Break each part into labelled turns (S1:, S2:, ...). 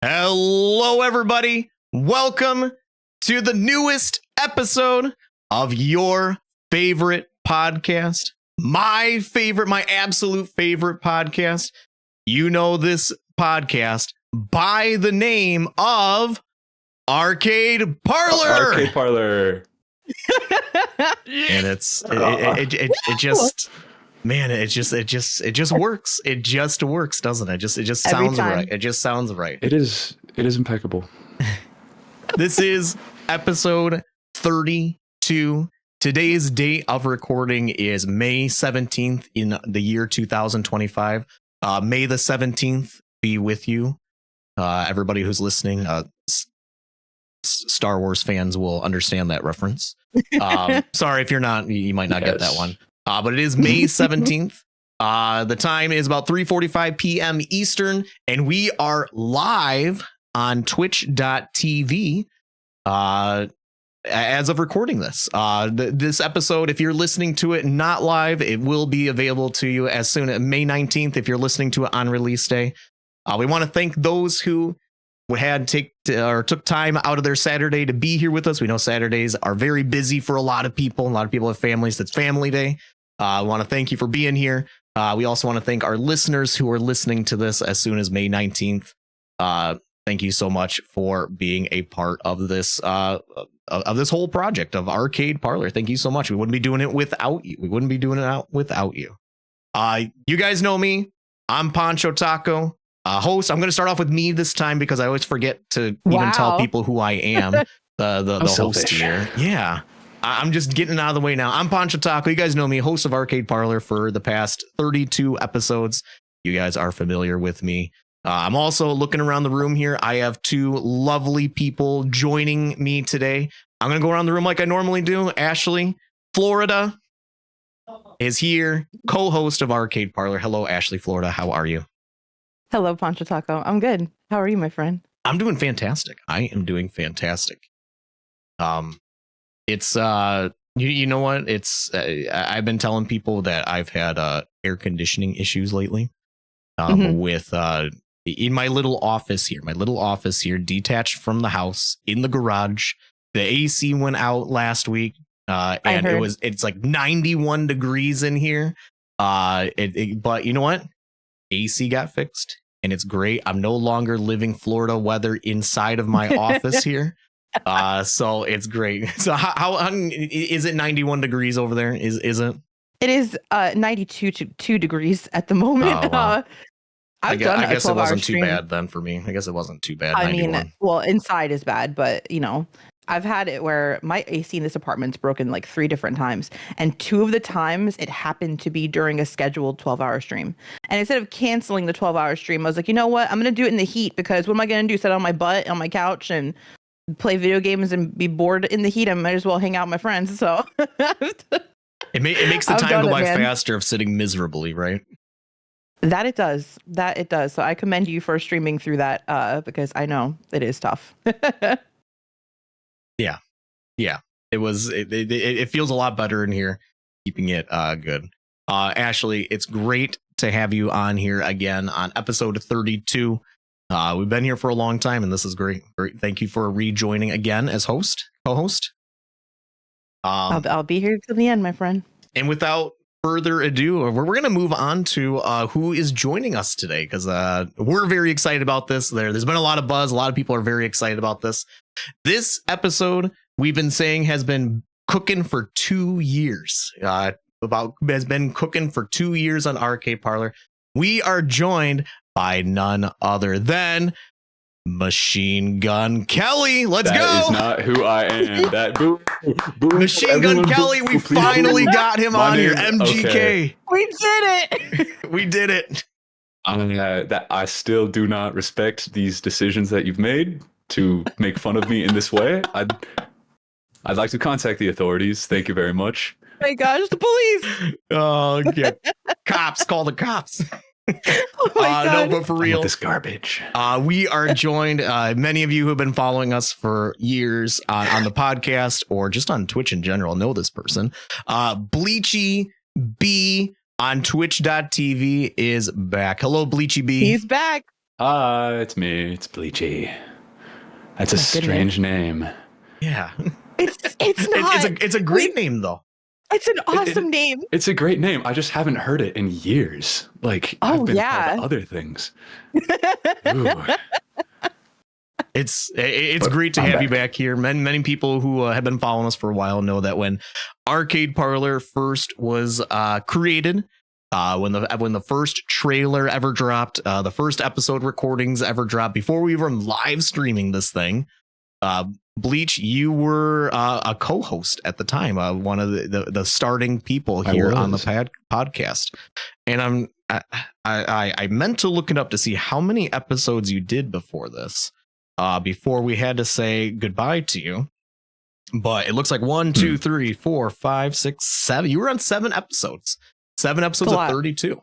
S1: Hello, everybody. Welcome to the newest episode of your favorite podcast. My absolute favorite podcast. You know this podcast by the name of Arcade Parlor.
S2: Arcade Parlor.
S1: And it just works. It just works, doesn't it? It just sounds right. It just sounds right.
S2: It is impeccable.
S1: This is episode 32. Today's date of recording is May 17th in the year 2025. May the 17th be with you. Everybody who's listening, Star Wars fans will understand that reference. Sorry if you're not, you might not get that one. But it is May 17th. The time is about 3:45 p.m. Eastern, and we are live on twitch.tv as of recording this. This episode, if you're listening to it not live, it will be available to you as soon as May 19th if you're listening to it on release day. We want to thank those who took time out of their Saturday to be here with us. We know Saturdays are very busy for a lot of people. A lot of people have families. That's family day. I want to thank you for being here. We also want to thank our listeners who are listening to this as soon as May 19th. Thank you so much for being a part of this whole project of Arcade Parlor. Thank you so much. We wouldn't be doing it without you. You guys know me. I'm Pancho Taco, host. I'm going to start off with me this time because I always forget to even tell people who I am. The host here. Yeah. I'm just getting it out of the way now. I'm Pancho Taco. You guys know me, host of Arcade Parlor for the past 32 episodes. You guys are familiar with me. I'm also looking around the room here. I have two lovely people joining me today. I'm going to go around the room like I normally do. Ashley, Florida, is here, co-host of Arcade Parlor. Hello, Ashley, Florida. How are you?
S3: Hello, Pancho Taco. I'm good. How are you, my friend? I'm
S1: doing fantastic. I am doing fantastic. It's you know what? It's I've been telling people that I've had air conditioning issues lately. With in my little office here, detached from the house in the garage. The AC went out last week, and it's like 91 degrees in here. But you know what? AC got fixed, and it's great. I'm no longer living Florida weather inside of my office here. So it's great. So how is it 91 degrees over there? Is it?
S3: It is 92 degrees at the moment.
S1: Oh, wow. I guess it wasn't too bad then for me. I guess it wasn't too bad. 91.
S3: I mean, well, inside is bad, but I've had it where my AC in this apartment's broken like 3 different times. And 2 of the times it happened to be during a scheduled 12-hour stream. And instead of canceling the 12-hour stream, I was like, you know what? I'm going to do it in the heat because what am I going to do? Sit on my butt on my couch and play video games and be bored in the heat? I might as well hang out with my friends. So
S1: it makes the time go by faster of sitting miserably, right?
S3: That it does. So I commend you for streaming through that because I know it is tough.
S1: Yeah. It feels a lot better in here, keeping it good. Ashley, it's great to have you on here again on episode 32. We've been here for a long time, and this is great. Thank you for rejoining again as co-host.
S3: I'll be here till the end, my friend.
S1: And without further ado, we're going to move on to who is joining us today, because we're very excited about this. There's been a lot of buzz. A lot of people are very excited about this. This episode, we've been saying, has been cooking for 2 years. Has been cooking for 2 years on Arcade Parlor. We are joined by none other than Machine Gun Kelly. Let's go.
S2: That is not who I am.
S1: Machine Gun Kelly. We finally got him on here. MGK.
S3: Okay. We did it.
S1: We did it.
S2: That I still do not respect these decisions that you've made to make fun of me in this way. I'd like to contact the authorities. Thank you very much.
S3: Oh my gosh, the police.
S1: Oh, yeah. Cops. Call the cops.
S3: Oh my God.
S1: No, but for real,
S2: this garbage.
S1: We are joined. Many of you who have been following us for years on the podcast or just on Twitch in general know this person. Bleachy B on twitch.tv is back. Hello, Bleachy B.
S3: He's back.
S2: It's me. It's Bleachy. That's a
S3: My
S2: strange name.
S1: Yeah.
S3: It's not.
S1: It's a great name though.
S3: It's an awesome name.
S2: It's a great name. I just haven't heard it in years. Like,
S3: Oh,
S2: I've been
S3: yeah.
S2: called other things. Ooh.
S1: It's
S2: But
S1: great to
S2: I'm
S1: have you
S2: back.
S1: back here. Many people who have been following us for a while know that when Arcade Parlor first was created, when the first trailer ever dropped, the first episode recordings ever dropped, before we were live streaming this thing, Bleach, you were a co-host at the time, one of the starting people here on the podcast, and I meant to look it up to see how many episodes you did before this. Before we had to say goodbye to you, but it looks like 1, 2, 3, 4, 5, 6, 7. You were on 7 episodes, 7 episodes of 32.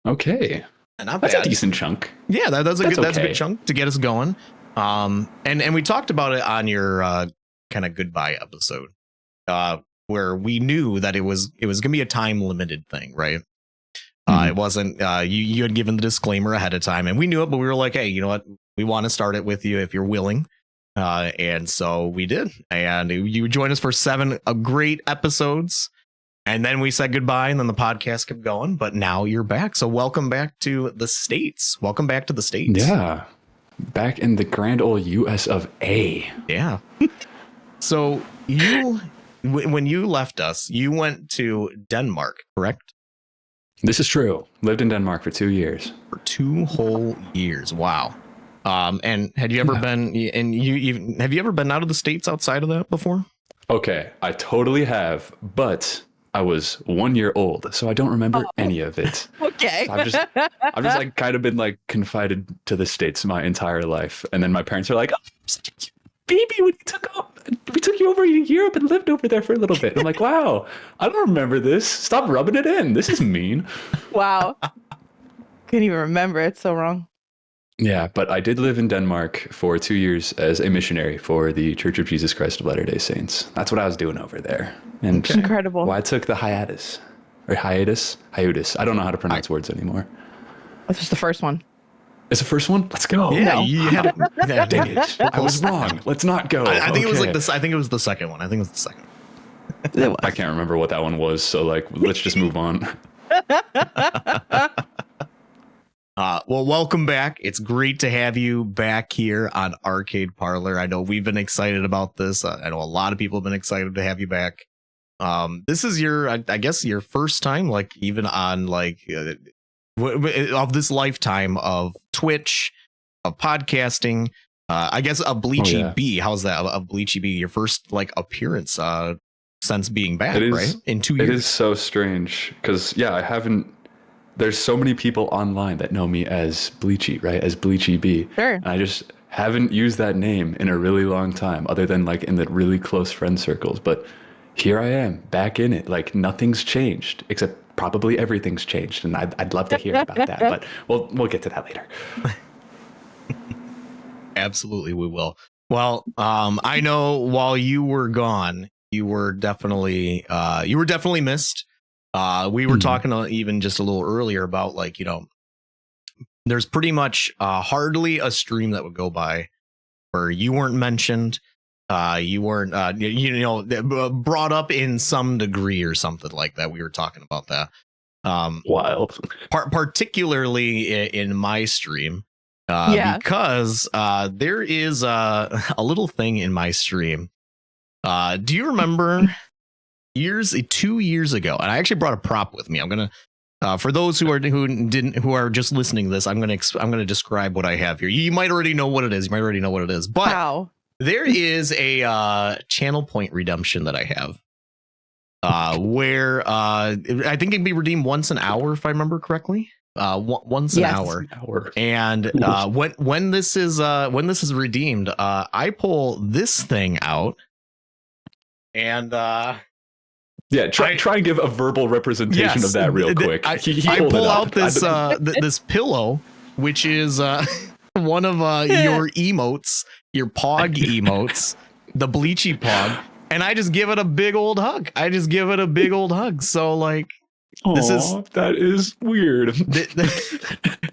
S2: Okay.
S1: Not
S2: That's
S1: bad.
S2: a decent chunk.
S1: Yeah, that's a
S2: okay.
S1: good chunk to get us going. And we talked about it on your kind of goodbye episode, where we knew that it was gonna be a time limited thing, right? It wasn't you had given the disclaimer ahead of time, and we knew it, but we were like, hey, you know what? We want to start it with you if you're willing. And so we did. And you joined us for 7 great episodes. And then we said goodbye, and then the podcast kept going. But now you're back. So welcome back to the States. Welcome back to the States.
S2: Yeah. Back in the grand old US of A.
S1: Yeah. So when you left us, you went to Denmark, correct?
S2: This is true. Lived in Denmark for 2 years.
S1: For 2 whole years. Wow. And had you ever been, and have you ever been out of the States outside of that before?
S2: Okay, I totally have, but I was 1 year old, so I don't remember any of it.
S3: Okay.
S2: So I've just like kind of been like confided to the States my entire life, and then my parents are like, "Oh, you're such a cute baby when we took you over to Europe and lived over there for a little bit." And I'm like, "Wow, I don't remember this. Stop rubbing it in. This is mean."
S3: Wow. Couldn't even remember. It's so wrong.
S2: Yeah, but I did live in Denmark for 2 years as a missionary for the Church of Jesus Christ of Latter-day Saints. That's what I was doing over there. And
S3: Incredible.
S2: well, I took the hiatus. Hiatus. I don't know how to pronounce words anymore.
S3: This was the first one.
S2: It's the first one? Let's go.
S1: Yeah,
S3: No.
S1: you had yeah,
S2: Dang it. I was wrong. Let's not go.
S1: I think it was
S2: Okay.
S1: like this. I think it was the second one.
S3: It was.
S2: I can't remember what that one was, so like let's just move on.
S1: Well, welcome back. It's great to have you back here on Arcade Parlor. I know we've been excited about this. I know a lot of people have been excited to have you back. This is your, I guess, your first time, like even on like of this lifetime of Twitch, of podcasting. I guess a Bleachy B. How's that? Of Bleachy B. Your first like appearance since being back, right? In 2 years.
S2: It is so strange because I haven't. There's so many people online that know me as Bleachy, right? As Bleachy B.
S3: Sure.
S2: And I just haven't used that name in a really long time, other than like in the really close friend circles. But here I am, back in it. Like nothing's changed, except probably everything's changed. And I'd love to hear about that, but we'll get to that later.
S1: Absolutely, we will. Well, I know while you were gone, you were definitely missed. We were talking even just a little earlier about like, you know, there's pretty much hardly a stream that would go by where you weren't mentioned. You weren't, brought up in some degree or something like that. We were talking about that.
S2: Wild.
S1: Particularly in my stream. Because there is a little thing in my stream. Do you remember 2 years ago? And I actually brought a prop with me. I'm gonna for those who are just listening to this, I'm gonna describe what I have here. You might already know what it is. But there is a channel point redemption that I have, where I think it can be redeemed once an hour, if I remember correctly. Once an hour. And when this is redeemed, I pull this thing out, and
S2: try and give a verbal representation of that real quick.
S1: I pull out this this pillow, which is one of your emotes, your pog emotes, the Bleachy pog, and I just give it a big old hug. So like,
S2: that is weird.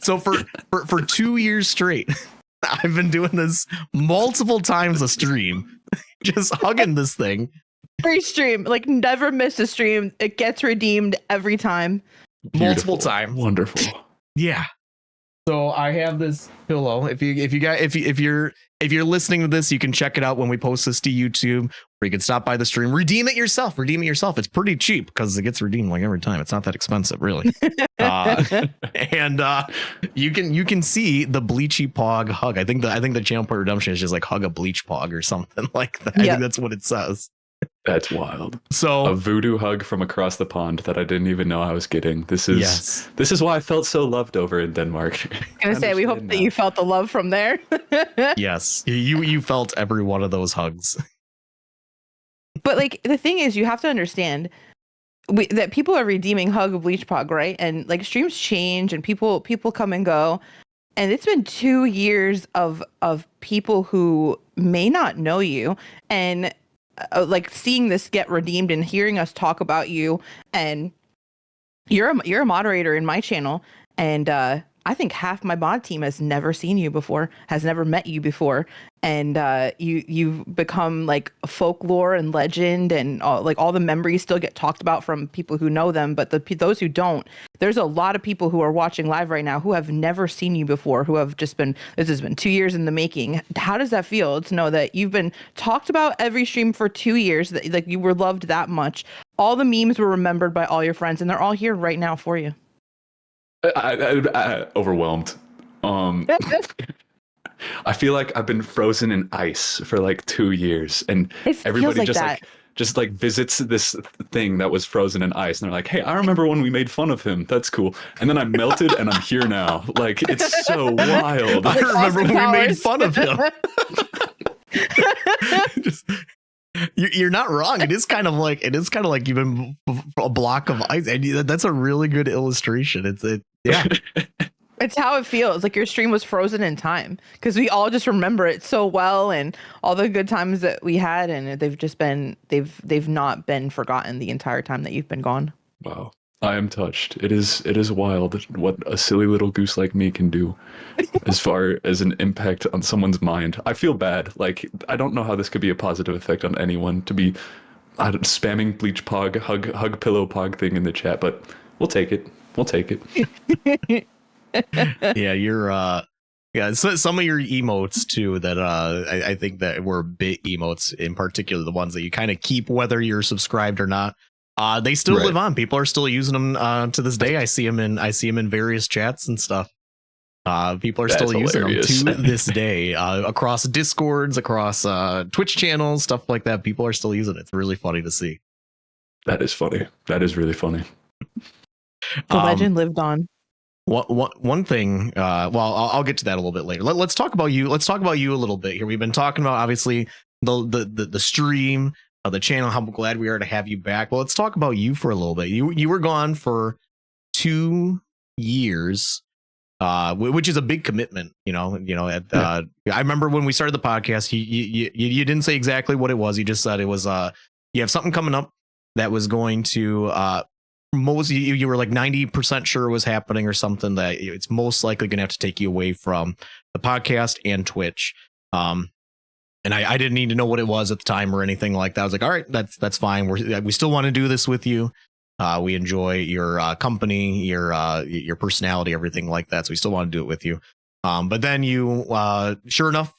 S1: So for 2 years straight, I've been doing this multiple times a stream, just hugging this thing.
S3: Free stream, like never miss a stream. It gets redeemed every time.
S1: Multiple times.
S2: Wonderful.
S1: Yeah. So I have this pillow. If you're listening to this, you can check it out when we post this to YouTube, or you can stop by the stream, redeem it yourself. It's pretty cheap because it gets redeemed like every time. It's not that expensive, really. And you can see the Bleachy Pog hug. I think the channel point redemption is just like hug a bleach pog or something like that. I think that's what it says.
S2: That's wild.
S1: So
S2: a voodoo hug from across the pond that I didn't even know I was getting. This is why I felt so loved over in Denmark.
S3: I was gonna say, we hope that you felt the love from there.
S1: Yes, you felt every one of those hugs.
S3: But like the thing is, you have to understand that people are redeeming Hug Bleach Pog, right? And like streams change and people come and go. And it's been 2 years of people who may not know you, and like seeing this get redeemed and hearing us talk about you. And you're a moderator in my channel, and I think half my mod team has never seen you before, has never met you before, and you've become like folklore and legend, and like all the memories still get talked about from people who know them, but those who don't, there's a lot of people who are watching live right now who have never seen you before, who have just been, this has been 2 years in the making. How does that feel to know that you've been talked about every stream for 2 years, that like you were loved that much, all the memes were remembered by all your friends, and they're all here right now for you?
S2: I overwhelmed. I feel like I've been frozen in ice for like 2 years, and everybody
S3: like
S2: just visits this thing that was frozen in ice, and they're like, "Hey, I remember when we made fun of him. That's cool." And then I melted, and I'm here now. Like, it's so wild.
S1: I remember when we made fun of him. You're not wrong. It is kind of like you've been a block of ice, and that's a really good illustration. Yeah.
S3: It's how it feels. Like your stream was frozen in time, because we all just remember it so well, and all the good times that we had, and they've not been forgotten the entire time that you've been gone.
S2: Wow. I am touched. It is wild what a silly little goose like me can do as far as an impact on someone's mind. I feel bad. Like, I don't know how this could be a positive effect on anyone to be spamming bleach pog, hug pillow pog thing in the chat, but we'll take it.
S1: Yeah, you're so some of your emotes too that I think that were bit emotes in particular, the ones that you kind of keep whether you're subscribed or not. They still live on. People are still using them to this day. I see them in various chats and stuff. People are still using them to this day across Discords, across Twitch channels, stuff like that. People are still using it. It's really funny to see.
S2: That is funny. That is really funny.
S3: The legend lived on.
S1: One thing, I'll get to that a little bit later. Let's talk about you. Let's talk about you a little bit here. We've been talking about obviously the stream, the channel. How glad we are to have you back. Well, let's talk about you for a little bit. You were gone for 2 years, which is a big commitment. I remember when we started the podcast, you didn't say exactly what it was. You just said it was you have something coming up that was going to you were like 90% sure it was happening or something, that it's most likely going to have to take you away from the podcast and Twitch. And I didn't need to know what it was at the time or anything like that. I was like, all right, that's fine. We still want to do this with you. We enjoy your company, your personality, everything like that. So we still want to do it with you. But then you, sure enough,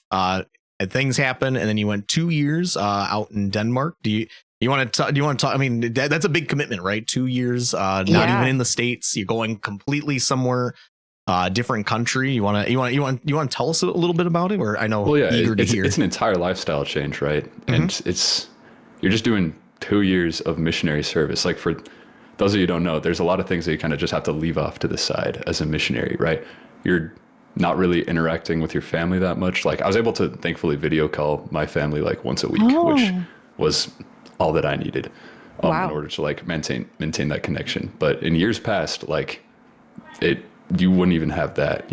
S1: things happen, and then you went 2 years out in Denmark. Do you want to talk? I mean, that's a big commitment, right? 2 years, not even in the States. You're going completely somewhere, different country. You want to tell us a little bit about it? Or I know, eager to hear.
S2: It's an entire lifestyle change, right? Mm-hmm. And you're just doing 2 years of missionary service. Like, for those of you who don't know, there's a lot of things that you kind of just have to leave off to the side as a missionary, right? You're not really interacting with your family that much. Like, I was able to thankfully video call my family like once a week, which was all that I needed in order to like maintain that connection. But in years past, like you wouldn't even have that,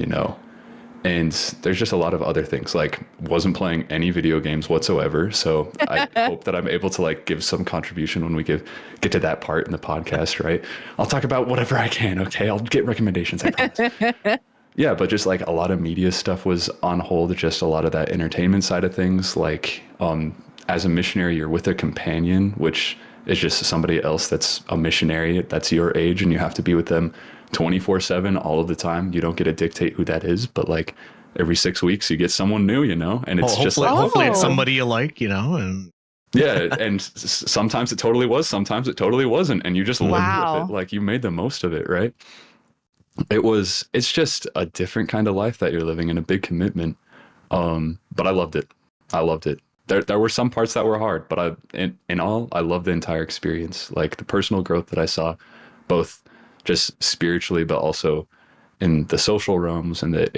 S2: and there's just a lot of other things. Like, wasn't playing any video games whatsoever. So I hope that I'm able to like give some contribution when we get to that part in the podcast, right? I'll talk about whatever I can. Okay. I'll get recommendations. I promise. Yeah, but just like a lot of media stuff was on hold, just a lot of that entertainment side of things. Like, as a missionary, you're with a companion, which is just somebody else that's a missionary that's your age, and you have to be with them 24/7 all of the time. You don't get to dictate who that is, but like every 6 weeks you get someone new, you know, and it's just like,
S1: hopefully it's
S3: Oh.
S1: somebody you like, you know, and
S2: yeah, and sometimes it totally was, sometimes it totally wasn't, and you just lived
S3: Wow.
S2: with it, like you made the most of it, right? It's just a different kind of life that you're living in, a big commitment. But I loved it. I loved it. There were some parts that were hard, but in all, I loved the entire experience. Like the personal growth that I saw, both just spiritually, but also in the social realms and the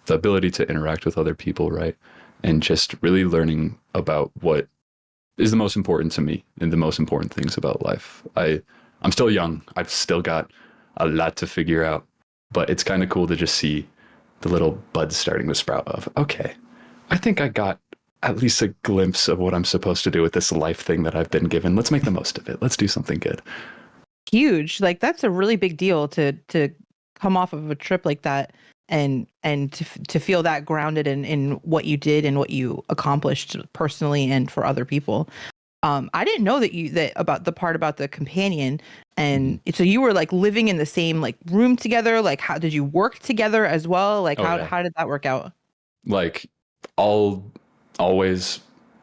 S2: ability to interact with other people, right? And just really learning about what is the most important to me and the most important things about life. I'm still young. I've still got a lot to figure out, but it's kind of cool to just see the little buds starting to sprout of, okay, I think I got at least a glimpse of what I'm supposed to do with this life thing that I've been given. Let's make the most of it. Let's do something good.
S3: Huge. Like that's a really big deal to come off of a trip like that and to feel that grounded in what you did and what you accomplished personally and for other people. I didn't know that about the part about the companion, and so you were like living in the same like room together. Like, how did you work together as well? Like,
S2: Oh, yeah.
S3: how did that work out?
S2: Like always,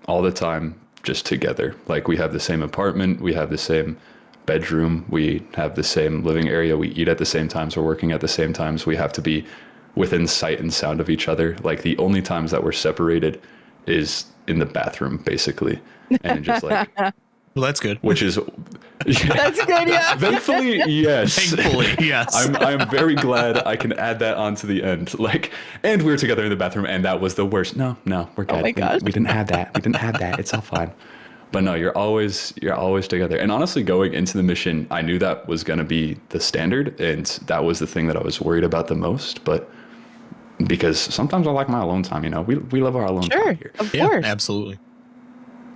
S2: all the time, just together. Like we have the same apartment, we have the same bedroom, we have the same living area, we eat at the same times, we're working at the same times, we have to be within sight and sound of each other. Like the only times that we're separated is in the bathroom, basically. And just like,
S1: well, that's good.
S2: which is,
S3: That's good, yeah.
S2: thankfully, yes.
S1: Thankfully, yes.
S2: I'm very glad I can add that on to the end. Like, and we were together in the bathroom, and that was the worst. No, we're good.
S3: my gosh.
S2: We didn't have that. We didn't have that. It's all fine. But no, you're always together. And honestly, going into the mission, I knew that was going to be the standard, and that was the thing that I was worried about the most. But because sometimes I like my alone time, you know, we love our alone time here.
S3: Of
S1: Yeah,
S3: course.
S1: absolutely.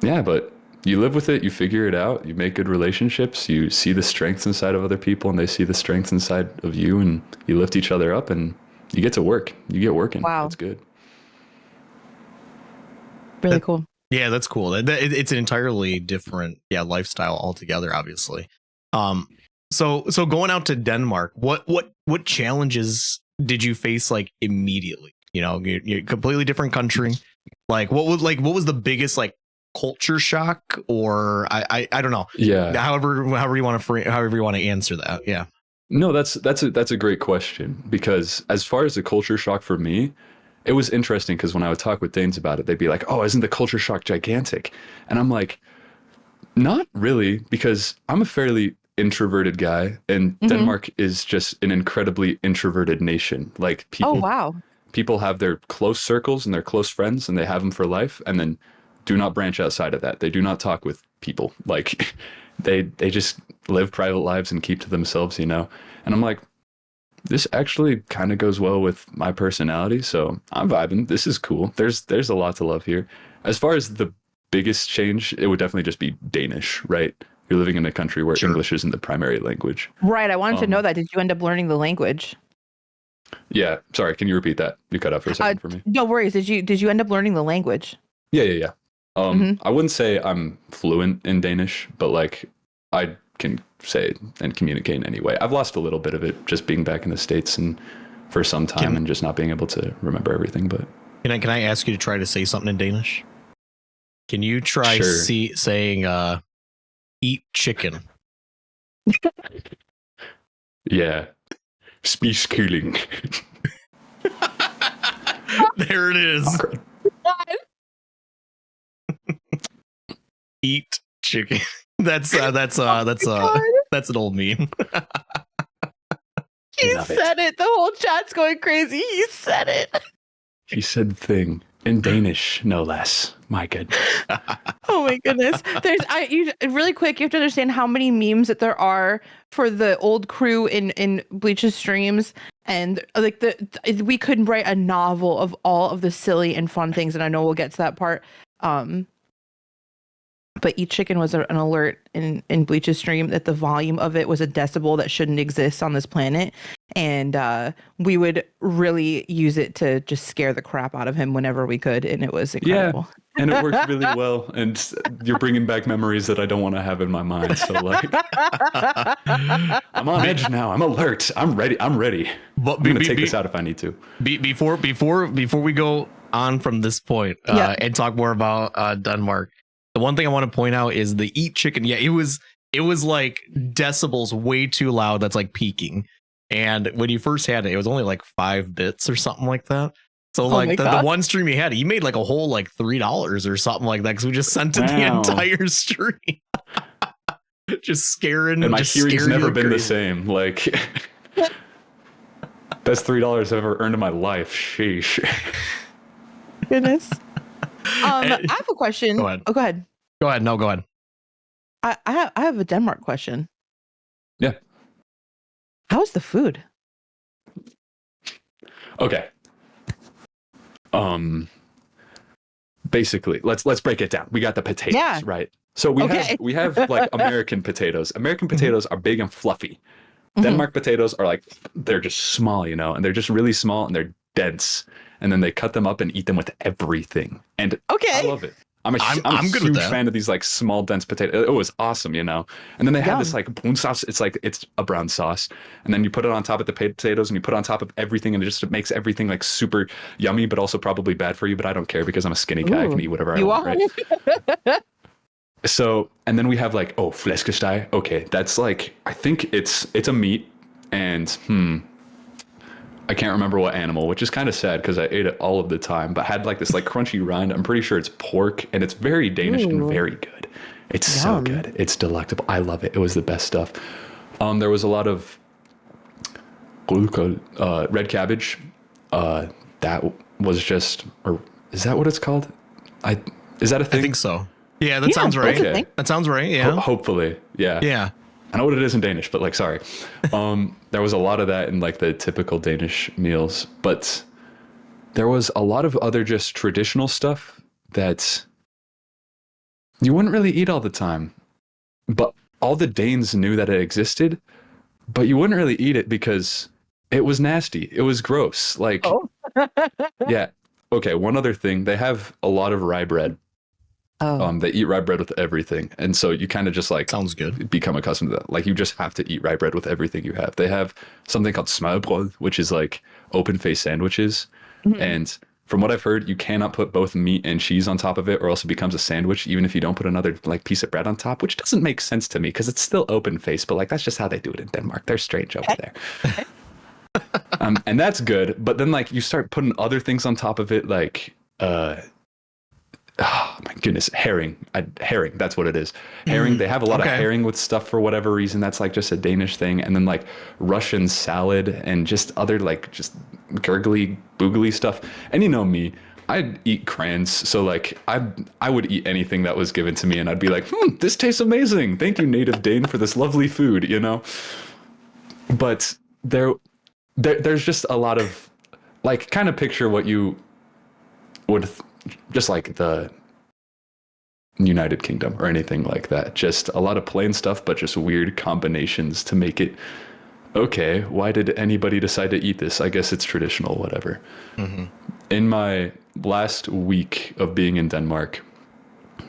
S2: Yeah, but you live with it, you figure it out, you make good relationships, you see the strengths inside of other people and they see the strengths inside of you, and you lift each other up and you get to work. You get working.
S3: Wow.
S2: That's good.
S3: Really cool.
S1: Yeah, that's cool. It's an entirely different lifestyle altogether, obviously. So going out to Denmark, what challenges did you face like immediately? You know, you're a completely different country. Like what was the biggest like culture shock, or I don't know.
S2: Yeah.
S1: However you want to answer that. Yeah.
S2: No, that's a great question, because as far as the culture shock for me, it was interesting because when I would talk with Danes about it, they'd be like, "Oh, isn't the culture shock gigantic?" And I'm like, not really, because I'm a fairly introverted guy, and Denmark is just an incredibly introverted nation. Like
S3: Oh, wow.
S2: people have their close circles and their close friends, and they have them for life, and then do not branch outside of that. They do not talk with people. Like they just live private lives and keep to themselves, you know. And I'm like, this actually kind of goes well with my personality, so I'm vibing. This is cool. There's a lot to love here. As far as the biggest change, it would definitely just be Danish, right? You're living in a country where
S1: Sure.
S2: English isn't the primary language.
S3: Right. I wanted to know that. Did you end up learning the language?
S2: Yeah, sorry, can you repeat that? You cut out for a second for me.
S3: No worries. Did you end up learning the language?
S2: Yeah. I wouldn't say I'm fluent in Danish, but like I can say and communicate anyway. I've lost a little bit of it just being back in the States and for some time and just not being able to remember everything. But
S1: can I ask you to try to say something in Danish? Can you try
S2: Sure.
S1: saying eat chicken?
S2: Yeah. Spis kylling.
S1: There it is. Eat chicken. That's an old meme.
S3: He
S2: Love it.
S3: said it. The whole chat's going crazy. He said it.
S2: She said thing in Danish, no less. My goodness.
S3: Oh my goodness. Really quick, you have to understand how many memes that there are for the old crew in Bleach's streams, and like we could write a novel of all of the silly and fun things, and I know we'll get to that part. but each chicken was an alert in Bleach's stream that the volume of it was a decibel that shouldn't exist on this planet. And we would really use it to just scare the crap out of him whenever we could. And it was incredible.
S2: Yeah, and it worked really well. And you're bringing back memories that I don't want to have in my mind. So like, I'm on edge now. I'm alert. I'm ready. I'm
S1: But
S2: going to take this out if I need to.
S1: Before we go on from this point and talk more about Denmark, the one thing I want to point out is the eat chicken. Yeah, it was like decibels way too loud. That's like peaking. And when you first had it, it was only like 5 bits or something like that. So like the one stream he had, he made like a whole like $3 or something like that because we just sent it the entire stream. Just scaring.
S2: And my
S1: just
S2: hearing's never been
S1: crazy.
S2: the same. Like best $3 I've ever earned in my life. Sheesh.
S3: Goodness. I have a question.
S1: Go ahead.
S3: Oh, go ahead.
S1: Go ahead. No, go ahead.
S3: I have a Denmark question.
S2: Yeah.
S3: How's the food?
S2: Okay. Basically, let's break it down. We got the potatoes, right? So we have like American potatoes. American potatoes are big and fluffy. Denmark potatoes are like, they're just small, you know, and they're just really small and they're dense. And then they cut them up and eat them with everything. And I love it. I'm a
S1: good with
S2: huge
S1: that.
S2: fan of these like small dense potatoes. It was awesome, you know. And then they have this like brown sauce. It's a brown sauce, and then you put it on top of the potatoes, and you put it on top of everything, and it makes everything like super yummy, but also probably bad for you. But I don't care because I'm a skinny guy. I can eat whatever I want, right? So, and then we have like flæskesteg. Okay, that's like, I think it's a meat, and I can't remember what animal, which is kind of sad because I ate it all of the time, but had like this like crunchy rind. I'm pretty sure it's pork, and it's very Danish and very good. It's so good. It's delectable. I love it. It was the best stuff. There was a lot of red cabbage. That was just, or is that what it's called? Is that a thing?
S1: I think so. Yeah, that sounds right.
S3: Okay.
S1: That sounds right. Yeah.
S2: Hopefully. Yeah.
S1: Yeah.
S2: I know what it is in Danish, but like, sorry. There was a lot of that in like the typical Danish meals, but there was a lot of other just traditional stuff that you wouldn't really eat all the time. But all the Danes knew that it existed, but you wouldn't really eat it because it was nasty. It was gross. Like, yeah. Okay. One other thing, they have a lot of rye bread. They eat rye bread with everything. And so you kind of just like
S1: sounds good.
S2: Become accustomed to that. Like you just have to eat rye bread with everything you have. They have something called smørrebrød, which is like open face sandwiches. And from what I've heard, you cannot put both meat and cheese on top of it or else it becomes a sandwich, even if you don't put another like piece of bread on top, which doesn't make sense to me because it's still open face, but like that's just how they do it in Denmark. They're strange over there. And that's good. But then like you start putting other things on top of it, like oh my goodness, herring. Herring, that's what it is. Herring, they have a lot of herring with stuff for whatever reason. That's like just a Danish thing. And then like Russian salad and just other like just gurgly, boogly stuff. And you know me, I'd eat crayons. So like I would eat anything that was given to me and I'd be like, this tastes amazing. Thank you, native Dane, for this lovely food, you know? But there's just a lot of like, kind of picture what you would just like the United Kingdom or anything like that. Just a lot of plain stuff, but just weird combinations to make it, okay, why did anybody decide to eat this? I guess it's traditional, whatever. In my last week of being in Denmark,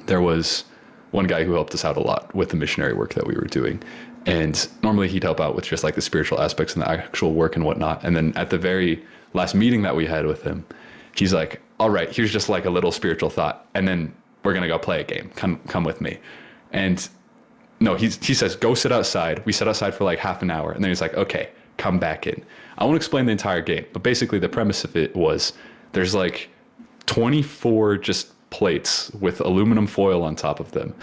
S2: there was one guy who helped us out a lot with the missionary work that we were doing. And normally he'd help out with just like the spiritual aspects and the actual work and whatnot. And then at the very last meeting that we had with him, he's like, all right, here's just like a little spiritual thought. And then we're going to go play a game. Come with me. And no, he says, go sit outside. We sat outside for like half an hour. And then he's like, okay, come back in. I won't explain the entire game, but basically the premise of it was there's like 24 just plates with aluminum foil on top of them.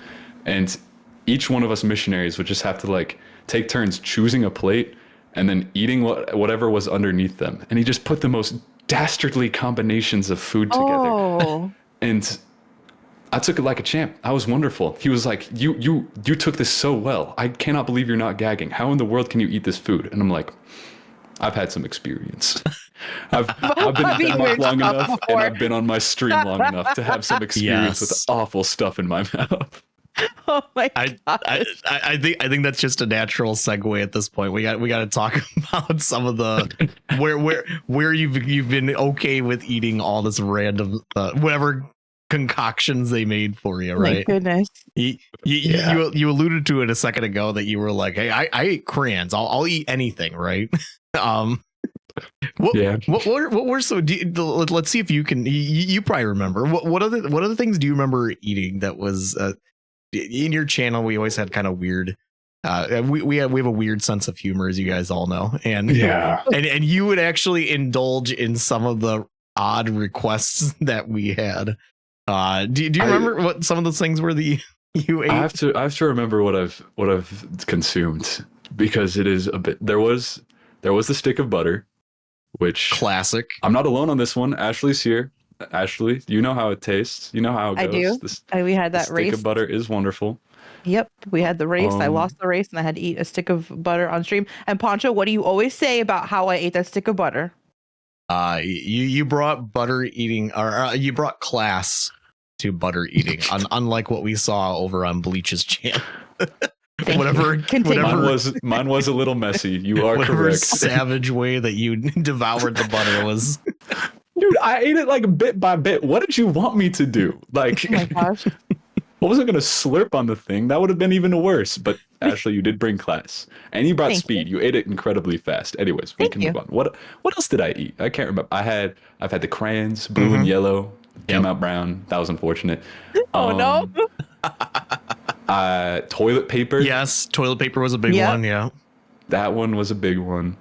S2: And each one of us missionaries would just have to like take turns choosing a plate and then eating whatever was underneath them. And he just put the most dastardly combinations of food together. And I took it like a champ. I was wonderful. He was like, you took this so well. I cannot believe you're not gagging. How in the world can you eat this food? And I'm like, I've had some experience. I've been in Denmark long enough and I've been on my stream long enough to have some experience with awful stuff in my mouth.
S3: Oh my
S1: I,
S3: god.
S1: I think that's just a natural segue at this point. We got to talk about some of the where you've been okay with eating all this random whatever concoctions they made for you, right?
S3: Thank goodness.
S1: You alluded to it a second ago that you were like, hey, I ate crayons. I'll eat anything, right? What were so? Let's see if you can. You probably remember. What other things do you remember eating that was in your channel? We always had kind of weird. We have a weird sense of humor, as you guys all know, and and you would actually indulge in some of the odd requests that we had. Do you remember what some of those things were that you ate?
S2: I have to remember what I've consumed, because it is a bit. There was the stick of butter, which
S1: classic.
S2: I'm not alone on this one. Ashley's here. Ashley, you know how it tastes. You know how it goes.
S3: I do. We had that
S2: the
S3: race.
S2: Stick of butter is wonderful.
S3: Yep, we had the race. I lost the race, and I had to eat a stick of butter on stream. And Poncho, what do you always say about how I ate that stick of butter?
S1: You brought butter eating, or you brought class to butter eating, unlike what we saw over on Bleach's channel. whatever
S2: mine was a little messy. You are
S1: whatever
S2: correct.
S1: Savage way that you devoured the butter was.
S2: Dude, I ate it like bit by bit. What did you want me to do? Like,
S3: Oh my gosh.
S2: I wasn't gonna slurp on the thing. That would have been even worse. But Ashley, you did bring class, and you brought speed. You ate it incredibly fast. Anyways, we can move on. What else did I eat? I can't remember. I've had the crayons, blue and yellow. Came out brown. That was unfortunate.
S3: Oh no.
S2: Toilet paper.
S1: Yes, toilet paper was a big one. Yeah,
S2: that one was a big one.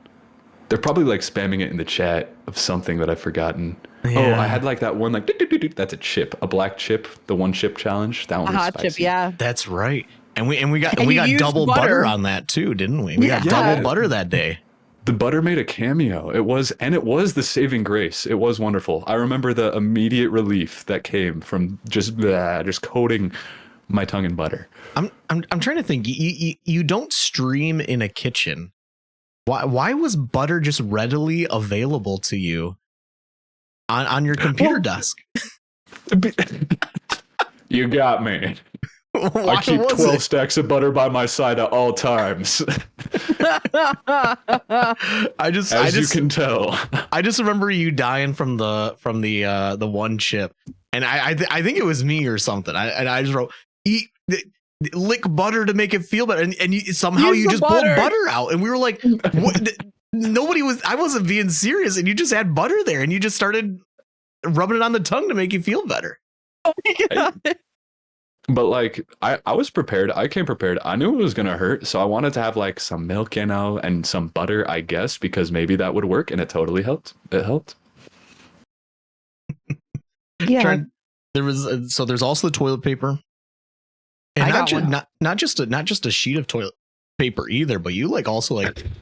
S2: They're probably like spamming it in the chat of something that I've forgotten. Yeah. Oh, I had like that one, like that's a chip, a black chip, the one chip challenge. That one was spicy.
S3: Chip, yeah.
S1: That's right. And we got double butter on that too, didn't we? We got double butter that day.
S2: The butter made a cameo. It was the saving grace. It was wonderful. I remember the immediate relief that came from just coating my tongue in butter.
S1: I'm trying to think. You don't stream in a kitchen. Why was butter just readily available to you on your computer desk?
S2: You got me. I keep 12 stacks of butter by my side at all times. As you can tell.
S1: I just remember you dying from the one chip, and I think it was me or something. I just wrote lick butter to make it feel better, and you somehow you just pulled butter out, and we were like, what? I wasn't being serious, and you just had butter there, and you just started rubbing it on the tongue to make you feel better.
S3: Oh my god.
S2: But like I was prepared. I came prepared. I knew it was gonna hurt, so I wanted to have like some milk, and some butter, I guess, because maybe that would work, and it totally helped. It helped.
S3: Yeah.
S1: There's also the toilet paper, and not just a sheet of toilet paper either, but you also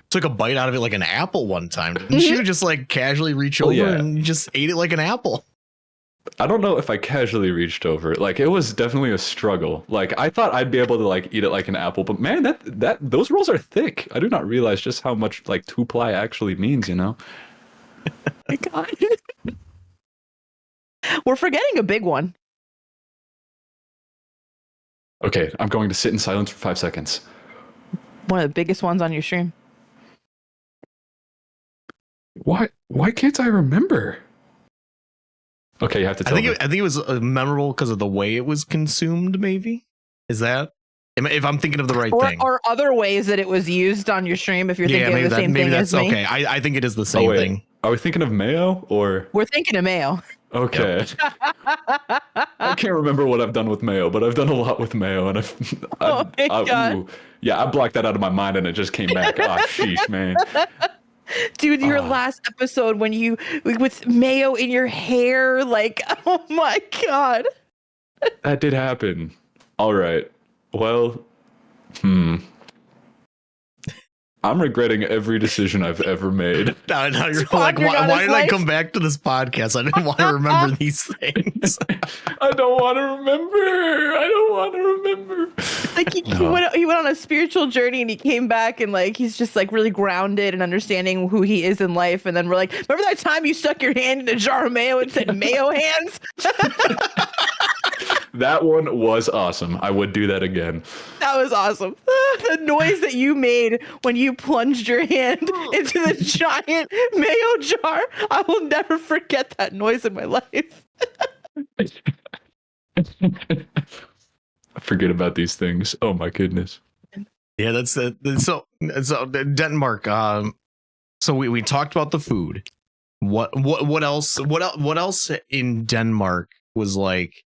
S1: took a bite out of it like an apple one time. Didn't you just like casually reach over and just ate it like an apple?
S2: I don't know if I casually reached over. Like, it was definitely a struggle. Like, I thought I'd be able to like eat it like an apple, but man, that those rolls are thick. I do not realize just how much like 2-ply actually means, you know?
S3: My god. We're forgetting a big one.
S2: Okay, I'm going to sit in silence for 5 seconds.
S3: One of the biggest ones on your stream.
S2: Why can't I remember? Okay, you have to tell me.
S1: I think it was memorable because of the way it was consumed, maybe? Is that? If I'm thinking of the right thing.
S3: Or other ways that it was used on your stream, if you're thinking of the same thing as me.
S1: Okay, I think it is the same thing.
S2: Are we thinking of mayo or?
S3: We're thinking of mayo.
S2: Okay. Yep. I can't remember what I've done with mayo, but I've done a lot with mayo, and I blocked that out of my mind, and it just came back. Sheesh, man.
S3: Dude, your last episode when you with mayo in your hair, like, oh my god.
S2: That did happen. All right. Well, I'm regretting every decision I've ever made.
S1: Now you're like, why did I come back to this podcast? I didn't want to remember these things.
S2: I don't want to remember.
S3: Like he went on a spiritual journey, and he came back, and like he's just like really grounded and understanding who he is in life. And then we're like, remember that time you stuck your hand in a jar of mayo and said mayo hands?
S2: That one was awesome. I would do that again.
S3: That was awesome. The noise that you made when you plunged your hand into the giant mayo jar. I will never forget that noise in my life.
S2: I forget about these things. Oh my goodness.
S1: Yeah, that's it. So Denmark. So we talked about the food. What else? What else in Denmark was like?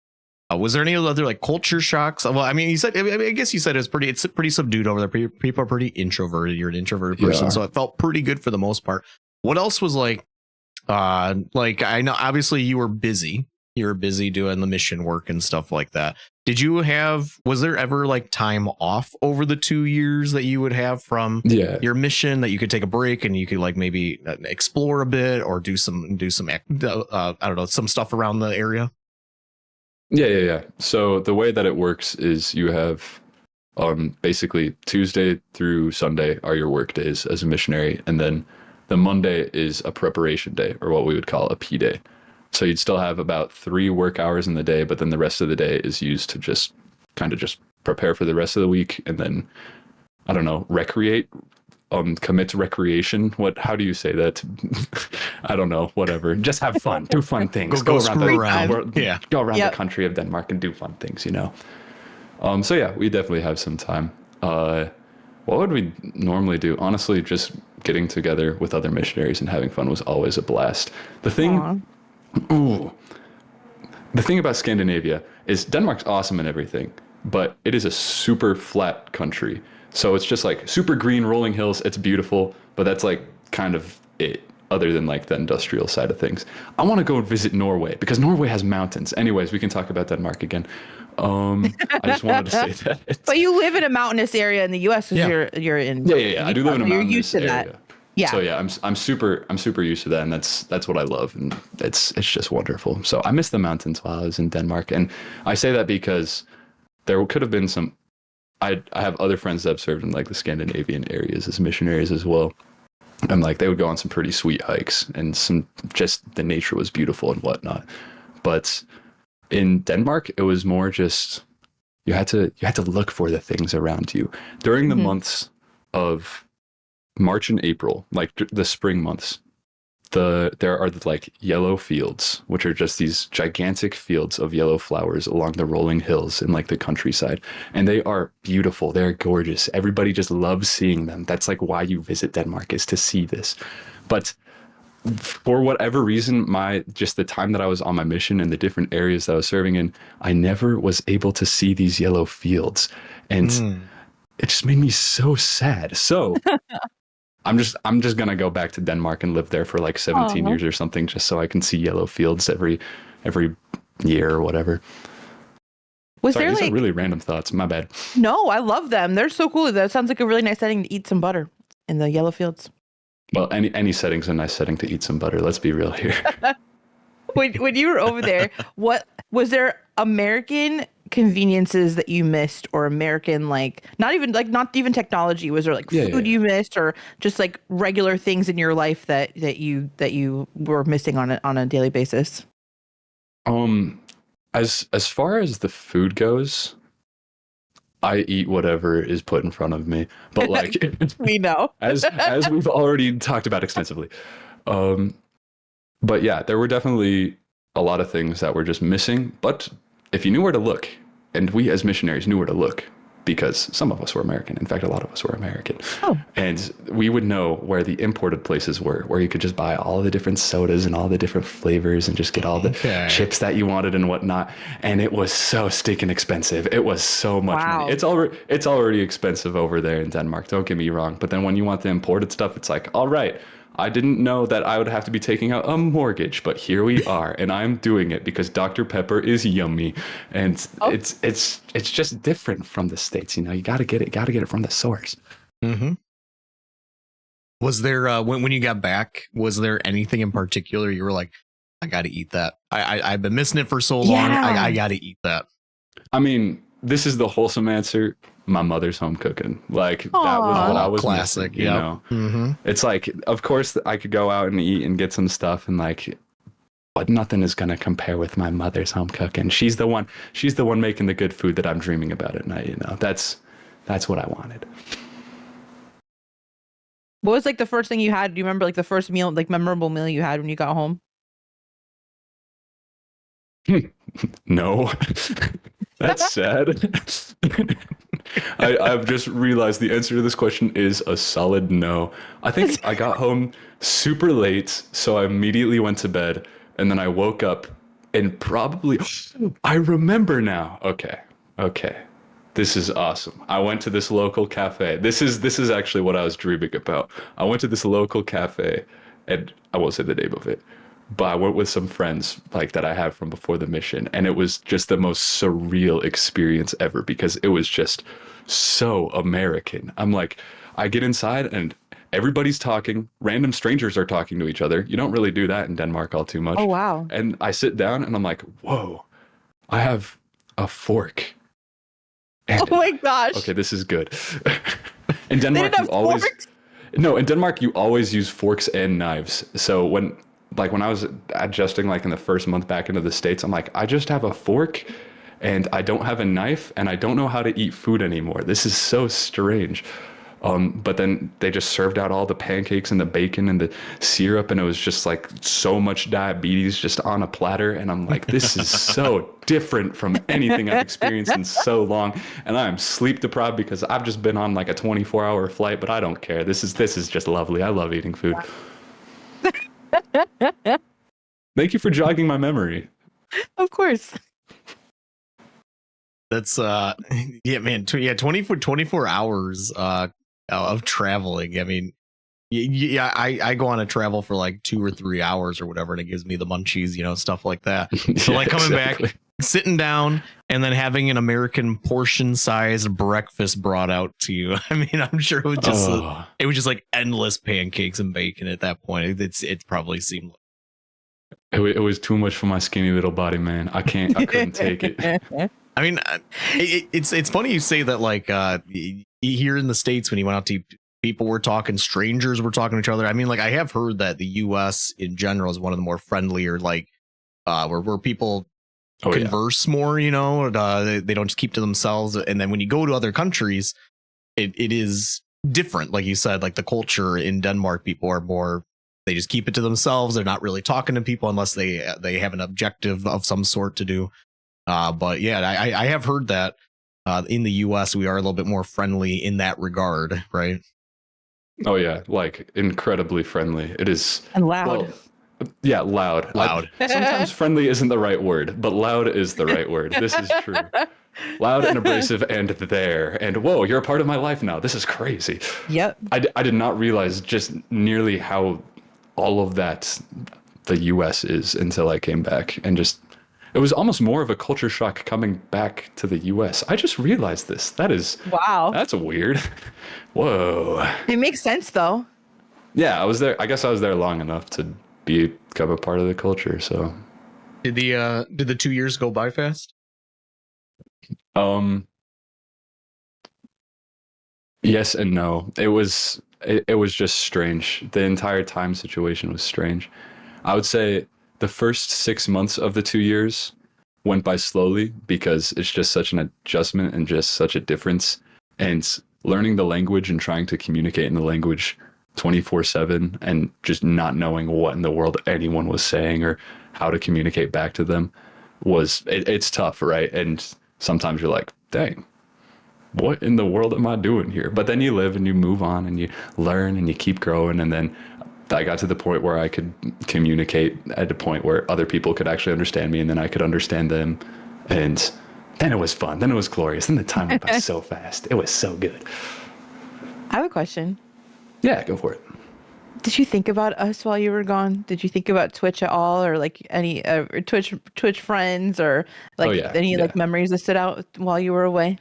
S1: Was there any other like culture shocks? Well, I mean, you said. I guess you said it's pretty subdued over there. People are pretty introverted. You're an introverted person, so it felt pretty good for the most part. What else was like? Like I know obviously you were busy. You were busy doing the mission work and stuff like that. Was there ever like time off over the 2 years that you would have from your mission that you could take a break and you could like maybe explore a bit or do some I don't know, some stuff around the area?
S2: Yeah. So the way that it works is you have basically Tuesday through Sunday are your work days as a missionary, and then the Monday is a preparation day, or what we would call a P day. So you'd still have about 3 work hours in the day, but then the rest of the day is used to just prepare for the rest of the week, and then I don't know, recreate, commit to recreation. How do you say that? I don't know, whatever. Just have fun, do fun things.
S1: Go around the
S2: country of Denmark and do fun things, you know. So yeah, we definitely have some time. What would we normally do? Honestly, just getting together with other missionaries and having fun was always a blast. The thing about Scandinavia is Denmark's awesome and everything, but it is a super flat country. So it's just like super green rolling hills. It's beautiful, but that's like kind of it, other than like the industrial side of things. I want to go and visit Norway because Norway has mountains. Anyways, we can talk about Denmark again. I just wanted to say that.
S3: But you live in a mountainous area in the U.S. because you're in.
S2: Yeah. I do live in a mountainous
S3: You're used to
S2: area.
S3: that. Yeah.
S2: So yeah, I'm super used to that, and that's what I love, and it's just wonderful. So I miss the mountains while I was in Denmark, and I say that because there could have been some. I have other friends that have served in like the Scandinavian areas as missionaries as well, and like they would go on some pretty sweet hikes, and just the nature was beautiful and whatnot. But in Denmark, it was more just you had to look for the things around you during the months of March and April, like the spring months. There are like yellow fields, which are just these gigantic fields of yellow flowers along the rolling hills in like the countryside, and they are beautiful. They're gorgeous. Everybody just loves seeing them. That's like why you visit Denmark, is to see this. But for whatever reason, the time that I was on my mission and the different areas that I was serving in, I never was able to see these yellow fields, and it just made me so sad. So I'm just gonna go back to Denmark and live there for like 17 years or something, just so I can see yellow fields every year or whatever. These are really random thoughts. My bad.
S3: No, I love them. They're so cool. That sounds like a really nice setting to eat some butter in the yellow fields.
S2: Well, any setting's a nice setting to eat some butter. Let's be real here.
S3: When you were over there, what was there American conveniences that you missed, or American not even technology? Was there food you missed, or just like regular things in your life that you were missing on a daily basis?
S2: As far as the food goes, I eat whatever is put in front of me. But like
S3: we know.
S2: as we've already talked about extensively. But yeah, there were definitely a lot of things that were just missing. But if you knew where to look, and we as missionaries knew where to look, because some of us were American. In fact, a lot of us were American. And we would know where the imported places were, where you could just buy all the different sodas and all the different flavors and just get all the chips that you wanted and whatnot. And it was so stinking expensive. It was so much money. It's already expensive over there in Denmark. Don't get me wrong. But then when you want the imported stuff, it's like, all right, I didn't know that I would have to be taking out a mortgage, but here we are, and I'm doing it because Dr. Pepper is yummy, and it's just different from the States. You know, you gotta get it from the source.
S1: Mm-hmm. Was there when you got back? Was there anything in particular you were like, I got to eat that? I've been missing it for so long. I got to eat that. I
S2: mean, this is the wholesome answer. My mother's home cooking. Like that was what I was
S1: classic
S2: missing, you know. It's like, of course I could go out and eat and get some stuff, and like but nothing is gonna compare with my mother's home cooking. She's the one making the good food that I'm dreaming about at night, you know. That's what I wanted.
S3: What was like the first thing you had? Do you remember like the first meal, like memorable meal you had when you got home?
S2: No. That's sad. I've just realized the answer to this question is a solid no. I think I got home super late, so I immediately went to bed, and then I woke up and probably I remember now. Okay. Okay. This is awesome. I went to this local cafe. This is actually what I was dreaming about. I went to this local cafe, and I won't say the name of it, but I went with some friends like that I have from before the mission, and it was just the most surreal experience ever because it was just so American. I'm like, I get inside and everybody's talking, random strangers are talking to each other. You don't really do that in Denmark all too
S3: Oh
S2: much.
S3: wow.
S2: And I sit down and I'm like, whoa, I have a fork.
S3: Oh
S2: And
S3: my gosh.
S2: okay, this is good. In
S3: They
S2: Denmark,
S3: didn't
S2: you
S3: have
S2: always
S3: forks?
S2: no, in Denmark, you always use forks and knives. So when I was adjusting like in the first month back into the States, I'm like, I just have a fork and I don't have a knife and I don't know how to eat food anymore. This is so strange. But then they just served out all the pancakes and the bacon and the syrup, and it was just like so much diabetes just on a platter. And I'm like, this is so different from anything I've experienced in so long. And I'm sleep deprived because I've just been on like a 24-hour flight, but I don't care. This is just lovely. I love eating food. Thank you for jogging my memory.
S3: Of course.
S1: That's yeah, man. 24 hours of traveling. I mean, yeah, I go on a travel for like 2 or 3 hours or whatever, and it gives me the munchies, you know, stuff like that. So
S2: Yeah,
S1: like coming
S2: exactly.
S1: back, sitting down, and then having an American portion-sized breakfast brought out to you. I mean, I'm sure
S2: Oh,
S1: it was just like endless pancakes and bacon at that point. It probably seemed
S2: it was too much for my skinny little body, man. I couldn't take it.
S1: I mean, it's funny you say that. Like here in the States, when you went out to eat, people were talking, strangers were talking to each other. I mean, like I have heard that the U.S. in general is one of the more friendlier, like where people
S2: Oh, yeah.
S1: converse more. You know, they don't just keep to themselves. And then when you go to other countries, it is different. Like you said, like the culture in Denmark, people are more. They just keep it to themselves. They're not really talking to people unless they have an objective of some sort to do. But yeah, I have heard that in the US we are a little bit more friendly in that regard, right?
S2: Oh yeah, like incredibly friendly. It is
S3: And loud.
S2: well, yeah, loud.
S1: Loud.
S2: Sometimes friendly isn't the right word, but loud is the right word. This is true. Loud and abrasive and there. And whoa, you're a part of my life now. This is crazy.
S3: Yep.
S2: I did not realize just nearly how all of that the US is until I came back and just it was almost more of a culture shock coming back to the US. I just realized this.
S3: Wow.
S2: That's weird. Whoa.
S3: It makes sense though.
S2: Yeah, I was there. I guess I was there long enough to become a part of the culture. So,
S1: Did the 2 years go by fast?
S2: um, yes and no. It was just strange. The entire time situation was strange. I would say the first 6 months of the 2 years went by slowly because it's just such an adjustment and just such a difference. And learning the language and trying to communicate in the language 24/7 and just not knowing what in the world anyone was saying or how to communicate back to them it's tough, right? And sometimes you're like, dang, what in the world am I doing here? But then you live and you move on and you learn and you keep growing. And then I got to the point where I could communicate at a point where other people could actually understand me and then I could understand them. And then it was fun. Then it was glorious. Then the time went by so fast. It was so good.
S3: I have a question.
S2: Yeah, go for it.
S3: Did you think about us while you were gone? Did you think about Twitch at all, or like any Twitch friends, or like
S2: Oh, yeah,
S3: any
S2: yeah.
S3: like memories that stood out while you were away?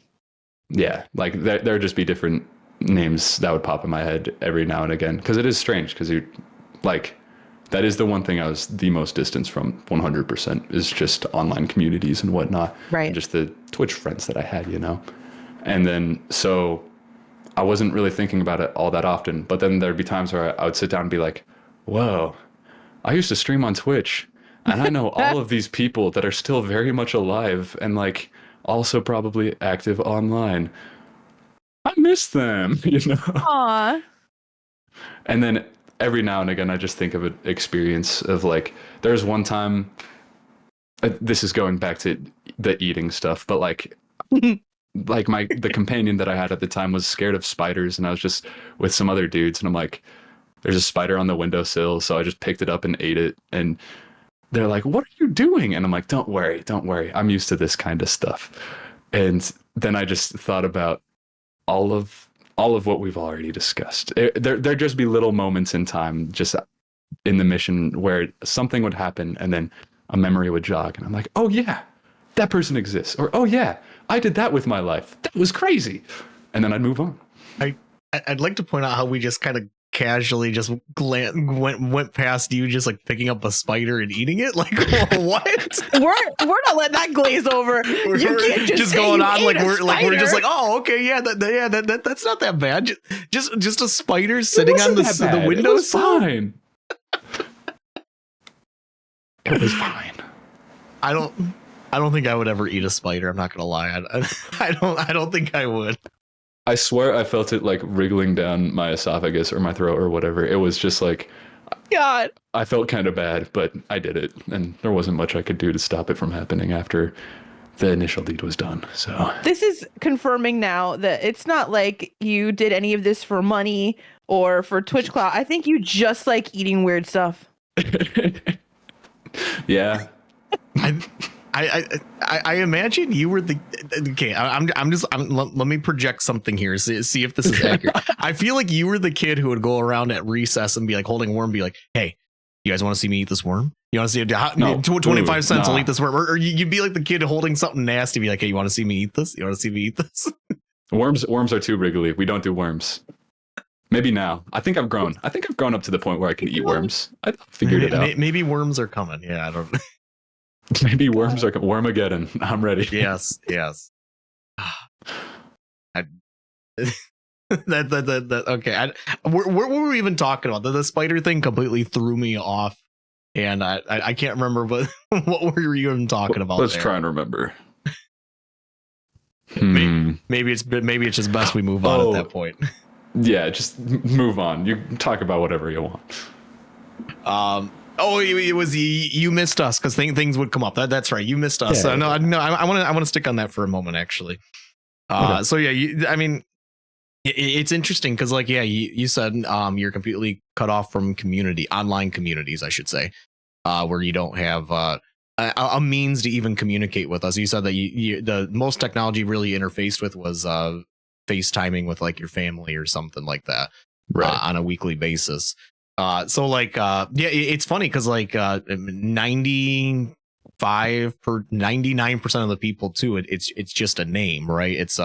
S2: Yeah, like there would just be different names that would pop in my head every now and again because it is strange because you like that is the one thing I was the most distance from 100% is just online communities and whatnot.
S3: Right.
S2: And just the Twitch friends that I had, you know. And then so I wasn't really thinking about it all that often, but then there'd be times where I would sit down and be like, whoa, I used to stream on Twitch. And I know all of these people that are still very much alive and like also probably active online. I miss them, you know?
S3: Aw.
S2: And then every now and again, I just think of an experience of like, there's one time, this is going back to the eating stuff, but like the companion that I had at the time was scared of spiders, and I was just with some other dudes, and I'm like, there's a spider on the windowsill, so I just picked it up and ate it, and they're like, what are you doing? And I'm like, don't worry, I'm used to this kind of stuff. And then I just thought about all of what we've already discussed. There'd just be little moments in time, just in the mission, where something would happen, and then a memory would jog, and I'm like, oh yeah, that person exists, or oh yeah, I did that with my life. That was crazy, and then I'd move on.
S1: I'd like to point out how we just kind of casually just went past you just like picking up a spider and eating it. Like what?
S3: We're not letting that glaze over. You can't just say
S1: going
S3: you
S1: on
S3: ate a
S1: we're just
S3: spider.
S1: like, oh okay, yeah, that's not that bad. Just a spider sitting on the
S2: It was
S1: windowsill.
S2: fine. It was fine.
S1: I don't think I would ever eat a spider. I'm not gonna lie. I don't think I would.
S2: I swear I felt it like wriggling down my esophagus or my throat or whatever. It was just like,
S3: God.
S2: I felt kind of bad, but I did it, and there wasn't much I could do to stop it from happening after the initial deed was done. So
S3: This is confirming now that it's not like you did any of this for money or for Twitch clout. I think you just like eating weird stuff.
S2: yeah.
S1: I imagine you were the okay. Let me project something here. See if this is accurate. I feel like you were the kid who would go around at recess and be like holding a worm, and be like, "Hey, you guys want to see me eat this worm? You want to see
S2: No.
S1: 25 cents?
S2: Nah.
S1: I'll eat this worm." Or you'd be like the kid holding something nasty, be like, "Hey, you want to see me eat this? You want to see me eat this?"
S2: Worms are too wriggly. We don't do worms. Maybe now. I think I've grown up to the point where I can eat worms. I figured it out.
S1: Maybe worms are coming. Yeah, I don't.
S2: Maybe worms are Wormageddon. I'm ready.
S1: Yes. That okay. What were we even talking about? The spider thing completely threw me off, and I can't remember. But what were you even talking about?
S2: Let's
S1: there?
S2: try and remember.
S1: Maybe it's just best we move on at that point.
S2: Yeah, just move on. You talk about whatever you want.
S1: Oh, it was you missed us because things would come up. That's right. You missed us.
S2: Yeah.
S1: No. I want to stick on that for a moment, actually.
S2: Okay.
S1: So yeah, I mean, it's interesting because like you said you're completely cut off from online communities, I should say, where you don't have a means to even communicate with us. You said that the most technology really interfaced with was FaceTiming with like your family or something like that,
S2: Right.
S1: on a weekly basis. So like it's funny because like 99% of the people too, it's just a name, right? It's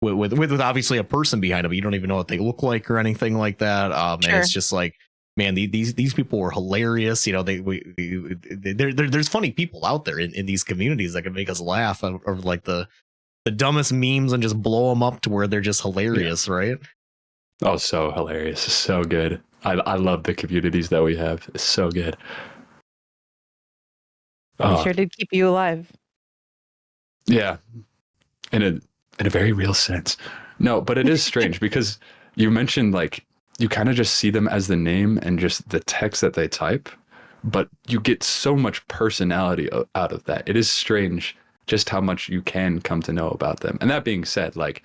S1: with obviously a person behind it, but you don't even know what they look like or anything like that.
S3: Sure.
S1: And it's just like, man, these people were hilarious. You know, there's funny people out there in these communities that can make us laugh over like the dumbest memes and just blow them up to where they're just hilarious, right?
S2: Oh, so hilarious. So good. I love the communities that we have. It's so good.
S3: It sure did keep you alive.
S2: Yeah. In a very real sense. No, but it is strange because you mentioned like you kind of just see them as the name and just the text that they type, but you get so much personality out of that. It is strange just how much you can come to know about them. And that being said, like,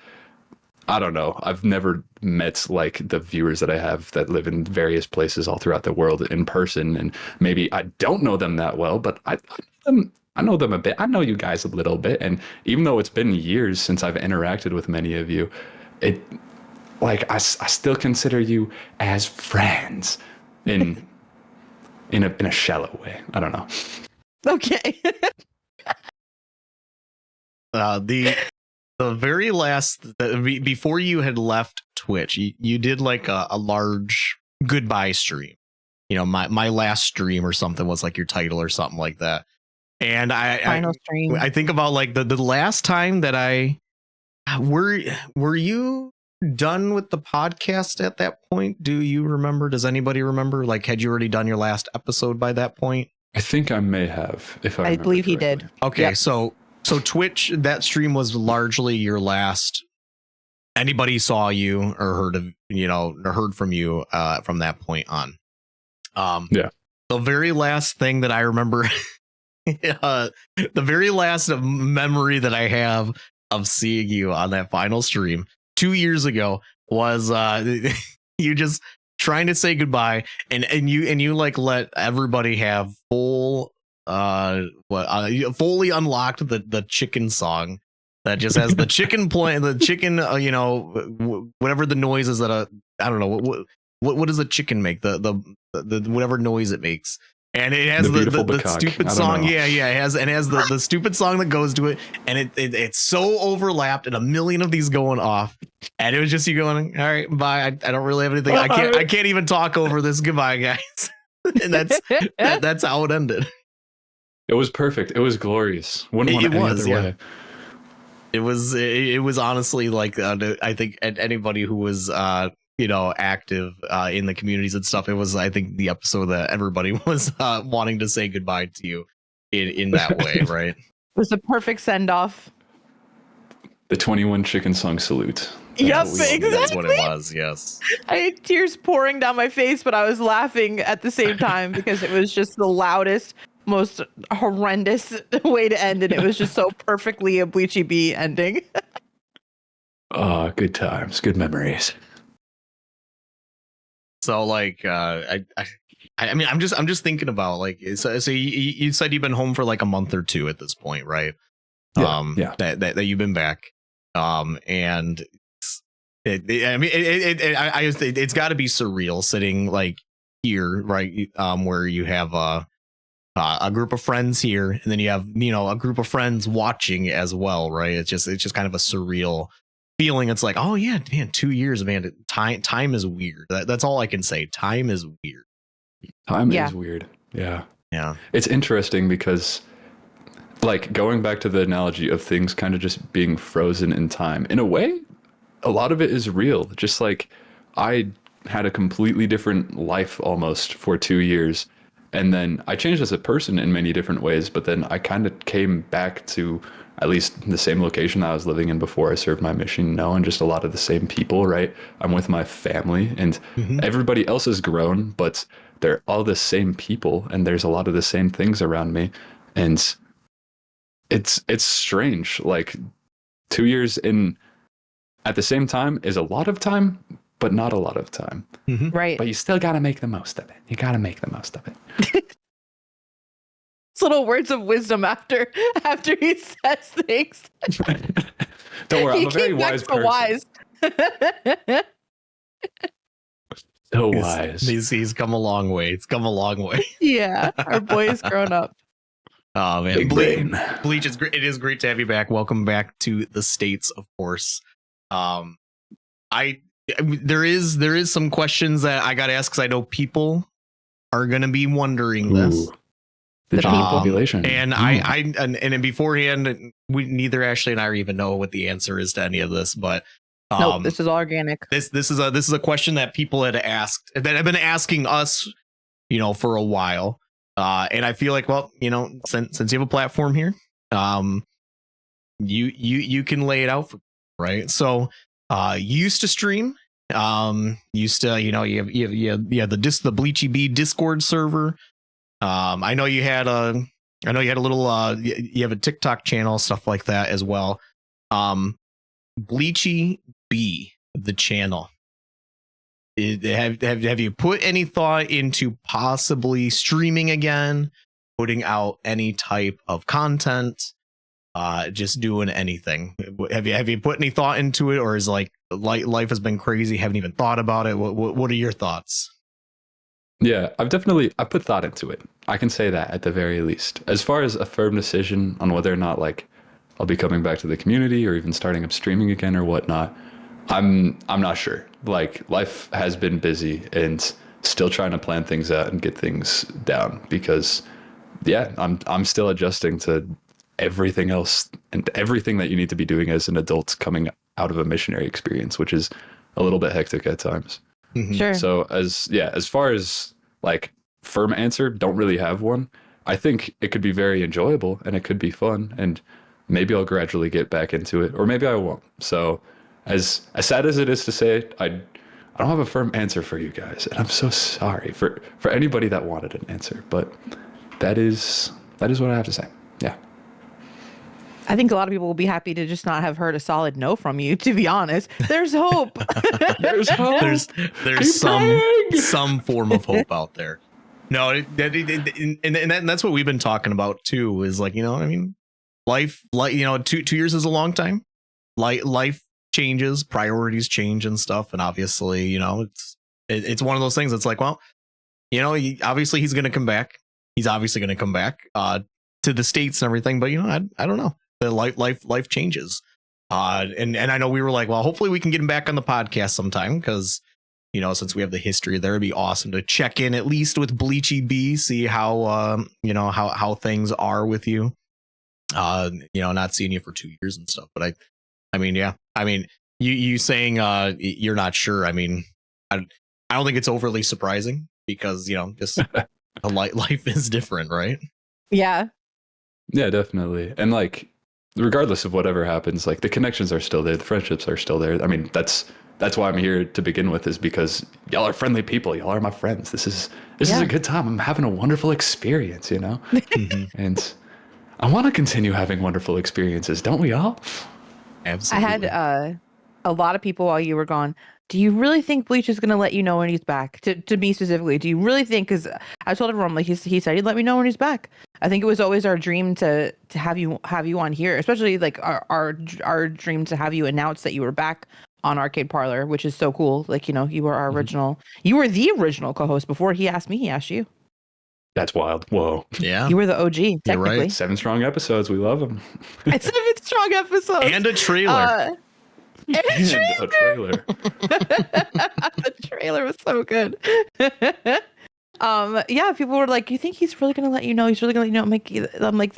S2: I don't know, I've never met like the viewers that I have that live in various places all throughout the world in person. And maybe I don't know them that well, but I know them a bit. I know you guys a little bit. And even though it's been years since I've interacted with many of you, I still consider you as friends in a shallow way. I don't know.
S3: Okay.
S1: The very last before you had left Twitch, you did like a large goodbye stream. You know, my last stream or something was like your title or something like that. And
S3: Final stream.
S1: I think about like the last time that were you done with the podcast at that point? Do you remember? Does anybody remember? Like, had you already done your last episode by that point?
S2: I think I may have, if I
S3: I
S2: remember
S3: believe he
S2: correctly.
S3: did.
S1: Okay,
S3: Yep.
S1: so Twitch, that stream was largely your last. Anybody saw you or heard of or heard from you from that point on.
S2: Yeah.
S1: The very last thing that I remember, the very last memory that I have of seeing you on that final stream 2 years ago was you just trying to say goodbye, and you like let everybody have fully unlocked the chicken song that just has the chicken playing, the chicken whatever the noise is that I don't know what does a chicken make, the whatever noise it makes, and it has the
S2: Botox.
S1: stupid
S2: I don't
S1: song.
S2: know.
S1: Yeah, it has the stupid song that goes to it, and it's so overlapped and a million of these going off, and it was just you going, all right, bye. I don't really have anything. I can't even talk over this. Goodbye, guys. And that's how it ended.
S2: It was perfect. It was glorious. Wouldn't want
S1: It
S2: it any
S1: was,
S2: other
S1: yeah.
S2: way.
S1: It was honestly like I think anybody who was active in the communities and stuff, it was, I think, the episode that everybody was wanting to say goodbye to you in that way, right?
S3: It was the perfect send off.
S2: The 21 chicken song salute.
S3: Yep,
S1: That's
S3: exactly.
S1: what it was. Yes.
S3: I had tears pouring down my face, but I was laughing at the same time because it was just the loudest, most horrendous way to end, and it was just so perfectly a Bleachy B ending.
S2: Oh, good times, good memories.
S1: So like I mean I'm just thinking about like so you said you've been home for like a month or two at this point, right?
S2: Yeah.
S1: That you've been back, and it's got to be surreal sitting like here, right? Where you have a group of friends here, and then you have a group of friends watching as well, right? It's just kind of a surreal feeling. It's like, oh yeah, man, 2 years, man. Time is weird. That's all I can say. Time is weird.
S2: Time
S3: Yeah.
S2: is weird. Yeah.
S1: Yeah.
S2: It's interesting because, like, going back to the analogy of things kind of just being frozen in time, in a way, a lot of it is real. Just like I had a completely different life almost for 2 years. And then I changed as a person in many different ways, but then I kind of came back to at least the same location I was living in before I served my mission, and just a lot of the same people, right? I'm with my family, and everybody else has grown, but they're all the same people, and there's a lot of the same things around me. And it's strange. Like 2 years in at the same time is a lot of time, but not a lot of time.
S3: Right.
S2: But you still got to make the most of it. You got to make the most of it.
S3: It's little words of wisdom after he says things.
S2: Don't worry, I'm
S3: He
S2: a very
S3: came
S2: wise
S3: back so
S2: person.
S3: wise.
S2: So wise.
S1: He's come a long way. It's come a long way.
S3: Yeah, our boy is grown up.
S1: Oh man,
S2: Big brain.
S1: Bleach is great. It is great to have you back. Welcome back to the States, of course. There is some questions that I got to ask because I know people are going to be wondering this.
S2: Ooh. The
S3: The
S2: general
S3: people.
S2: population.
S1: And and neither Ashley and I even know what the answer is to any of this, but
S3: Nope, this is all organic.
S1: this is a question that people had asked, that have been asking us, for a while. And I feel like, well, since you have a platform here, you can lay it out for, right? So you used to stream, used to, you have the Bleachy B Discord server. I know you had a little you have a TikTok channel, stuff like that as well. Bleachy B, the channel. Have you put any thought into possibly streaming again, putting out any type of content, just doing anything? Have you put any thought into it, or is like life has been crazy, haven't even thought about it? What are your thoughts?
S2: Yeah, I put thought into it. I can say that at the very least. As far as a firm decision on whether or not like I'll be coming back to the community or even starting up streaming again or whatnot, I'm not sure. Like, life has been busy and still trying to plan things out and get things down because I'm still adjusting to everything else and everything that you need to be doing as an adult coming out of a missionary experience, which is a little bit hectic at times.
S1: Mm-hmm.
S3: Sure.
S2: So as far as like firm answer, don't really have one. I think it could be very enjoyable and it could be fun, and maybe I'll gradually get back into it, or maybe I won't. So, as sad as it is to say it, I don't have a firm answer for you guys, and I'm so sorry for anybody that wanted an answer, but that is what I have to say. Yeah.
S3: I think a lot of people will be happy to just not have heard a solid no from you, to be honest. There's hope.
S2: There's hope.
S1: There's
S2: Keep
S1: some form of hope out there. No, and that's what we've been talking about too. Is like, I mean, life, like, 2 years is a long time. Life changes, priorities change and stuff, and obviously, it's one of those things. It's like, well, obviously he's going to come back. He's obviously going to come back to the States and everything. But I don't know. The life changes. And I know we were like, well, hopefully we can get him back on the podcast sometime, because since we have the history there, it'd be awesome to check in at least with Bleachy B, see how how things are with you. Not seeing you for 2 years and stuff. But I mean, yeah. I mean, you saying you're not sure. I mean, I don't think it's overly surprising, because just life is different, right?
S3: Yeah.
S2: Yeah, definitely. And like, regardless of whatever happens, like, the connections are still there, the friendships are still there. I mean, that's why I'm here to begin with, is because y'all are friendly people. Y'all are my friends. This is a good time. I'm having a wonderful experience, And I want to continue having wonderful experiences, don't we all?
S1: Absolutely.
S3: I had a lot of people while you were gone. Do you really think Bleach is going to let you know when he's back? To me specifically, do you really think? Because I told everyone, like, he said he'd let me know when he's back. I think it was always our dream to have you on here, especially like our dream to have you announce that you were back on Arcade Parlor, which is so cool. Like, you were our original, you were the original co-host before he asked me. He asked you.
S2: That's wild. Whoa.
S1: Yeah.
S3: You were the OG, technically.
S1: You're right.
S2: 7 strong episodes. We love them.
S3: 7 strong episodes.
S1: And a trailer.
S3: And a trailer. The trailer was so good. Yeah, people were like, "You think he's really gonna let you know? He's really gonna let you know?" I'm like,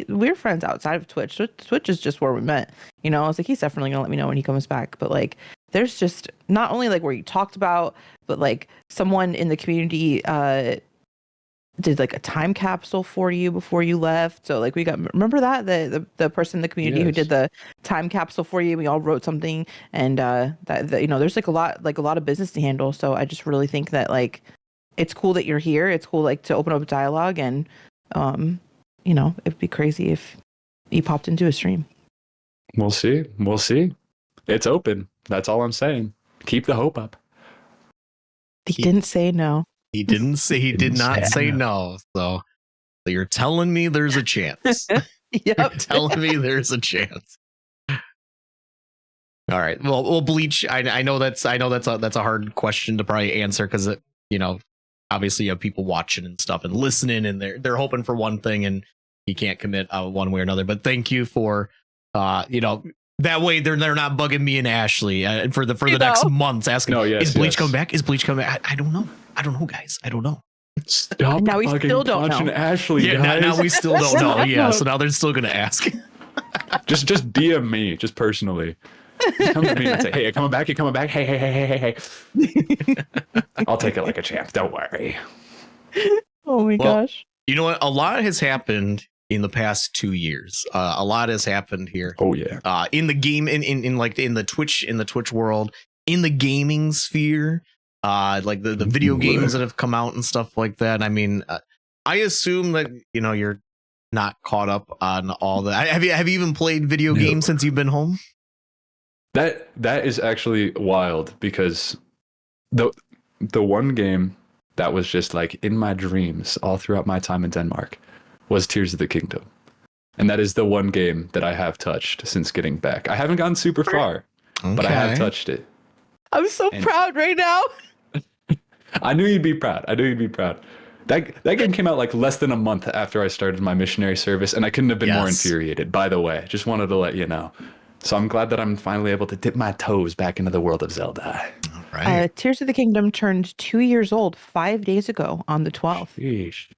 S3: we're friends outside of Twitch. Twitch is just where we met. I was like, he's definitely gonna let me know when he comes back. But like, there's just not only like where you talked about, but like someone in the community did like a time capsule for you before you left. So like, we got, remember that the person in the community who did the time capsule for you. We all wrote something, and that there's like a lot of business to handle. So I just really think that like, it's cool that you're here. It's cool like to open up dialogue, and it'd be crazy if you popped into a stream.
S2: We'll see. It's open. That's all I'm saying. Keep the hope up.
S3: He didn't say no.
S1: He didn't say. He did not say no. So you're telling me there's a chance.
S3: Yep.
S1: You're telling me there's a chance. All right. Well, Bleach. I know that's a hard question to probably answer, because obviously you have people watching and stuff and listening, and they're hoping for one thing, and you can't commit one way or another. But thank you for that way they're not bugging me and Ashley for the next months asking, is Bleach coming back? Is Bleach coming back? I don't know. I don't know, guys. I don't know.
S2: Stop.
S3: Now we still don't know.
S2: Ashley,
S1: yeah,
S2: guys.
S1: now we still don't know. Yeah, so now they're still gonna ask.
S2: just DM me, just personally. Just come to me and say, "Hey, you're coming back. You're coming back. Hey." I'll take it like a champ. Don't worry.
S3: Oh my gosh.
S1: You know what? A lot has happened in the past 2 years. A lot has happened here.
S2: Oh yeah.
S1: In the game, in the Twitch world, in the gaming sphere, like the video games that have come out and stuff like that. I mean, I assume that you're not caught up on all that. Have you even played video games since you've been home?
S2: That is actually wild, because the one game that was just like in my dreams all throughout my time in Denmark was Tears of the Kingdom. And that is the one game that I have touched since getting back. I haven't gone super far, but I have touched it.
S3: I'm so proud right now.
S2: I knew you'd be proud. That game came out like less than a month after I started my missionary service, and I couldn't have been more infuriated, by the way. Just wanted to let you know. So I'm glad that I'm finally able to dip my toes back into the world of Zelda.
S1: All right.
S3: Tears of the Kingdom turned 2 years old 5 days ago on the 12th.
S2: Sheesh.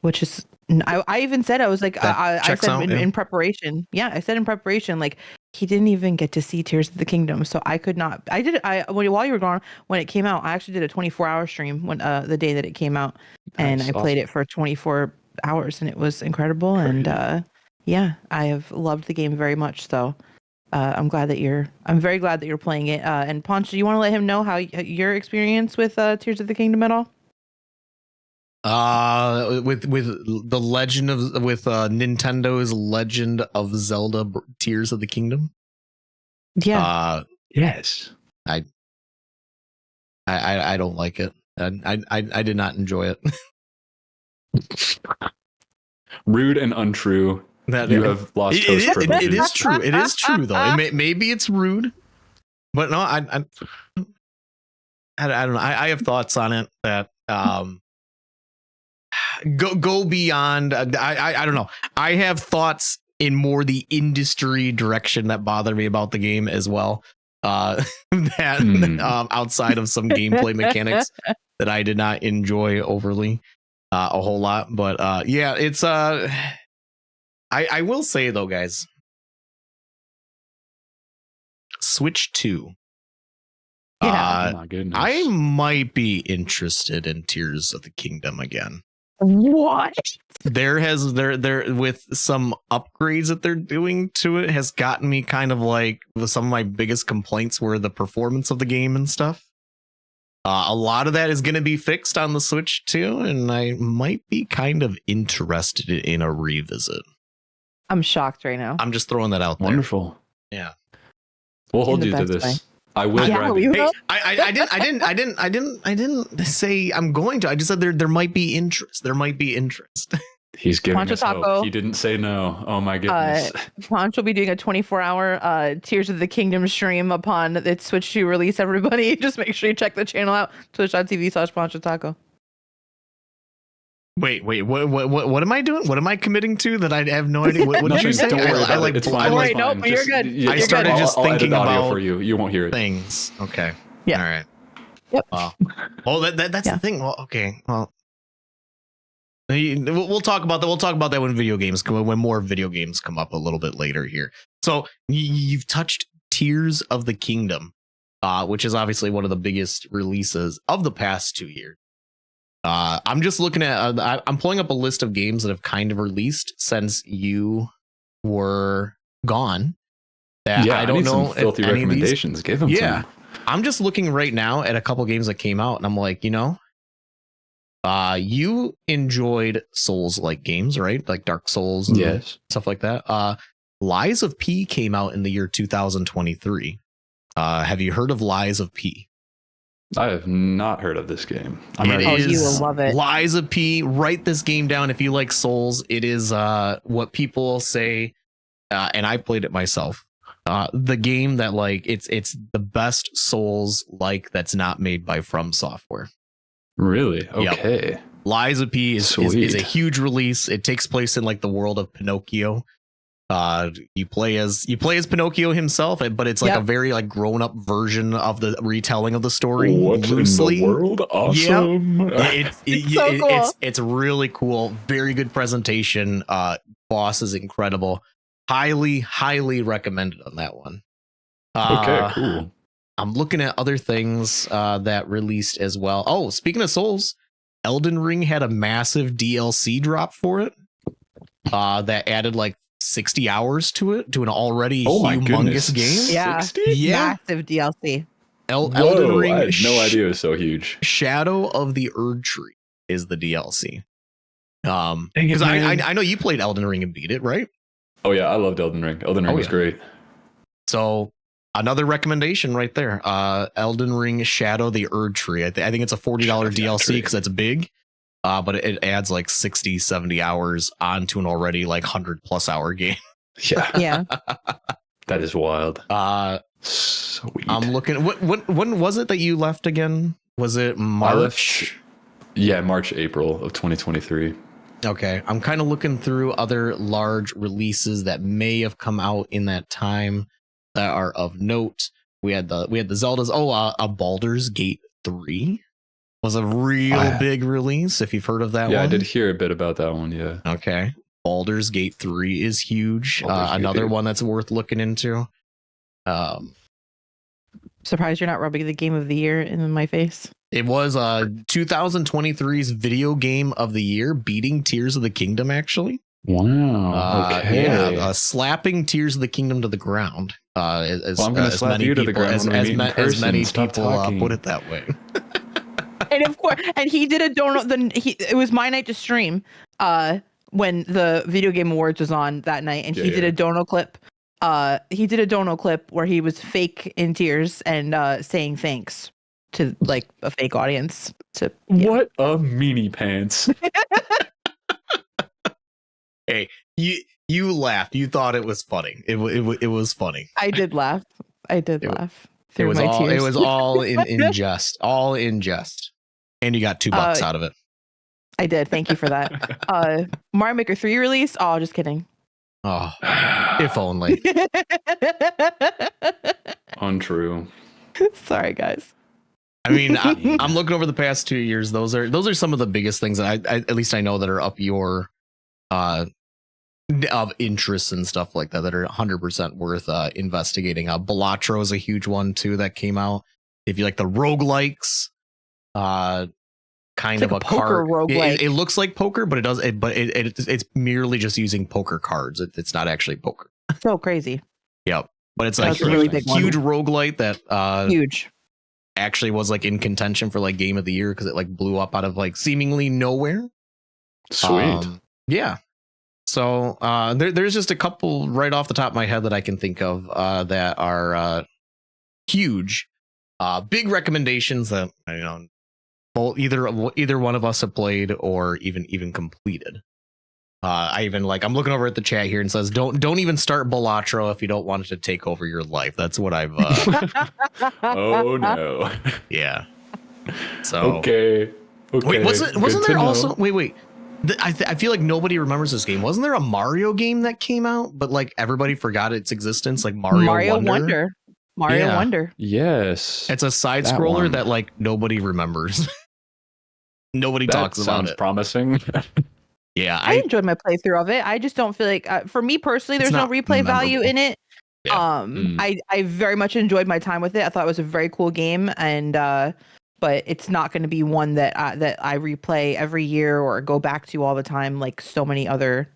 S3: Which is, I even said, I was like, I said in preparation. Yeah, I said in preparation, like, he didn't even get to see Tears of the Kingdom. So I could not, while you were gone, when it came out, I actually did a 24-hour stream when the day that it came out. And I played it for 24 hours, and it was incredible. And yeah, I have loved the game very much. So I'm very glad that you're playing it. And Ponch, do you want to let him know how your experience with Tears of the Kingdom at all?
S1: With the Legend of Nintendo's Legend of Zelda Tears of the Kingdom.
S3: Yeah.
S2: Yes.
S1: I don't like it. I did not enjoy it.
S2: Rude and untrue.
S1: That
S2: you have lost host privileges.
S1: It is true. It is true though. Maybe it's rude, but no, I don't know. I have thoughts on it that go beyond. I don't know. I have thoughts in more the industry direction that bother me about the game as well. Outside of some gameplay mechanics that I did not enjoy overly a whole lot. But yeah, it's I will say though, guys, Switch 2.
S3: Yeah.
S2: My goodness.
S1: I might be interested in Tears of the Kingdom again.
S3: What?
S1: There with some upgrades that they're doing to it has gotten me kind of like, some of my biggest complaints were the performance of the game and stuff. A lot of that is going to be fixed on the Switch too, and I might be kind of interested in a revisit.
S3: I'm shocked right now.
S1: I'm just throwing that out there.
S2: Wonderful.
S1: Yeah.
S2: We'll hold
S3: In
S2: you
S3: the
S2: to
S3: best
S2: this.
S3: way.
S2: I will
S3: Yeah,
S2: drive
S3: you
S2: you.
S3: will.
S1: Hey, I didn't say I'm going to. I just said there might be interest. There might be interest.
S2: He's giving
S3: Poncho
S2: us hope.
S3: Taco.
S2: He didn't say no. Oh my goodness.
S3: Ponch will be doing a 24-hour Tears of the Kingdom stream upon its Switch 2 release, everybody. Just make sure you check the channel out, twitch.tv/Poncho Taco.
S1: Wait, what am I doing? What am I committing to that I have no idea? What did you say?
S2: Don't worry about it. It's fine.
S3: Don't worry,
S2: It's
S3: no,
S2: fine.
S3: but you're good.
S2: Yeah,
S1: I started
S3: good.
S1: just
S2: I'll
S1: thinking
S2: edit audio
S1: about
S2: for you. You won't hear it.
S1: things. Okay.
S3: Yeah.
S1: All right.
S3: Yep.
S1: Well, that's the thing. Well, okay. Well, we'll talk about that. We'll talk about that when more video games come up a little bit later here. So you've touched Tears of the Kingdom, which is obviously one of the biggest releases of the past 2 years. I'm just looking at. I'm pulling up a list of games that have kind of released since you were gone. That I don't
S2: need
S1: know
S2: some filthy
S1: if any of these-
S2: recommendations. Give them
S1: Yeah.
S2: some.
S1: I'm just looking right now at a couple games that came out, and I'm like, you enjoyed Souls-like games, right? Like Dark Souls, and
S2: Yes.
S1: stuff like that. Lies of P came out in the year 2023. Have you heard of Lies of P?
S2: I have not heard of this game. I'm
S1: It
S2: ready.
S3: Oh,
S1: is
S3: you will love it.
S1: Lies of P. Write this game down if you like Souls. It is what people say, and I played it myself. The game that it's the best Souls that's not made by From Software.
S2: Really?
S1: Yep.
S2: Okay.
S1: Lies of P is a huge release. It takes place in the world of Pinocchio. You play as Pinocchio himself, but it's a very grown up version of the retelling of the story.
S2: What
S1: loosely.
S2: in the world? Awesome.
S3: So cool.
S1: It's really cool. Very good presentation. Boss is incredible. Highly recommended on that one.
S2: Okay, cool.
S1: I'm looking at other things that released as well. Oh, speaking of Souls, Elden Ring had a massive DLC drop for it that added 60 hours to an already humongous game.
S3: Yeah.
S2: 60?
S1: Yeah.
S3: Massive DLC.
S1: Elden Ring.
S2: I had no idea it was so huge.
S1: Shadow of the Erd Tree is the DLC.
S2: Dang it,
S1: Because
S2: man.
S1: I know you played Elden Ring and beat it, right?
S2: Oh yeah, I loved Elden Ring. Elden Ring was great.
S1: So another recommendation right there. Elden Ring Shadow the Erd Tree. I think it's a $40 DLC because it's big. But it adds 60, 70 hours onto an already 100+ hour game.
S3: Yeah.
S2: That is wild.
S1: Sweet. I'm looking. When was it that you left again? Was it March?
S2: March, April of 2023.
S1: Okay, I'm kind of looking through other large releases that may have come out in that time that are of note. We had the Zeldas. A Baldur's Gate 3 was a real big release. If you've heard of that one,
S2: Yeah, I did hear a bit about that one. Yeah.
S1: Okay, Baldur's Gate 3 is huge. Another one that's worth looking into.
S3: Surprised you're not rubbing the game of the year in my face.
S1: It was 2023's video game of the year, beating Tears of the Kingdom, actually.
S2: Wow. Okay.
S1: Yeah, slapping Tears of the Kingdom to the ground. As,
S2: I'm gonna
S1: as
S2: slap
S1: many
S2: you to the
S1: people
S2: ground when we meet in
S1: as
S2: person.
S1: many
S2: Stop
S1: people
S2: talking.
S1: put it that way.
S3: And of course, and he did a donut. It was my night to stream. When the video game awards was on that night, and he did a dono clip. He did a dono clip where he was fake in tears and saying thanks to like a fake audience.
S2: What a meanie pants.
S1: Hey, you laughed. You thought it was funny. It was funny.
S3: I did laugh. I did laugh.
S1: It was
S3: my
S1: all
S3: tears.
S1: it was all in jest. All in jest. And you got $2 out of it.
S3: I did. Thank you for that. Mario Maker 3 release? Oh, just kidding.
S1: Oh, if only.
S2: Untrue.
S3: Sorry, guys.
S1: I mean, I'm looking over the past 2 years. Those are some of the biggest things that I at least I know that are up your of interests and stuff like that are 100% worth investigating. Balatro is a huge one too that came out. If you like the roguelikes, kind
S3: it's
S1: of
S3: like
S1: a
S3: poker
S1: card.
S3: roguelike.
S1: It looks like poker, but it's merely just using poker cards. It's not actually poker.
S3: So crazy.
S1: Yep. But it's
S3: That's
S1: like
S3: a really big one.
S1: huge roguelite that
S3: Huge.
S1: actually was like in contention for like game of the year because it like blew up out of like seemingly nowhere.
S2: Sweet.
S1: Yeah. So there's just a couple right off the top of my head that I can think of that are huge, big recommendations that both either one of us have played or even completed. I even I'm looking over at the chat here and says don't even start Balatro if you don't want it to take over your life. That's what I've.
S2: Oh no.
S1: Yeah. So
S2: okay.
S1: Wait, wasn't there also wait. I feel like nobody remembers this game. Wasn't there a Mario game that came out, but like everybody forgot its existence? Like Mario Wonder.
S3: Mario Wonder.
S2: Yes.
S1: It's a side scroller that like nobody remembers. Nobody talks about it.
S2: Sounds promising.
S1: Yeah,
S3: I enjoyed my playthrough of it. I just don't feel like, for me personally, there's no replay value in it.
S1: Yeah.
S3: I very much enjoyed my time with it. I thought it was a very cool game, and but it's not going to be one that I replay every year or go back to all the time, like so many other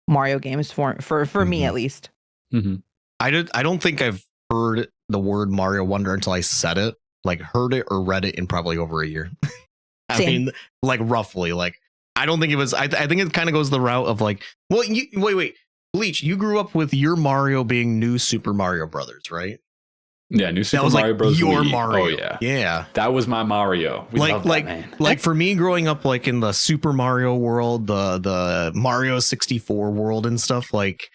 S3: Mario games for me at least.
S2: Mm-hmm.
S1: I don't think I've heard the word Mario Wonder until I said it. Like heard it or read it in probably over a year. I mean, like roughly. Like I don't think it was. I think it kind of goes the route of like, well, wait, Bleach. You grew up with your Mario being New Super Mario Brothers, right?
S2: Yeah, New Super Mario Bros.
S1: Your
S2: Wii.
S1: Mario.
S2: Oh
S1: yeah.
S2: That was my Mario. We love that, man.
S1: Like for me, growing up like in the Super Mario world, the Mario 64 world and stuff, like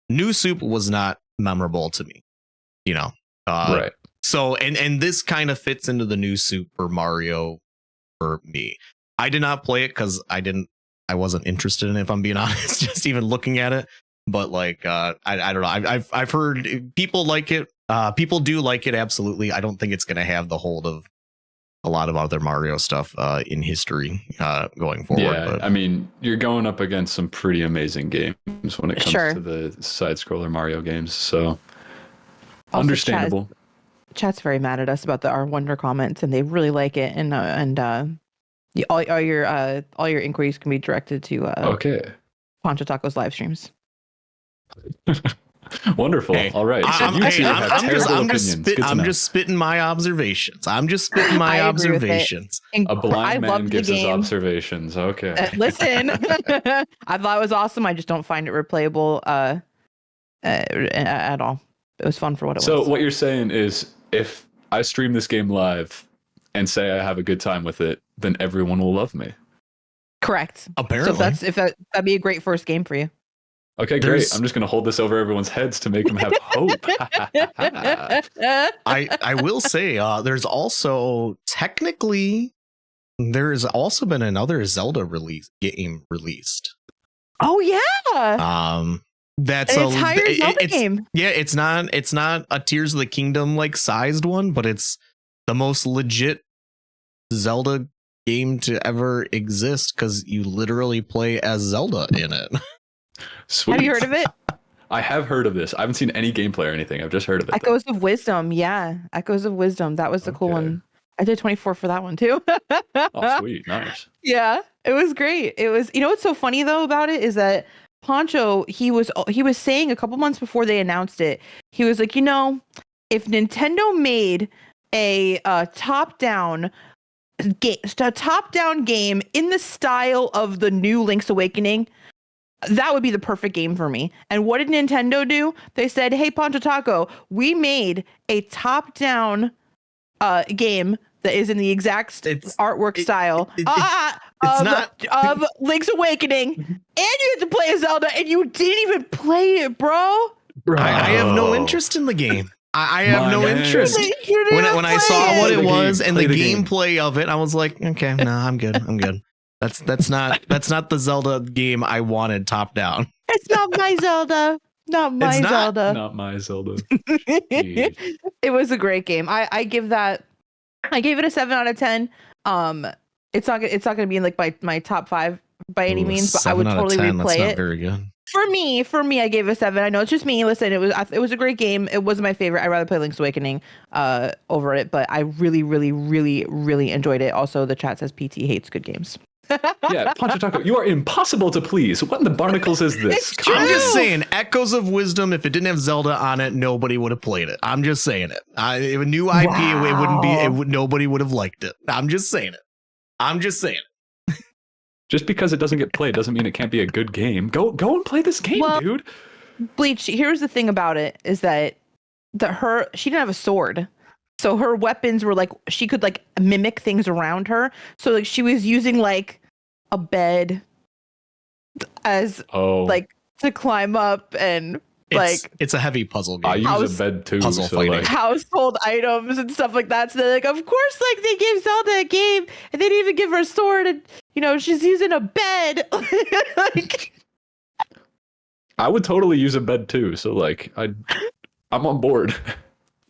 S1: New Soup was not memorable to me. Right. So and this kind of fits into the New Super Mario for me. I did not play it because I wasn't interested in it, if I'm being honest, just even looking at it. But like I don't know. I've heard people like it. People do like it, absolutely. I don't think it's gonna have the hold of a lot of other Mario stuff in history going forward.
S2: Yeah,
S1: but.
S2: I mean, you're going up against some pretty amazing games when it comes to the side scroller Mario games. So also, understandable.
S3: Chat's very mad at us about the Our Wonder comments, and they really like it. And all your inquiries can be directed to Pancho Taco's live streams.
S2: Wonderful.
S1: Hey,
S2: all right. So
S1: I'm just spitting my observations.
S2: A blind man gives his observations. Okay.
S3: Listen, I thought it was awesome. I just don't find it replayable at all. It was fun for what it was.
S2: So what you're saying is, if I stream this game live and say I have a good time with it, then everyone will love me.
S3: Correct.
S1: Apparently.
S3: So that'd be a great first game for you.
S2: Okay, great. I'm just going to hold this over everyone's heads to make them have hope.
S1: I will say there's also been another Zelda game released.
S3: Oh yeah.
S1: That's
S3: an entire Zelda game.
S1: Yeah, it's not a Tears of the Kingdom like sized one, but it's the most legit Zelda game to ever exist because you literally play as Zelda in it.
S2: Sweet.
S3: Have you heard of it?
S2: I have heard of this. I haven't seen any gameplay or anything. I've just heard of it.
S3: Echoes of Wisdom. Yeah. Echoes of Wisdom. That was the cool one. I did 24 for that one too.
S2: Oh, sweet, nice.
S3: Yeah, it was great. It was, what's so funny though about it is that Poncho, he was saying a couple months before they announced it, he was like, if Nintendo made a top-down game in the style of the new Link's Awakening, that would be the perfect game for me. And what did Nintendo do? They said, "Hey, Poncho Taco, we made a top-down game that is in the exact artwork style of Link's Awakening, and you have to play a Zelda, and you didn't even play it, bro.
S1: I have no interest in the game. I have no interest. When I saw what it was and the gameplay of it, I was like, okay, no, I'm good. I'm good. That's not the Zelda game I wanted top down.
S3: It's not my Zelda. Not my Zelda.
S2: Not my Zelda.
S3: It was a great game. I gave it a 7 out of 10. It's not going to be in like my top 5 by any means, but I would totally replay it.
S1: Very good.
S3: For me, I gave it a 7. I know it's just me. Listen, it was a great game. It wasn't my favorite. I'd rather play Link's Awakening over it, but I really, really, really, really enjoyed it. Also, the chat says PT hates good games.
S2: Yeah, Poncho Taco, you are impossible to please. What in the barnacles is this?
S1: I'm just saying, Echoes of Wisdom, if it didn't have Zelda on it, nobody would have played it. I'm just saying it. A new IP,
S3: wow.
S1: Nobody would have liked it. I'm just saying it.
S2: Just because it doesn't get played doesn't mean it can't be a good game. Go and play this game, dude.
S3: Bleach, here's the thing about it is that she didn't have a sword. So her weapons were like, she could like mimic things around her. So like she was using like a bed as like to climb up, and
S1: it's a heavy puzzle game.
S2: I use a bed too.
S1: Puzzle fighting.
S2: Like,
S3: household items and stuff like that. So they're like, of course, like they gave Zelda a game and they didn't even give her a sword, and she's using a bed. Like,
S2: I would totally use a bed too. So like I'm on board.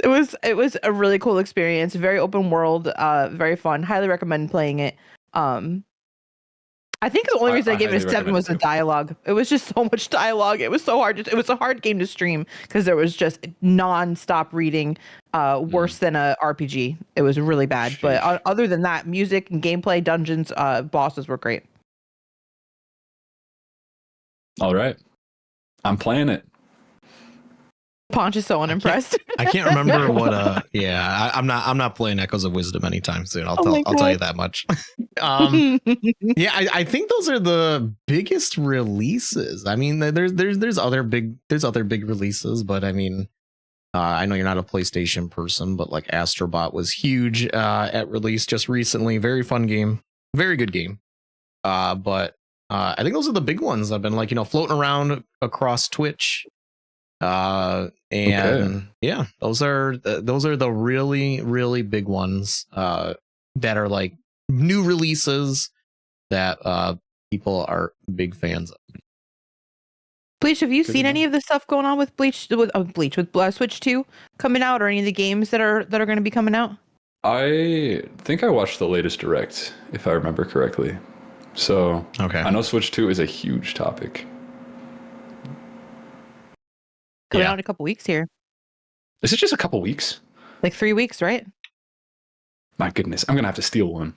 S3: It was a really cool experience. Very open world, very fun. Highly recommend playing it. I think the only reason I gave it a 7 was the dialogue. It was just so much dialogue. It was so hard. It was a hard game to stream because there was just non-stop reading, worse than a RPG. It was really bad. Sheesh. But other than that, music and gameplay, dungeons, bosses were great.
S2: All right, I'm playing it.
S3: Ponch is so unimpressed.
S1: I can't remember what. I'm not playing Echoes of Wisdom anytime soon. I'll tell you that much. Yeah, I think those are the biggest releases. I mean, there's other big releases, but I mean, I know you're not a PlayStation person, but like Astrobot was huge at release just recently. Very fun game, very good game. But I think those are the big ones. I've been like floating around across Twitch. Yeah, those are the really, really big ones that are like new releases that people are big fans of.
S3: Bleach, have you seen any of the stuff going on with Switch 2 coming out, or any of the games that are going to be coming out?
S2: I think I watched the latest direct, if I remember correctly. So
S1: okay,
S2: I know Switch 2 is a huge topic.
S3: Coming out in a couple weeks here.
S2: Is it just a couple weeks?
S3: Like 3 weeks, right?
S2: My goodness, I'm gonna have to steal one.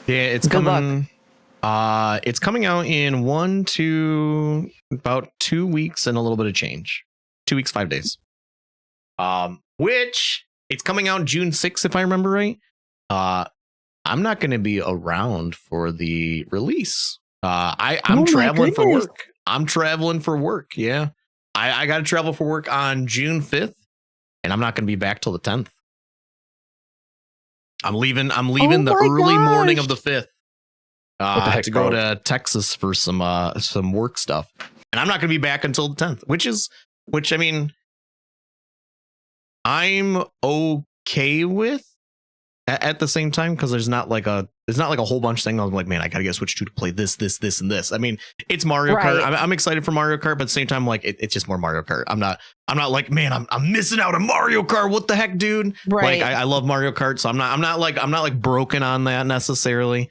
S1: Yeah, it's coming. It's coming out in about 2 weeks and a little bit of change. 2 weeks, 5 days. Which it's coming out June 6th, if I remember right. I'm not going to be around for the release. I'm traveling for work. I'm traveling for work. Yeah. I got to travel for work on June 5th, and I'm not going to be back till the 10th. I'm leaving the early morning of the 5th to go to Texas for some work stuff. And I'm not going to be back until the 10th, which I mean, I'm okay with at the same time, because there's not like a whole bunch thing. I'm like, man, I gotta get Switch 2 to play this, and this. I mean, it's Mario Kart. I'm excited for Mario Kart, but at the same time, like it's just more Mario Kart. I'm not like, man, I'm missing out on Mario Kart. What the heck, dude?
S3: Right.
S1: Like I love Mario Kart, so I'm not like broken on that necessarily.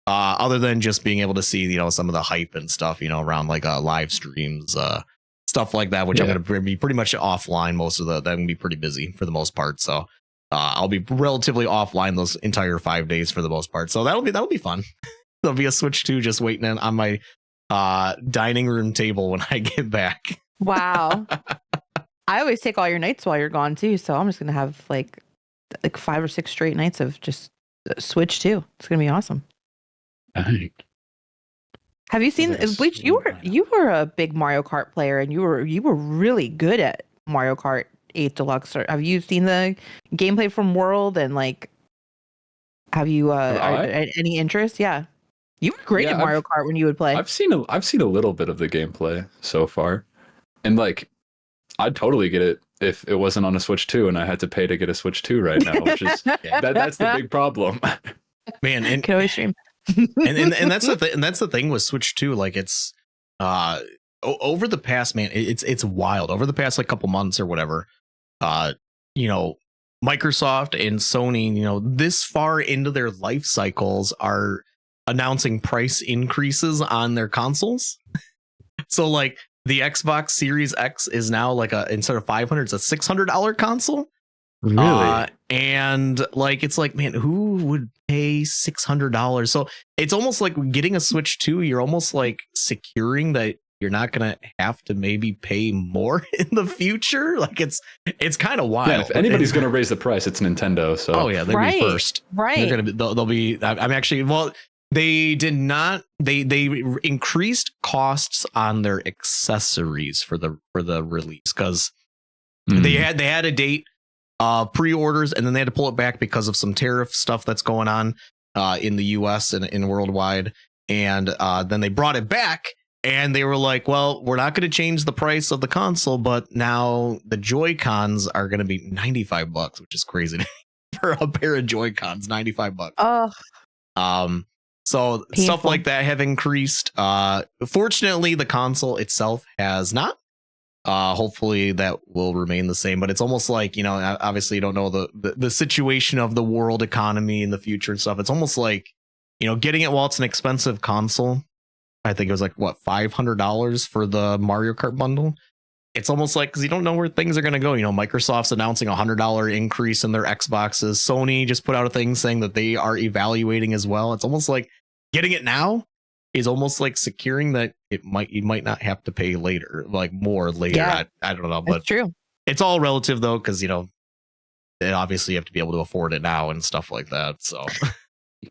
S1: Other than just being able to see, some of the hype and stuff, around like live streams, stuff like that, which I'm gonna be pretty much offline most of I'm gonna be pretty busy for the most part. So I'll be relatively offline those entire 5 days for the most part. So that'll be fun. There'll be a Switch 2 just waiting on my dining room table when I get back.
S3: Wow. I always take all your nights while you're gone too, so I'm just gonna have like 5 or 6 straight nights of just Switch 2. It's gonna be awesome.
S2: Dang.
S3: Have you seen
S2: That's
S3: Bleach?
S2: sweet, why not?
S3: You were a big Mario Kart player, and you were really good at Mario Kart 8 Deluxe. Have you seen the gameplay from World, and like, have you any interest? Yeah, you were great
S2: Yeah,
S3: at Mario Kart when you would play.
S2: I've seen a little bit of the gameplay so far, and like I'd totally get it if it wasn't on a Switch 2 and I had to pay to get a Switch 2 right now, which is that's the big problem.
S1: Man, and
S3: Can always stream.
S1: and that's the thing. And that's the thing with Switch 2. Like it's over the past, man, it's wild. Over the past like couple months or whatever, you know, Microsoft and Sony, you know, this far into their life cycles are announcing price increases on their consoles. So like the Xbox Series X is now like instead of $500, it's a $600 console.
S2: Really?
S1: And like it's like, man, who would pay $600? So it's almost like getting a Switch 2. You're almost like securing that you're not gonna have to maybe pay more in the future. Like it's kind of wild.
S2: Yeah, if anybody's gonna raise the price, it's Nintendo. So
S1: Oh yeah, they'll be first.
S3: Right.
S1: They're gonna be. They'll be. I'm actually. Well, they did not. They increased costs on their accessories for the release because they had a date, pre-orders, and then they had to pull it back because of some tariff stuff that's going on in the U.S. and in worldwide. And then they brought it back. And they were like, well, we're not going to change the price of the console, but now the Joy-Cons are going to be $95, which is crazy for a pair of Joy-Cons, $95.
S3: Oh,
S1: So
S3: painful.
S1: Stuff like that have increased. Fortunately, the console itself has not. Hopefully that will remain the same, but it's almost like, you know, obviously you don't know the situation of the world economy in the future and stuff. It's almost like, you know, getting it while it's an expensive console. I think it was like what, $500 for the Mario Kart bundle. It's almost like, because you don't know where things are going to go. You know, Microsoft's announcing $100 increase in their Xboxes. Sony just put out a thing saying that they are evaluating as well. It's almost like getting it now is almost like securing that you might not have to pay later, like more later.
S3: Yeah.
S1: I don't know, but
S3: that's true.
S1: it's all relative though, because you know, obviously you have to be able to afford it now and stuff like that. So.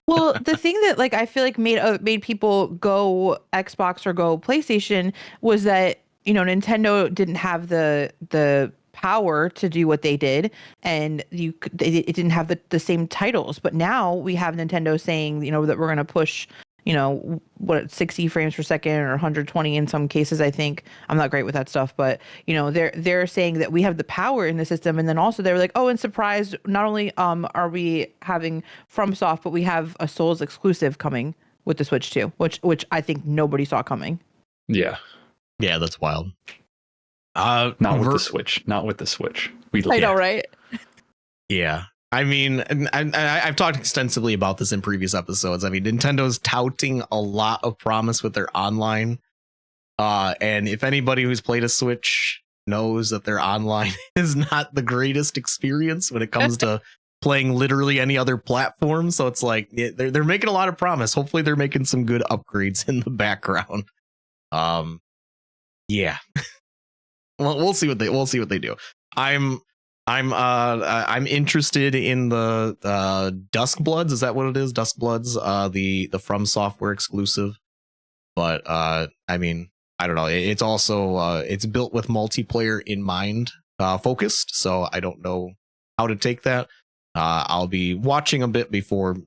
S3: Well, the thing that like I feel like made people go Xbox or go PlayStation was that, you know, Nintendo didn't have the power to do what they did, and it didn't have the same titles. But now we have Nintendo saying, you know, that we're going to push, you know, 60 frames per second or 120 in some cases. I think I'm not great with that stuff, but you know, they're saying that we have the power in the system, and then also they were like, oh, and surprise, not only are we having FromSoft, but we have a Souls exclusive coming with the Switch too, which I think nobody saw coming.
S2: Yeah.
S1: Yeah, that's wild.
S2: Not with the Switch. Not with the Switch.
S3: I know, right?
S1: Yeah. I mean, and I've talked extensively about this in previous episodes. I mean, Nintendo's touting a lot of promise with their online. And if anybody who's played a Switch knows that their online is not the greatest experience when it comes to playing literally any other platform. So it's like they're making a lot of promise. Hopefully they're making some good upgrades in the background. Yeah. Well, we'll see what they do. I'm interested in the Dusk Bloods. Is that what it is? Dusk Bloods, the From Software exclusive. But I mean, I don't know. It's also it's built with multiplayer in mind, focused. So I don't know how to take that. I'll be watching a bit before,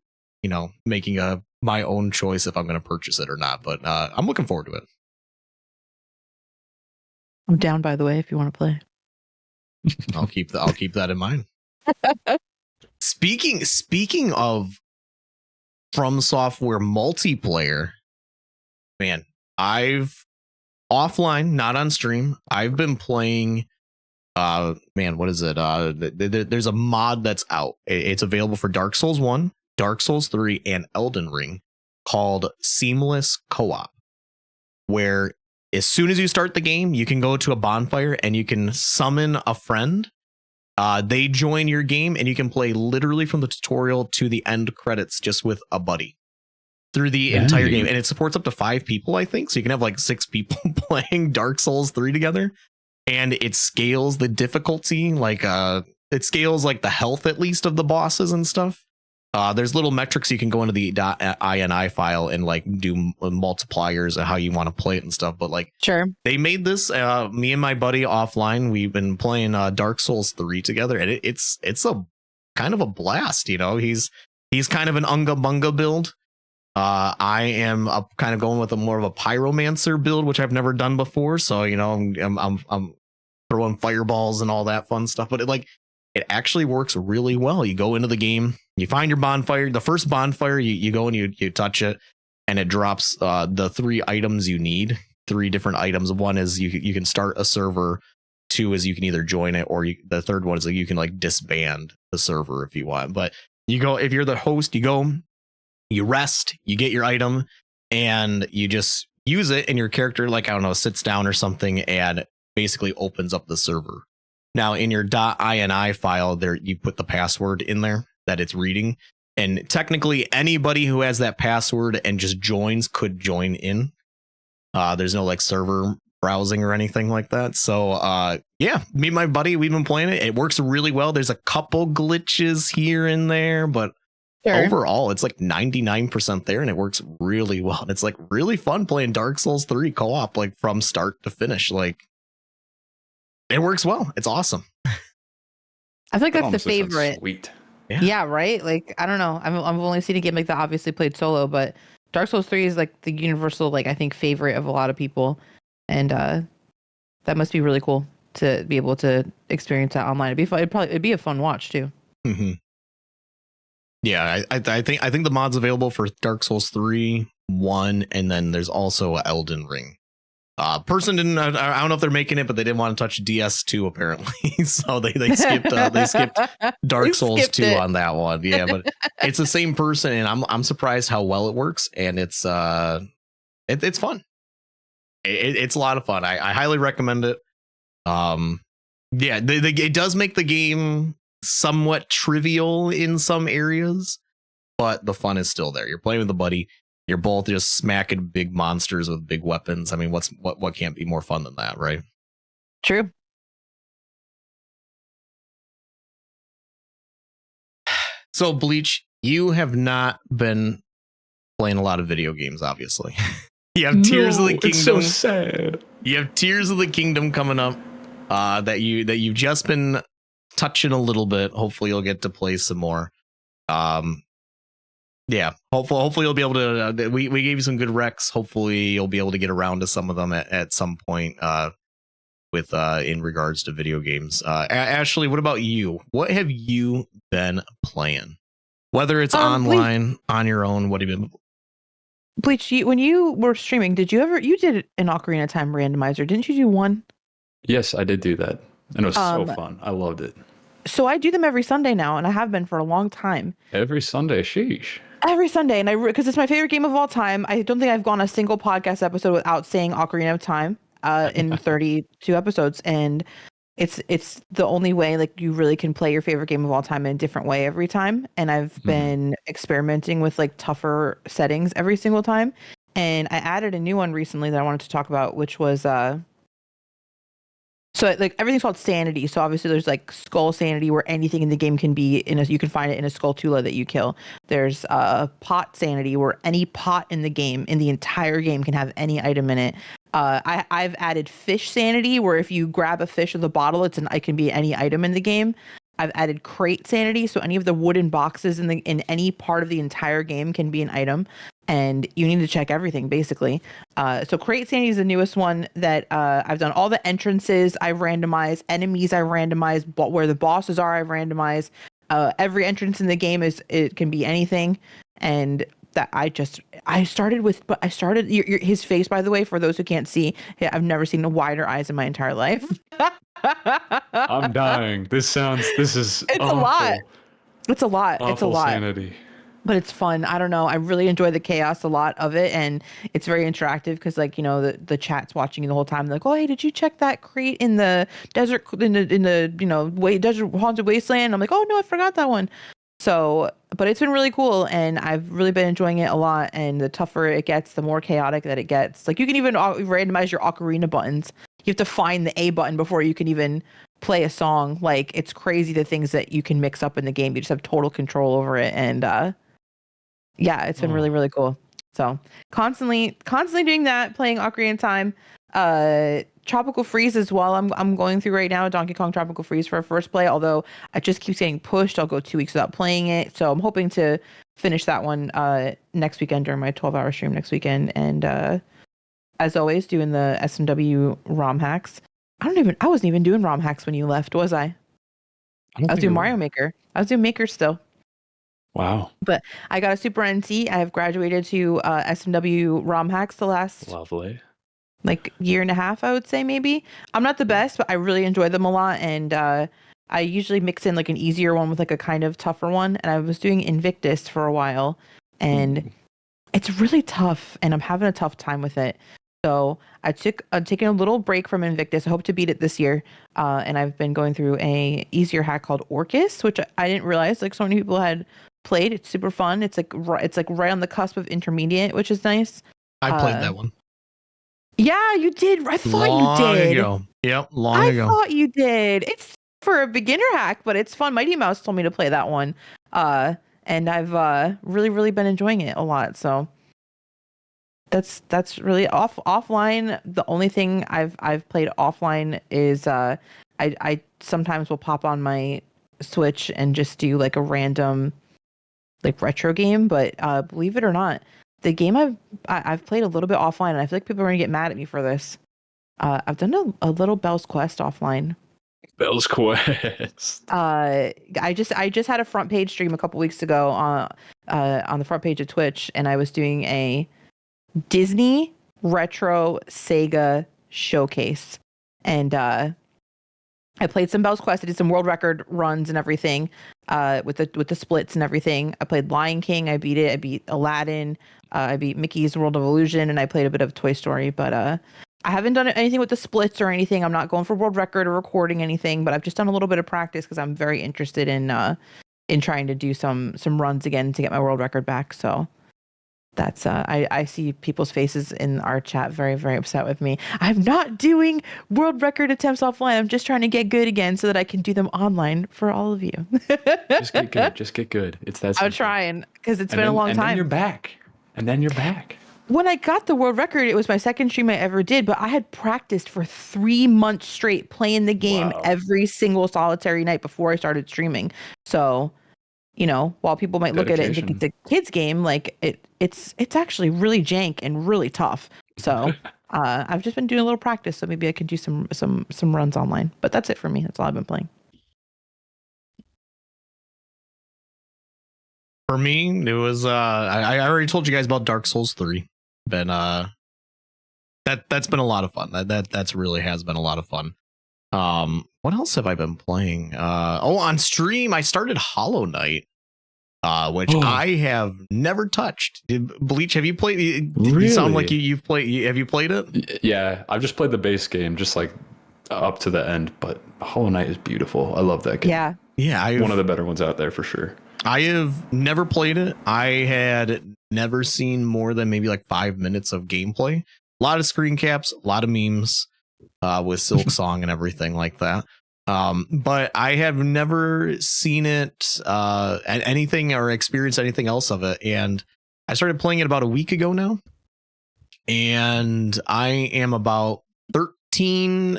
S1: you know, making my own choice if I'm going to purchase it or not. But I'm looking forward to it.
S3: I'm down, by the way, if you want to play.
S1: I'll keep that in mind. Speaking of From Software multiplayer, man, I've offline, not on stream. I've been playing. Man, what is it? There's a mod that's out. It's available for Dark Souls 1, Dark Souls 3, and Elden Ring called Seamless Co-op, where as soon as you start the game, you can go to a bonfire and you can summon a friend They join your game, and you can play literally from the tutorial to the end credits just with a buddy through the entire game. And it supports up to 5 people, I think. So you can have like 6 people playing Dark Souls 3 together. And it scales the difficulty, like it scales like the health at least of the bosses and stuff. There's little metrics you can go into the .ini file and like do multipliers and how you want to play it and stuff. But like,
S3: sure,
S1: they made this. Me and my buddy offline, we've been playing Dark Souls 3 together, and it's a kind of a blast. You know, he's kind of an unga bunga build. I am kind of going with a more of a pyromancer build, which I've never done before. So you know, I'm throwing fireballs and all that fun stuff. But it actually works really well. You go into the game, you find your bonfire. The first bonfire, you go and you touch it, and it drops the 3 items you need. 3 different items. One is you can start a server. 2 is you can either join it, or the third one is like you can like disband the server if you want. But you go, if you're the host, you go, you rest, you get your item, and you just use it, and your character, like, I don't know, sits down or something and basically opens up the server. Now in your .ini file there, you put the password in there that it's reading, and technically anybody who has that password and just joins could join in. There's no like server browsing or anything like that. So yeah, me and my buddy, we've been playing it. It works really well. There's a couple glitches here and there, but overall it's like 99% there, and it works really well. And it's like really fun playing Dark Souls 3 co-op, like from start to finish. Like, it works well. It's awesome.
S3: I think that's the favorite.
S2: Sweet.
S3: Yeah, right? Like, I don't know. I've only seen a game like that obviously played solo, but Dark Souls 3 is like the universal, like, I think, favorite of a lot of people. And that must be really cool to be able to experience that online. It'd be fun. It'd be a fun watch too.
S1: Mm-hmm. Yeah, I think the mod's available for Dark Souls 3, 1, and then there's also Elden Ring. Person didn't. I don't know if they're making it, but they didn't want to touch DS2 apparently, so they skipped Dark Souls 2 on that one. Yeah, but it's the same person, and I'm surprised how well it works, and it's fun. It's a lot of fun. I highly recommend it. Yeah, it does make the game somewhat trivial in some areas, but the fun is still there. You're playing with a buddy. You're both just smacking big monsters with big weapons. I mean, what can't be more fun than that, right?
S3: True.
S1: So, Bleach, you have not been playing a lot of video games, obviously. You have Tears of the Kingdom.
S2: It's so sad. You
S1: have Tears of the Kingdom coming up that you've just been touching a little bit. Hopefully, you'll get to play some more. Yeah, hopefully you'll be able to. We gave you some good recs. Hopefully you'll be able to get around to some of them at some point. With in regards to video games, Ashley, what about you? What have you been playing? Whether it's online, on your own, what have you been?
S3: Bleach, when you were streaming, you did an Ocarina of Time randomizer, didn't you do one?
S2: Yes, I did do that, and it was so fun. I loved it.
S3: So I do them every Sunday now, and I have been for a long time.
S2: Every Sunday, sheesh.
S3: Every Sunday, and because it's my favorite game of all time. I don't think I've gone a single podcast episode without saying Ocarina of Time in 32 episodes, and it's the only way like you really can play your favorite game of all time in a different way every time. And I've been experimenting with like tougher settings every single time, and I added a new one recently that I wanted to talk about, which was so like everything's called sanity. So obviously there's like skull sanity, where anything in the game can be you can find it in a skulltula that you kill. There's pot sanity, where any pot in the entire game can have any item in it. I've added fish sanity, where if you grab a fish with a bottle, it can be any item in the game. I've added crate sanity, so any of the wooden boxes in any part of the entire game can be an item, and you need to check everything basically. So crate sanity is the newest one that I've done. All the entrances I've randomized, enemies I randomized, but where the bosses are I've randomized. Every entrance in the game it can be anything, and that I started his face, by the way, for those who can't see. I've never seen wider eyes in my entire life.
S2: I'm dying. This is
S3: it's
S2: awful.
S3: a lot. It's a lot.
S2: Awful
S3: it's a lot.
S2: Sanity.
S3: but it's fun. I don't know. I really enjoy the chaos a lot of it, and it's very interactive because, like, the chat's watching you the whole time. They're like, oh, hey, did you check that crate in the desert desert haunted wasteland? I'm like, oh no, I forgot that one. So, but it's been really cool, and I've really been enjoying it a lot. And the tougher it gets, the more chaotic that it gets. Like, you can even randomize your ocarina buttons. You have to find the A button before you can even play a song. Like, it's crazy the things that you can mix up in the game. You just have total control over it, and yeah, it's been really, really cool. So constantly doing that, playing Ocarina of Time, Tropical Freeze as well. I'm going through right now, Donkey Kong Tropical Freeze for a first play. Although it just keeps getting pushed, I'll go 2 weeks without playing it. So I'm hoping to finish that one next weekend during my 12-hour stream next weekend. And as always, doing the SMW ROM hacks. I wasn't even doing ROM hacks when you left, was I? I was doing Mario Maker. I was doing Maker still.
S2: Wow.
S3: But I got a Super NT. I have graduated to SMW ROM hacks the last
S2: Lovely.
S3: like year and a half, I would say, maybe. I'm not the best, but I really enjoy them a lot. And I usually mix in like an easier one with like a kind of tougher one. And I was doing Invictus for a while, and it's really tough, and I'm having a tough time with it. So I'm taking a little break from Invictus. I hope to beat it this year. And I've been going through a easier hack called Orcus, which I didn't realize like so many people had played. It's super fun. It's like right on the cusp of intermediate, which is nice.
S1: I played that one.
S3: Yeah, you did. I thought you did.
S1: Ago. Yep, long ago.
S3: I thought you did. It's for a beginner hack, but it's fun. Mighty Mouse told me to play that one. And I've really, really been enjoying it a lot. So that's really offline. The only thing I've played offline is I sometimes will pop on my Switch and just do like a random like retro game, but believe it or not, the game I've played a little bit offline, and I feel like people are gonna get mad at me for this. I've done a little Bell's Quest offline.
S2: Bell's Quest.
S3: I just had a front page stream a couple weeks ago on the front page of Twitch, and I was doing a Disney retro Sega showcase, and I played some Bell's Quest. I did some world record runs and everything, with the splits and everything. I played Lion King. I beat it. I beat Aladdin. I beat Mickey's World of Illusion, and I played a bit of Toy Story. But I haven't done anything with the splits or anything. I'm not going for world record or recording anything. But I've just done a little bit of practice because I'm very interested in trying to do some runs again to get my world record back. So that's I see people's faces in our chat very, very upset with me. I'm not doing world record attempts offline. I'm just trying to get good again so that I can do them online for all of you.
S2: Just get good. Just get good. It's that simple.
S3: I'm trying because it's been a long time.
S2: And then you're back. And then you're back.
S3: When I got the world record, it was my second stream I ever did, but I had practiced for 3 months straight playing the game every single solitary night before I started streaming. So, while people might look at it and think it's a kid's game, like it's actually really jank and really tough. So I've just been doing a little practice, so maybe I could do some runs online. But that's it for me. That's all I've been playing.
S1: For me, it was I already told you guys about Dark Souls 3. Been that's been a lot of fun. That's really has been a lot of fun. What else have I been playing? On stream I started Hollow Knight, which I have never touched. Bleach, have you played?
S2: Really?
S1: You sound like you've played. Have you played it?
S2: Yeah, I've just played the base game, just like up to the end. But Hollow Knight is beautiful. I love that game.
S3: Yeah.
S2: One of the better ones out there for sure.
S1: I have never played it. I had never seen more than maybe like 5 minutes of gameplay. A lot of screen caps, a lot of memes with Silk Song and everything like that. But I have never seen it anything or experienced anything else of it. And I started playing it about a week ago now. And I am about 13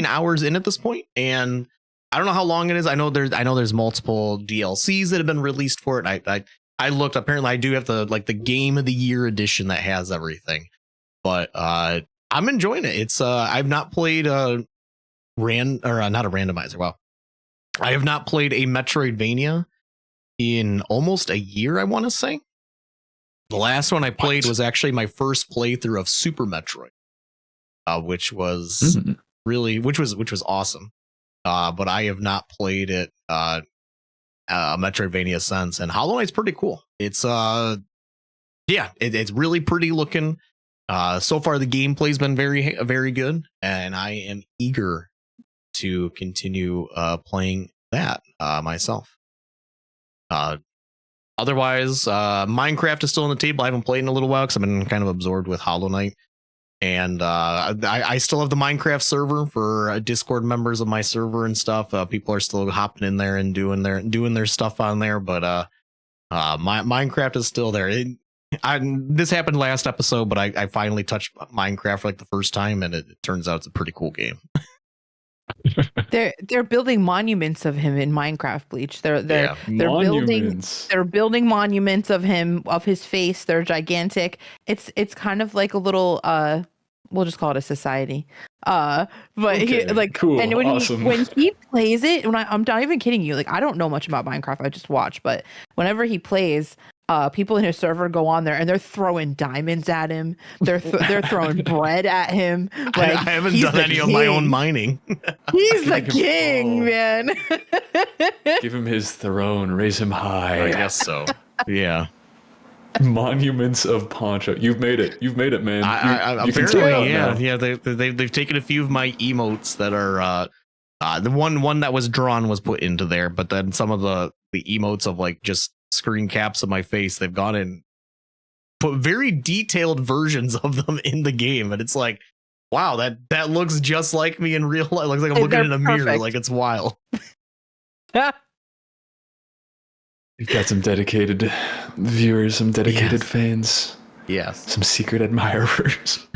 S1: hours in at this point. And I don't know how long it is. I know there's multiple DLCs that have been released for it. I looked. Apparently, I do have the Game of the Year edition that has everything. But I'm enjoying it. It's I've not played not a randomizer. Wow, I have not played a Metroidvania in almost a year. I want to say the last one I played was actually my first playthrough of Super Metroid, which was which was awesome. But I have not played it Metroidvania sense, and Hollow Knight's pretty cool. It's it's really pretty looking. So far the gameplay's been very, very good, and I am eager to continue playing that myself. Otherwise, Minecraft is still on the table. I haven't played in a little while because I've been kind of absorbed with Hollow Knight. And I still have the Minecraft server for Discord members of my server and stuff. People are still hopping in there and doing their stuff on there. But my Minecraft is still there. This happened last episode, but I finally touched Minecraft for like the first time, and it turns out it's a pretty cool game.
S3: They're building monuments of him in Minecraft, Bleach. They're building monuments of him, of his face. They're gigantic. It's kind of like a little we'll just call it a society. But
S2: okay, cool,
S3: and when
S2: awesome.
S3: when he plays it, I'm not even kidding you. Like, I don't know much about Minecraft. I just watch, but whenever he plays, people in his server go on there and they're throwing diamonds at him. They're throwing bread at him. Like,
S1: I haven't done any of my own mining.
S3: He's the king, man.
S2: Give him his throne, raise him high.
S1: I guess so. Yeah.
S2: Monuments of Poncho. You've made it, man.
S1: You can they've taken a few of my emotes that are the one that was drawn was put into there, but then some of the emotes of like just screen caps of my face, they've gone and put very detailed versions of them in the game, and it's like, wow, that looks just like me in real life. It looks like I'm looking in a mirror. Like, it's wild.
S2: You've got some dedicated viewers, some dedicated fans.
S1: Yes.
S2: Some secret admirers.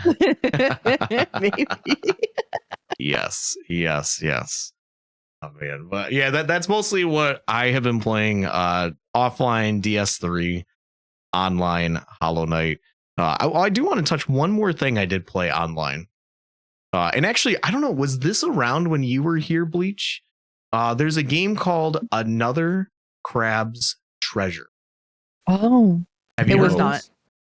S3: Maybe.
S1: Yes. Oh man, but yeah, that's mostly what I have been playing. Offline DS3, online Hollow Knight. I do want to touch one more thing I did play online. And actually, I don't know, was this around when you were here, Bleach? There's a game called Another Crab's Treasure.
S3: Oh,
S1: have you
S3: it
S1: heard
S3: was
S1: of
S3: not.
S1: this?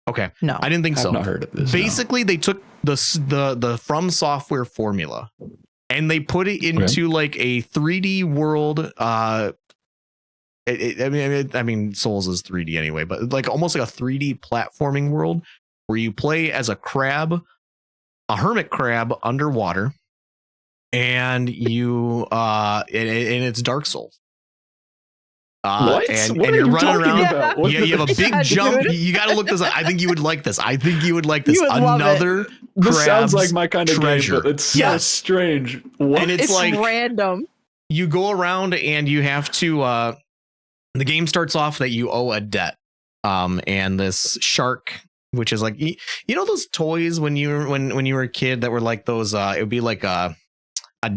S1: Okay,
S3: no,
S1: I didn't think so.
S2: I've not heard of this.
S1: Basically, they took the From Software formula and they put it into like a 3D world. I mean, Souls is 3D anyway, but like almost like a 3D platforming world where you play as a crab, a hermit crab underwater, and you and it's Dark Souls.
S2: What?
S1: And
S2: what
S1: you're running around.
S2: About?
S1: You have a big jump.
S3: Dude.
S1: You got to look this up. I think you would like this.
S3: You would love
S1: Another
S2: This sounds
S1: Crab's
S2: like my kind of
S1: Treasure.
S2: game, but it's so strange. What?
S1: And it's like
S3: random.
S1: You go around and you have to. The game starts off that you owe a debt. And this shark, which is like you know those toys when you were a kid that were like those. It would be like a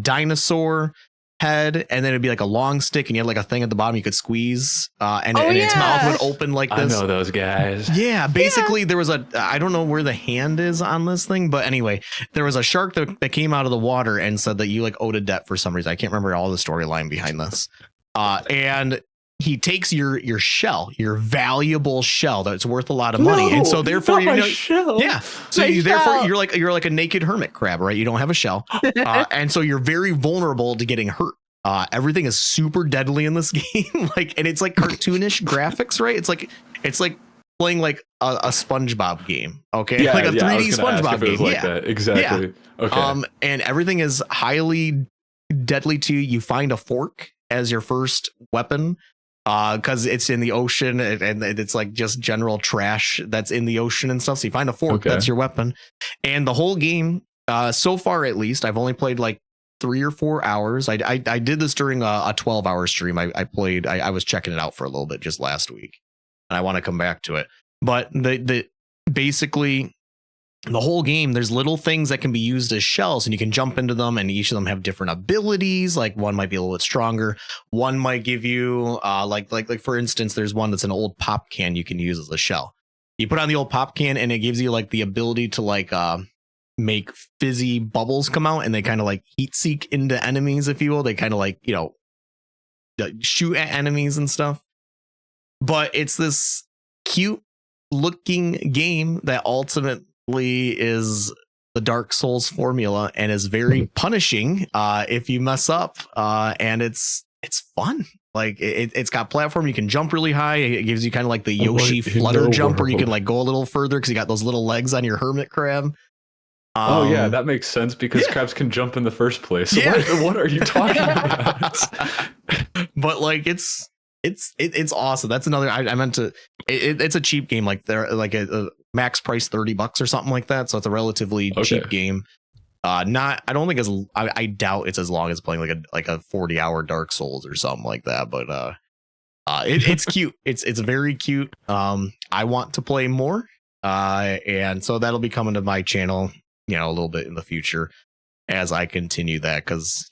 S1: dinosaur head, and then it'd be like a long stick, and you had like a thing at the bottom you could squeeze, and its mouth would open like this.
S2: I know those guys.
S1: Yeah, basically there was I don't know where the hand is on this thing, but anyway, there was a shark that came out of the water and said that you like owed a debt for some reason. I can't remember all the storyline behind this. And he takes your shell, your valuable shell that's worth a lot of money, and so therefore
S2: shell.
S1: Yeah, so you're like a naked hermit crab, right? You don't have a shell, and so you're very vulnerable to getting hurt. Everything is super deadly in this game, and it's like cartoonish graphics, right? It's like playing like a SpongeBob game, okay?
S2: Yeah,
S1: like a 3D
S2: SpongeBob
S1: game,
S2: like that. Exactly.
S1: Yeah.
S2: Okay.
S1: And everything is highly deadly to you. You find a fork as your first weapon. Because it's in the ocean and it's like just general trash that's in the ocean and stuff. So you find a fork, that's your weapon. And the whole game, so far at least, I've only played like 3 or 4 hours. I did this during a 12-hour stream. I was checking it out for a little bit just last week, and I want to come back to it. But basically the whole game, there's little things that can be used as shells, and you can jump into them, and each of them have different abilities. Like one might be a little bit stronger. One might give you like for instance, there's one that's an old pop can you can use as a shell. You put on the old pop can and it gives you like the ability to like make fizzy bubbles come out, and they kind of like heat seek into enemies, if you will. They kind of like, shoot at enemies and stuff. But it's this cute looking game that ultimately is the Dark Souls formula and is very punishing if you mess up, and it's fun. Like it's got platform. You can jump really high. It gives you kind of like the
S2: Oh,
S1: Yoshi
S2: what in
S1: flutter
S2: the
S1: jump where you can
S2: world?
S1: like go a little further because you got those little legs on your hermit crab.
S2: Oh yeah, that makes sense because crabs can jump in the first place. So
S1: Yeah.
S2: what are you talking about?
S1: But like it's awesome. That's another. I meant to. It's a cheap game. Like they're like a max price $30 or something like that. So it's a relatively cheap game. Not. I don't think as. I doubt it's as long as playing like a 40-hour Dark Souls or something like that. But it's cute. It's very cute. I want to play more. And so that'll be coming to my channel, a little bit in the future as I continue that, because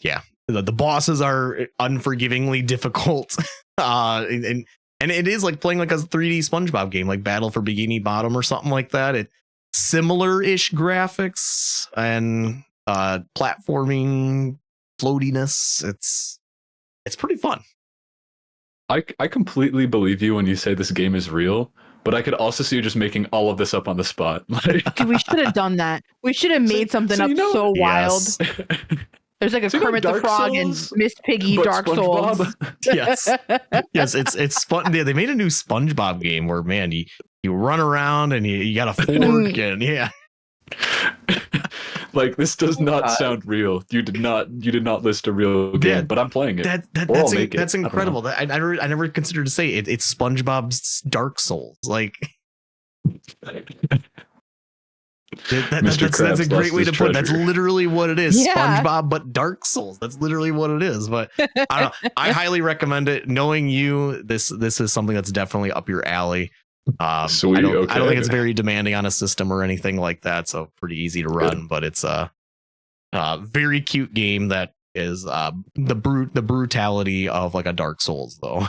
S1: the bosses are unforgivingly difficult. And it is like playing like a 3D SpongeBob game, like Battle for Bikini Bottom or something like that. It similar-ish graphics and platforming floatiness. It's pretty fun.
S2: I completely believe you when you say this game is real, but I could also see you just making all of this up on the spot. Like,
S3: Dude, we should have done that. We should have made something up so wild.
S1: Yes.
S3: There's like a
S2: So
S3: Kermit the
S2: Dark
S3: Frog and
S2: Souls,
S3: Miss Piggy
S2: but
S3: Dark Souls.
S2: SpongeBob?
S1: Yes, it's fun. They made a new SpongeBob game where, man, you run around and you got a fork and
S2: Like, this does not sound real. You did not list a real game, but I'm playing it.
S1: That's incredible. I never considered to say it. It's SpongeBob's Dark Souls. Like that's a great way to put it. That's literally what it is.
S3: Yeah.
S1: SpongeBob, but Dark Souls. That's literally what it is. But I don't know. I highly recommend it. Knowing you, this is something that's definitely up your alley.
S2: Sweet.
S1: I don't think it's very demanding on a system or anything like that. So pretty easy to run. But it's a very cute game that is the brutality of like a Dark Souls, though.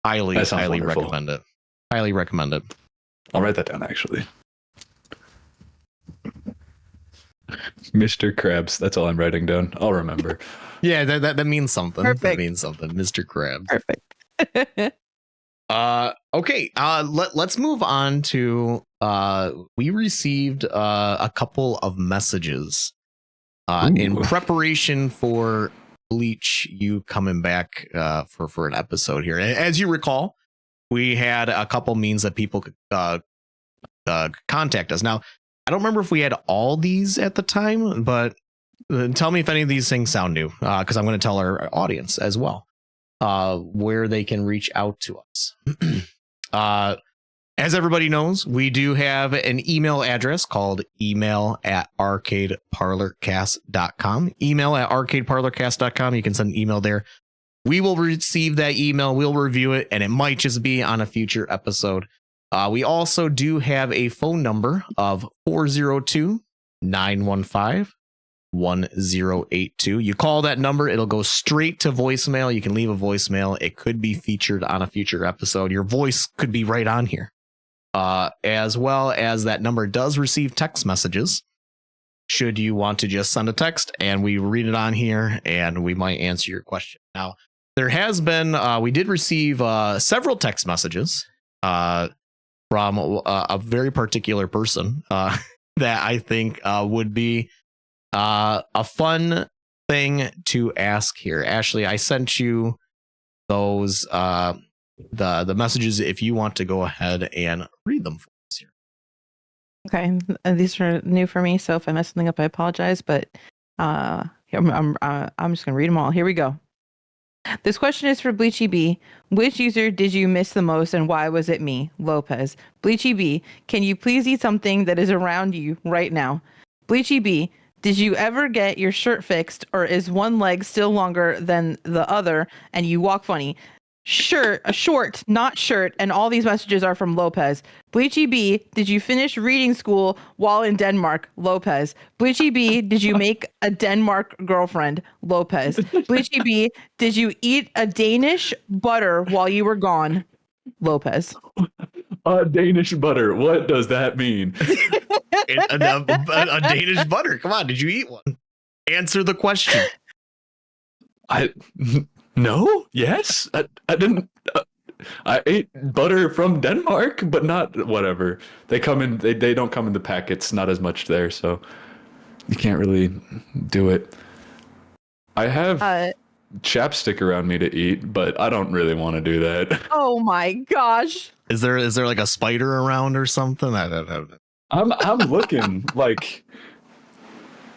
S1: highly
S2: wonderful.
S1: recommend it. Highly recommend it.
S2: I'll write that down, actually. Mr. Krabs. That's all I'm writing down. I'll remember.
S1: Yeah, that means something.
S3: Perfect.
S1: That means something, Mr. Krabs.
S3: Perfect.
S1: Okay. Let's move on to we received a couple of messages in preparation for Bleach, you coming back for an episode here. As you recall, we had a couple means that people could contact us. Now, I don't remember if we had all these at the time, but tell me if any of these things sound new, because I'm going to tell our audience as well where they can reach out to us. As everybody knows, we do have an email address called email@arcadeparlorcast.com. Email@arcadeparlorcast.com. You can send an email there. We will receive that email. We'll review it, and it might just be on a future episode. We also do have a phone number of 402-915-1082. You call that number, it'll go straight to voicemail. You can leave a voicemail. It could be featured on a future episode. Your voice could be right on here. As well as that number does receive text messages. Should you want to just send a text and we read it on here and we might answer your question. Now, there has been, we did receive several text messages from a very particular person that I think would be a fun thing to ask here. Ashley, I sent you those the messages if you want to go ahead and read them for us here.
S3: Okay, these are new for me, so if I mess something up, I apologize. But I'm just gonna read them all. Here we go. This question is for Bleachy B. Which user did you miss the most, and why was it me, Lopez? Bleachy B, can you please eat something that is around you right now? Bleachy B, did you ever get your shirt fixed, or is one leg still longer than the other, and you walk funny? Short, not shirt, and all these messages are from Lopez. Bleachy B, did you finish reading school while in Denmark? Lopez. Bleachy B, did you make a Denmark girlfriend? Lopez. Bleachy B, did you eat a Danish butter while you were gone? Lopez.
S2: Danish butter. What does that mean?
S1: a Danish butter. Come on, did you eat one? Answer the question.
S2: No. Yes. I didn't. I ate butter from Denmark, but not whatever. They come in. They don't come in the packets. Not as much there, so you can't really do it. I have. chapstick around me to eat, but I don't really want to do that.
S3: Oh my gosh.
S1: Is there like a spider around or something? I don't know.
S2: I'm looking like,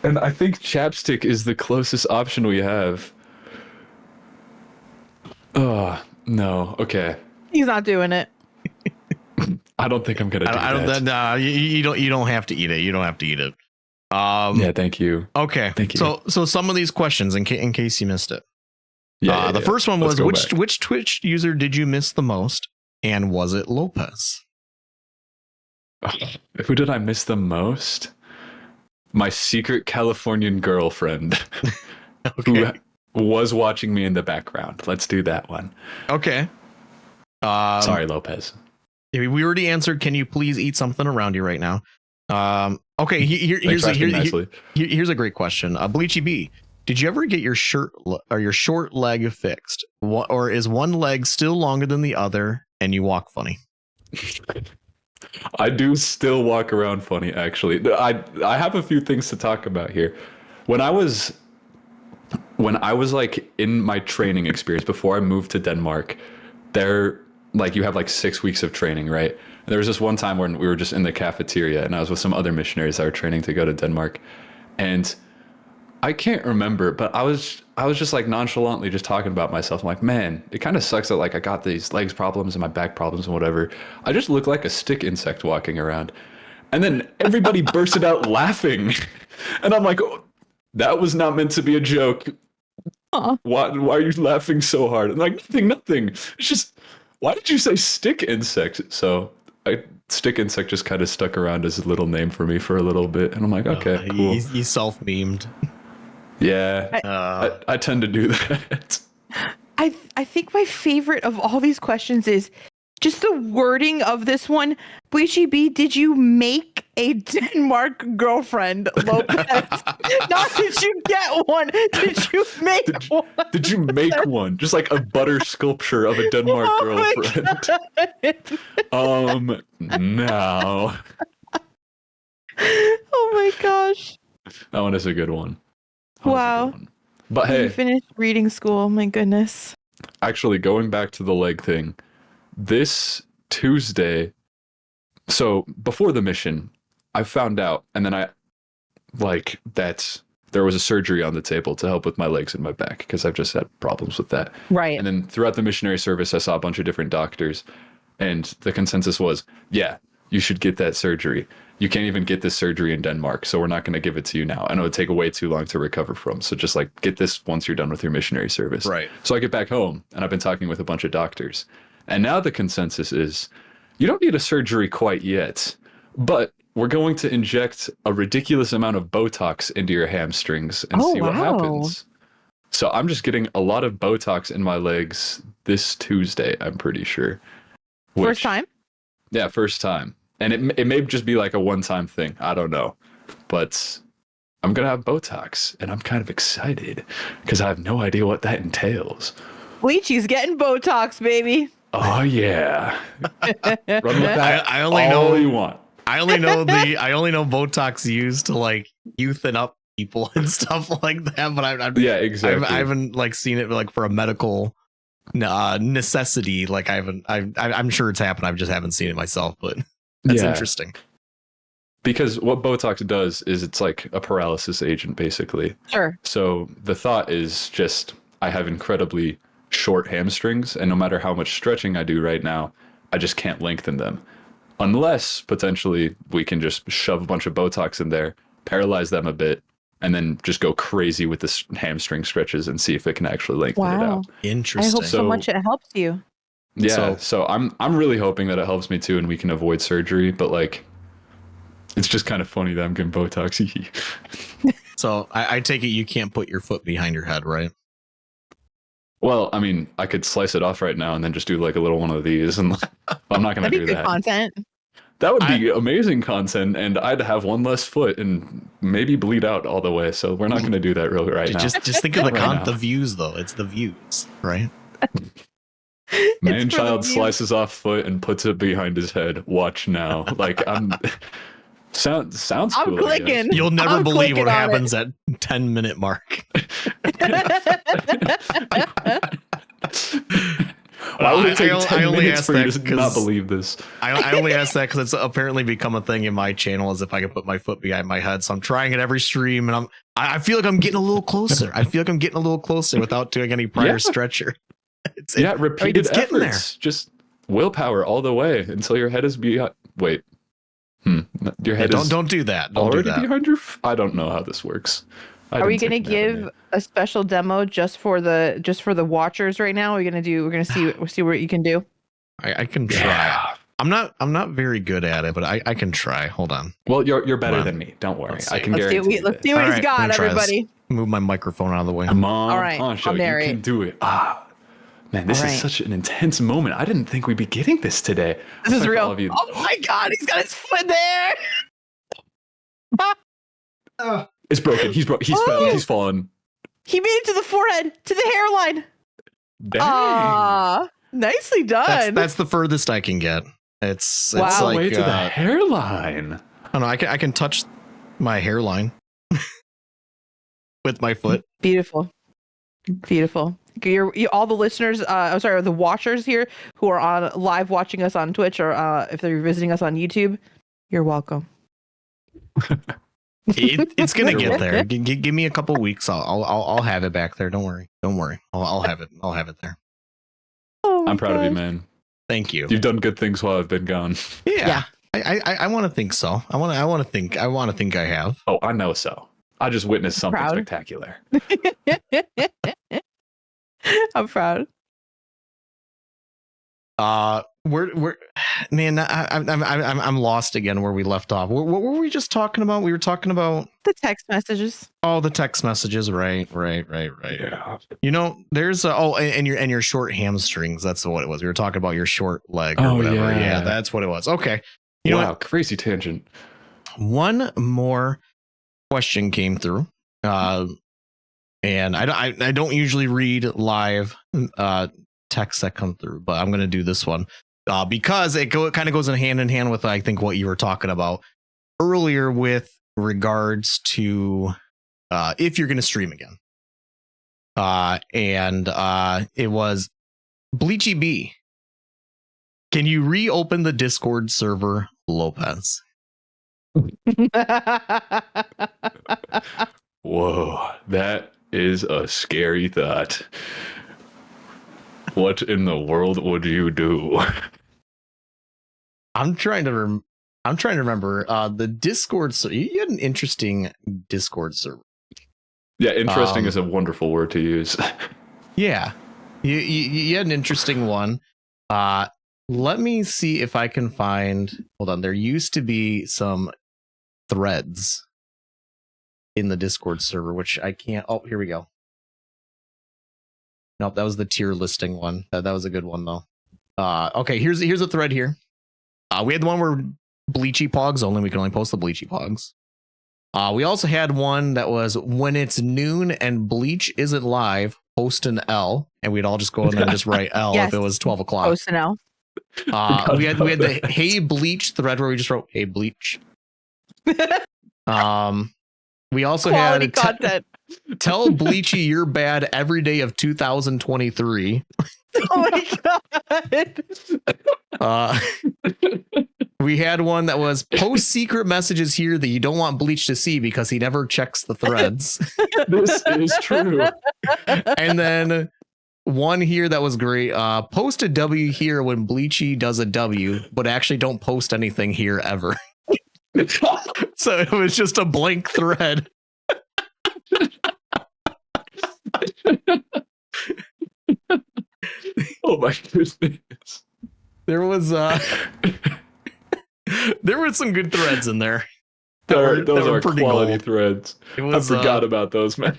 S2: and I think chapstick is the closest option we have. Oh no. Okay.
S3: He's not doing it.
S2: I don't think I'm gonna do
S1: I don't.
S2: that.
S1: No, you don't. You don't have to eat it. You don't have to eat it.
S2: Yeah. Thank you.
S1: Okay.
S2: Thank you.
S1: So some of these questions, in case you missed it.
S2: Yeah.
S1: The first one was
S2: Let's go back.
S1: which Twitch user did you miss the most, and was it Lopez?
S2: Who did I miss the most? My secret Californian girlfriend,
S1: Okay.
S2: who was watching me in the background. Let's do that one.
S1: Okay.
S2: Sorry, Lopez.
S1: We already answered. Can you please eat something around you right now? Okay.
S2: Thanks for asking nicely.
S1: Here's a great question. Bleachy B, did you ever get your your short leg fixed, or is one leg still longer than the other, and you walk funny?
S2: I do still walk around funny, actually. I have a few things to talk about here. When I was like in my training experience before I moved to Denmark, you have like 6 weeks of training, right? And there was this one time when we were just in the cafeteria and I was with some other missionaries that were training to go to Denmark. And I can't remember, but I was just like nonchalantly just talking about myself. I'm like, man, it kind of sucks that like I got these legs problems and my back problems and whatever. I just look like a stick insect walking around. And then everybody bursted out laughing. And I'm like, oh, that was not meant to be a joke. Why are you laughing so hard? I'm like, nothing. It's just, why did you say stick insect? So stick insect just kind of stuck around as a little name for me for a little bit. And I'm like, okay, cool.
S1: You self-memed.
S2: Yeah, I tend to do that.
S3: I think my favorite of all these questions is just the wording of this one. Bleachy B, did you make a Denmark girlfriend, Lopez? Not did you get one? Did you make one?
S2: Did you make one? Just like a butter sculpture of a Denmark girlfriend. No.
S3: Oh my gosh.
S2: That one is a good one.
S3: Wow.
S2: But hey,
S3: you finished reading school. My goodness.
S2: Actually, going back to the leg thing, this Tuesday, so before the mission, I found out, and then that there was a surgery on the table to help with my legs and my back because I've just had problems with that.
S3: Right.
S2: And then throughout the missionary service, I saw a bunch of different doctors, and the consensus was, yeah, you should get that surgery. You can't even get this surgery in Denmark, so we're not going to give it to you now. And it would take way too long to recover from. So just like get this once you're done with your missionary service.
S1: Right.
S2: So I get back home, and I've been talking with a bunch of doctors. And now the consensus is, you don't need a surgery quite yet, but we're going to inject a ridiculous amount of Botox into your hamstrings and see what happens. So I'm just getting a lot of Botox in my legs this Tuesday, I'm pretty sure.
S3: First time?
S2: Yeah, first time. And it may just be like a one-time thing. I don't know. But I'm going to have Botox, and I'm kind of excited because I have no idea what that entails.
S3: Bleachy's getting Botox, baby.
S2: Oh, yeah. Run with that
S1: I only
S2: all
S1: know
S2: you want.
S1: I only know Botox used to like youthen up people and stuff like that, but
S2: yeah, exactly.
S1: I haven't like seen it like for a medical necessity. Like I'm sure it's happened. I just haven't seen it myself, but that's interesting.
S2: Because what Botox does is it's like a paralysis agent, basically.
S3: Sure.
S2: So the thought is just I have incredibly short hamstrings, and no matter how much stretching I do right now, I just can't lengthen them. Unless potentially we can just shove a bunch of Botox in there, paralyze them a bit, and then just go crazy with the hamstring stretches and see if it can actually lengthen it out.
S1: Interesting.
S3: I hope so much it helps you.
S2: Yeah, so I'm really hoping that it helps me too, and we can avoid surgery. But like, it's just kind of funny that I'm getting Botox.
S1: So I take it you can't put your foot behind your head, right?
S2: Well, I mean, I could slice it off right now and then just do like a little one of these, and I'm not going to do that. That'd be good
S3: content.
S2: That would be amazing content, and I'd have one less foot and maybe bleed out all the way. So we're not going to do that really right now.
S1: Just think of the views, though. It's the views, right?
S2: Man-child slices off foot and puts it behind his head. Watch now. Like sounds
S3: I'm
S2: cool.
S3: clicking.
S1: You'll never believe what happens at 10-minute mark.
S2: Why would it take
S1: I
S2: 10
S1: only
S2: minutes
S1: asked
S2: for you
S1: that
S2: to not
S1: 'cause
S2: believe this?
S1: I only asked that because it's apparently become a thing in my channel, as if I can put my foot behind my head. So I'm trying it every stream, and I feel like I'm getting a little closer. I feel like I'm getting a little closer without doing any prior
S2: Yeah.
S1: stretcher.
S2: Repeated
S1: it's getting there.
S2: efforts. Just willpower all the way until your head is behind. Wait. Your head is
S1: don't do that. Don't
S2: already
S1: do that.
S2: behind your. I don't know how this works.
S3: Are we gonna give a special demo just for the watchers right now? We're gonna see what you can do.
S1: I can try.
S2: Yeah.
S1: I'm not very good at it, but I can try. Hold on.
S2: Well, you're better than me. Don't worry. I can guarantee.
S3: Let's see what he's got, everybody.
S1: Move my microphone out of the way.
S2: Come on,
S3: All right,
S2: Poncho,
S3: I'll
S2: you
S3: narrate.
S2: can do it. Man, this is such an intense moment. I didn't think we'd be getting this today.
S3: This is real.
S2: All of you.
S3: Oh my God, he's got his foot there.
S2: It's broken. He's He's fallen.
S3: He made it to the forehead, to the hairline.
S2: Dang.
S3: Nicely done.
S1: That's the furthest I can get. It's
S3: Wow.
S2: All
S1: like
S2: the way to the hairline.
S1: I don't know. I can touch my hairline with my foot.
S3: Beautiful. All the listeners, the watchers here who are on live watching us on Twitch, or if they're visiting us on YouTube, you're welcome.
S1: It's gonna get there. Give me a couple weeks. I'll have it back there. Don't worry. I'll have it there.
S3: Oh
S2: I'm proud of you, man.
S1: Thank you.
S2: You've done good things while I've been gone.
S1: Yeah. I want to think so. I want to think I have.
S2: Oh, I know so. I just witnessed something
S3: Proud.
S2: spectacular.
S3: I'm proud.
S1: We're man, I'm lost again where we left off. What were we just talking about? We were talking about
S3: The text messages.
S1: oh, the text messages. Right.
S2: Yeah.
S1: You know, there's and your short hamstrings. That's what it was. We were talking about your short leg or whatever. Yeah, that's what it was. Okay. You know
S2: Wow,
S1: what?
S2: crazy tangent.
S1: One more question came through. And I don't usually read live texts that come through, but I'm going to do this one because it kind of goes in hand with, I think, what you were talking about earlier with regards to if you're going to stream again. And it was Bleachy B. Can you reopen the Discord server, Lopez?
S2: Whoa, that is a scary thought. What in the world would you do?
S1: I'm trying to remember the Discord. You had an interesting Discord server.
S2: Yeah, interesting is a wonderful word to use.
S1: Yeah, you had an interesting one. Let me see if I can find. Hold on, there used to be some threads in the Discord server, which I can't. Oh, here we go. Nope, that was the tier listing one. That was a good one though. Okay, here's a thread here. We had the one where Bleachy Pogs only. We can only post the Bleachy Pogs. We also had one that was when it's noon and Bleach isn't live, post an L, and we'd all just go in there and just write L
S3: Yes.
S1: if it was 12 o'clock.
S3: Post an L.
S1: We had the Hey Bleach thread where we just wrote Hey Bleach. We also
S3: Quality
S1: had
S3: content.
S1: Tell Bleachy you're bad every day of 2023.
S3: Oh my God.
S1: We had one that was post secret messages here that you don't want Bleach to see because he never checks the threads.
S2: This is true.
S1: And then one here that was great. Post a W here when Bleachy does a W, but actually don't post anything here ever. So it was just a blank thread.
S2: Oh my goodness.
S1: There was there were some good threads in there.
S2: Those are
S1: pretty
S2: quality
S1: gold.
S2: threads.
S1: It was,
S2: I forgot about those, man.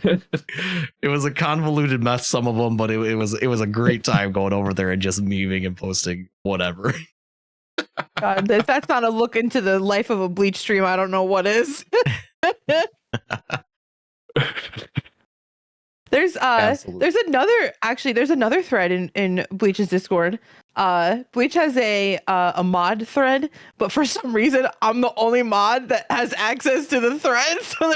S1: It was a convoluted mess, some of them, but it was a great time going over there and just memeing and posting whatever.
S3: God, if that's not a look into the life of a Bleach stream, I don't know what is. There's
S1: Absolutely.
S3: there's another thread in Bleach's Discord. Bleach has a mod thread, but for some reason I'm the only mod that has access to the thread, so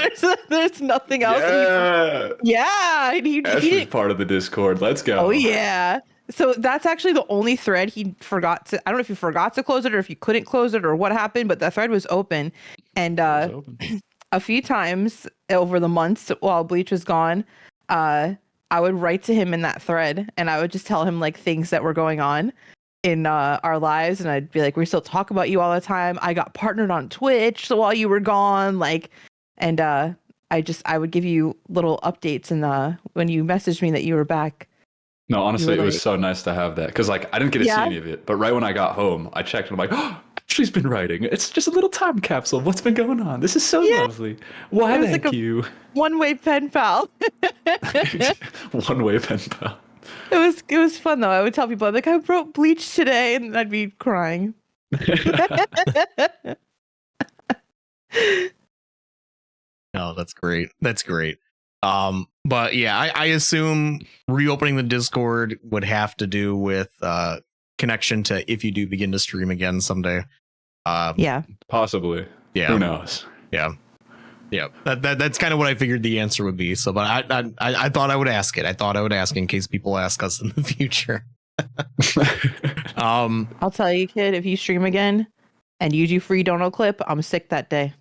S3: there's nothing else.
S2: Yeah.
S3: He
S2: Ashley's
S3: didn't.
S2: part of the Discord. Let's go.
S3: Oh yeah. So that's actually the only thread he forgot to. I don't know if he forgot to close it or if he couldn't close it or what happened, but the thread was open, and
S2: It was open.
S3: a few times over the months while Bleach was gone, I would write to him in that thread, and I would just tell him like things that were going on in our lives, and I'd be like, "We still talk about you all the time. I got partnered on Twitch so while you were gone, like," and I would give you little updates, and when you messaged me that you were back.
S2: No, honestly,
S3: You
S2: it
S3: were
S2: was
S3: like-
S2: so nice to have that because, like, I didn't get to see
S3: Yeah.
S2: any of it. But right when I got home, I checked and I'm like, "Oh, Ashley's been writing. It's just a little time capsule of what's been going on. This is so
S3: Yeah.
S2: lovely. Why,
S3: It was
S2: thank
S3: like
S2: you."
S3: One-way pen pal.
S2: One way pen pal.
S3: It was fun though. I would tell people, I'm like, I wrote Bleach today, and I'd be crying.
S1: No, that's great. That's great. But yeah, I assume reopening the Discord would have to do with connection to if you do begin to stream again someday.
S3: Yeah.
S2: Possibly.
S1: Yeah.
S2: Who knows?
S1: Yeah. Yeah. That's kind of what I figured the answer would be. So, but I thought I would ask it. I thought I would ask in case people ask us in the future.
S3: I'll tell you, kid, if you stream again and you do free dono clip, I'm sick that day.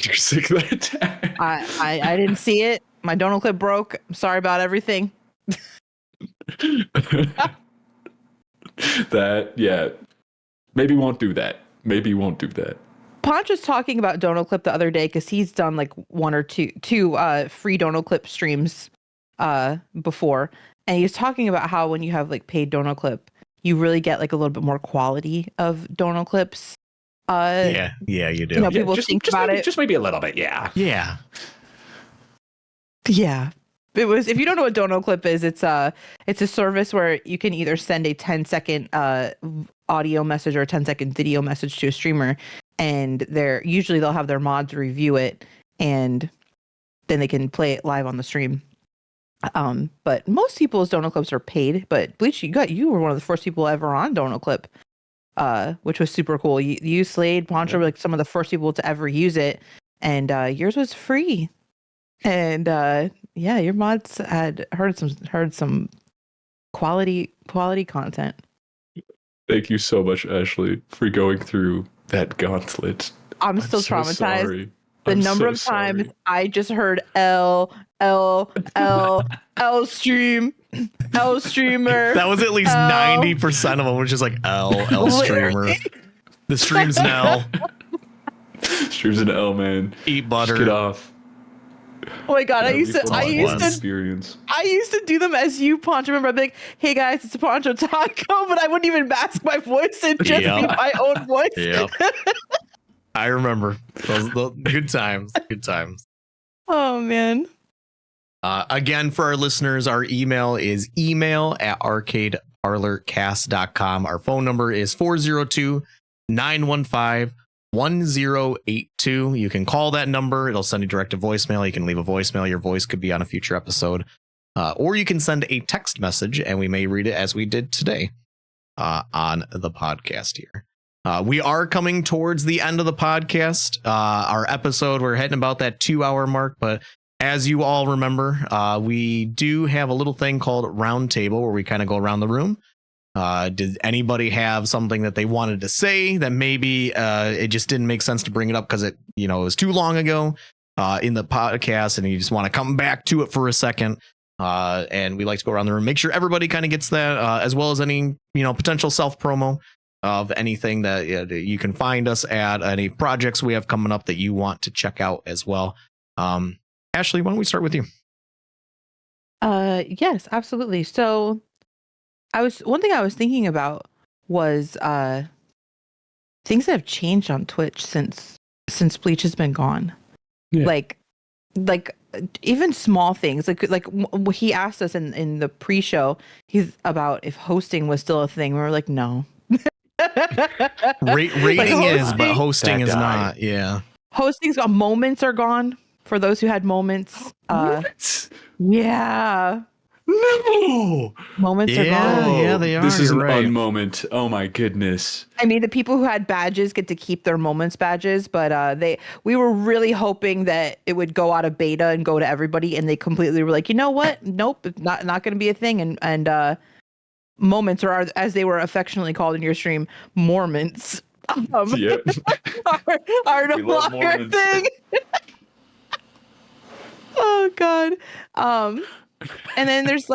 S2: You're sick that day.
S3: I didn't see it. My dono clip broke. I'm sorry about everything.
S2: That, yeah. Maybe won't do that. Maybe won't do that.
S3: Ponch was talking about dono clip the other day because he's done like one or two free dono clip streams before, and he was talking about how when you have like paid dono clip, you really get like a little bit more quality of dono clips.
S1: yeah, you do.
S3: You know, people think about
S2: maybe,
S3: it.
S2: Just maybe a little bit, yeah.
S1: Yeah.
S3: Yeah. It was, if you don't know what dono clip is, it's a service where you can either send a 10-second audio message or a 10-second video message to a streamer, and they'll have their mods review it, and then they can play it live on the stream. But most people's dono clips are paid, but Bleach, you were one of the first people ever on dono clip, which was super cool. You Slade, Poncho were like some of the first people to ever use it, and yours was free. And yeah, your mods had heard some quality content.
S2: Thank you so much, Ashley, for going through that gauntlet.
S3: I'm still
S2: so
S3: traumatized.
S2: sorry.
S3: The
S2: I'm
S3: number
S2: so
S3: of times
S2: sorry.
S3: I just heard L stream, L streamer.
S1: That was at least
S3: L.
S1: 90% of them, which is like L streamer. The stream's an L.
S2: Streams an L, man.
S1: Eat
S2: Just
S1: butter.
S2: get off.
S3: Oh my god, I used to
S2: experience.
S3: I used to do them as you, Poncho. Remember, I'd be like, "Hey guys, it's a Poncho Taco," but I wouldn't even mask my voice and just be my own voice.
S1: Yep. I remember those good times. Good times.
S3: Oh man.
S1: Again, for our listeners, our email is email@arcadeparlorcast.com. Our phone number is 402-915-1082. You can call that number. It'll send you direct to voicemail. You can leave a voicemail. Your voice could be on a future episode. Or you can send a text message and we may read it as we did today on the podcast here. We are coming towards the end of the podcast. Our episode, we're hitting about that 2-hour mark, but as you all remember, we do have a little thing called Roundtable where we kind of go around the room. Did anybody have something that they wanted to say that maybe it just didn't make sense to bring it up because it was too long ago in the podcast and you just want to come back to it for a second? And we like to go around the room, make sure everybody kind of gets that, as well as any potential self promo of anything that you can find us at, any projects we have coming up that you want to check out as well. Ashley, why don't we start with you?
S3: Yes, absolutely. So one thing I was thinking about was things that have changed on Twitch since Bleach has been gone.
S2: Yeah.
S3: Like even small things. Like he asked us in the pre-show, he's about if hosting was still a thing. We were like, no.
S1: Rating is, but hosting
S2: That
S1: is
S2: died.
S1: not. Yeah.
S3: Hosting's gone. Moments are gone for those who had moments. Yeah.
S2: No.
S3: Moments are
S1: Yeah,
S3: gone.
S1: yeah, they are.
S2: This is
S1: You're
S2: an
S1: right.
S2: unmoment. Oh my goodness.
S3: I mean, the people who had badges get to keep their moments badges, but we were really hoping that it would go out of beta and go to everybody, and they completely were like, you know what? Nope, it's not going to be a thing. And moments, or as they were affectionately called in your stream, Mormons,
S2: Yeah.
S3: are no
S2: We love
S3: longer a
S2: Mormons.
S3: thing. Oh God. Um, and then there's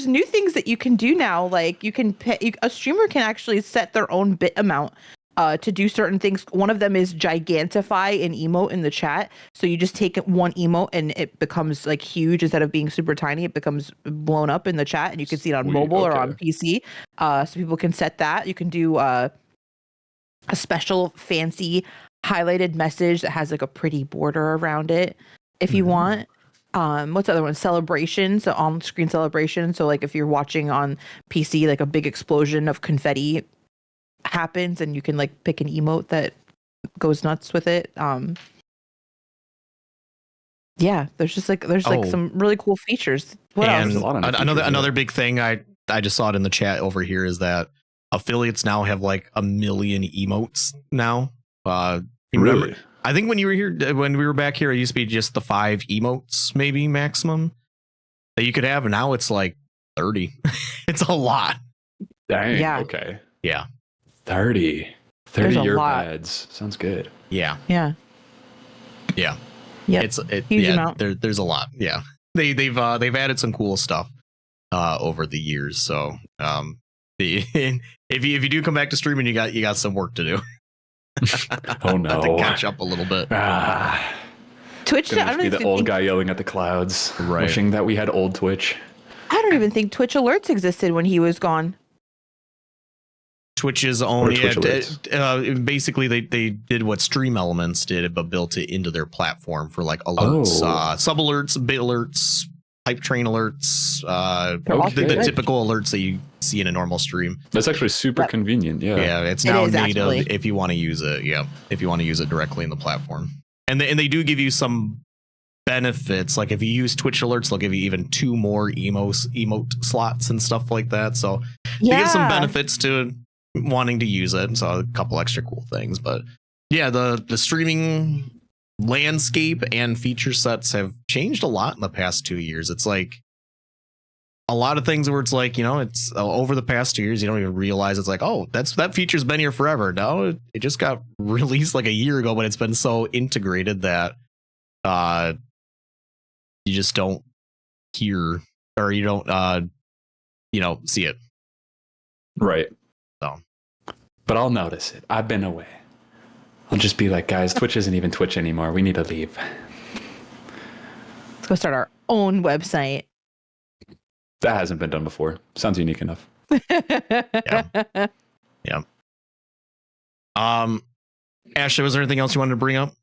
S3: new things that you can do now. Like you can pay, a streamer can actually set their own bit amount to do certain things. One of them is gigantify an emote in the chat. So you just take one emote and it becomes like huge instead of being super tiny. It becomes blown up in the chat, and you can see it on
S2: Sweet,
S3: mobile or
S2: okay.
S3: on PC. So people can set that. You can do a special fancy highlighted message that has like a pretty border around it if you want. What's the other one? Celebration. So on-screen celebration. So like if you're watching on PC, like a big explosion of confetti happens, and you can like pick an emote that goes nuts with it. Yeah, there's
S1: Oh.
S3: some really cool features. What
S1: And
S2: There's a
S3: else?
S2: lot of new
S1: another
S2: features,
S1: another
S2: yeah.
S1: big thing I just saw it in the chat over here is that affiliates now have like 1 million emotes now. Remember,
S2: Really?
S1: I think when you were here, when we were back here, it used to be just the 5 emotes, maybe maximum, that you could have. And now it's like 30. It's a lot.
S2: Dang.
S3: Yeah.
S2: Okay.
S1: Yeah.
S2: 30
S3: There's a
S2: year
S3: lot.
S2: pads. Sounds good.
S1: Yeah.
S3: Yeah.
S1: Yeah.
S3: Yep. Huge
S1: yeah,
S3: amount.
S1: there's a lot. Yeah. They've added some cool stuff over the years. So if you do come back to streaming, you got some work to do.
S2: Oh no.
S1: To catch up a little bit.
S3: Twitch.
S2: Gonna
S3: I
S2: just
S3: don't
S2: be the
S3: even
S2: old
S3: think
S2: guy yelling at the clouds,
S1: Right.
S2: wishing that we had old Twitch.
S3: I don't even think Twitch alerts existed when he was gone.
S1: Twitch is only
S2: Twitch alerts?
S1: basically they did what Stream Elements did, but built it into their platform for like alerts, sub alerts, bit alerts, hype train alerts,
S3: They're all
S1: the
S3: good.
S1: typical alerts that you see in a normal stream.
S2: That's actually super
S3: Yep.
S2: convenient. Yeah.
S1: Yeah, it's
S3: It
S1: now
S3: is,
S1: native
S3: actually.
S1: if you want to use it. Yeah, if you want to use it directly in the platform, and they do give you some benefits. Like if you use Twitch alerts, they'll give you even 2 more emote slots and stuff like that. So they give some benefits to wanting to use it. So a couple extra cool things. But yeah, the streaming landscape and feature sets have changed a lot in the past 2 years. It's like a lot of things where it's like, it's over the past 2 years, you don't even realize it's like, oh, that feature's been here forever. No, it just got released like a year ago, but it's been so integrated that you just don't hear, or you don't see it.
S2: Right.
S1: So.
S2: But I'll notice it. I've been away. I'll just be like, guys, Twitch isn't even Twitch anymore. We need to leave.
S3: Let's go start our own website.
S2: That hasn't been done before. Sounds unique enough.
S1: Yeah. Ashley, was there anything else you wanted to bring up?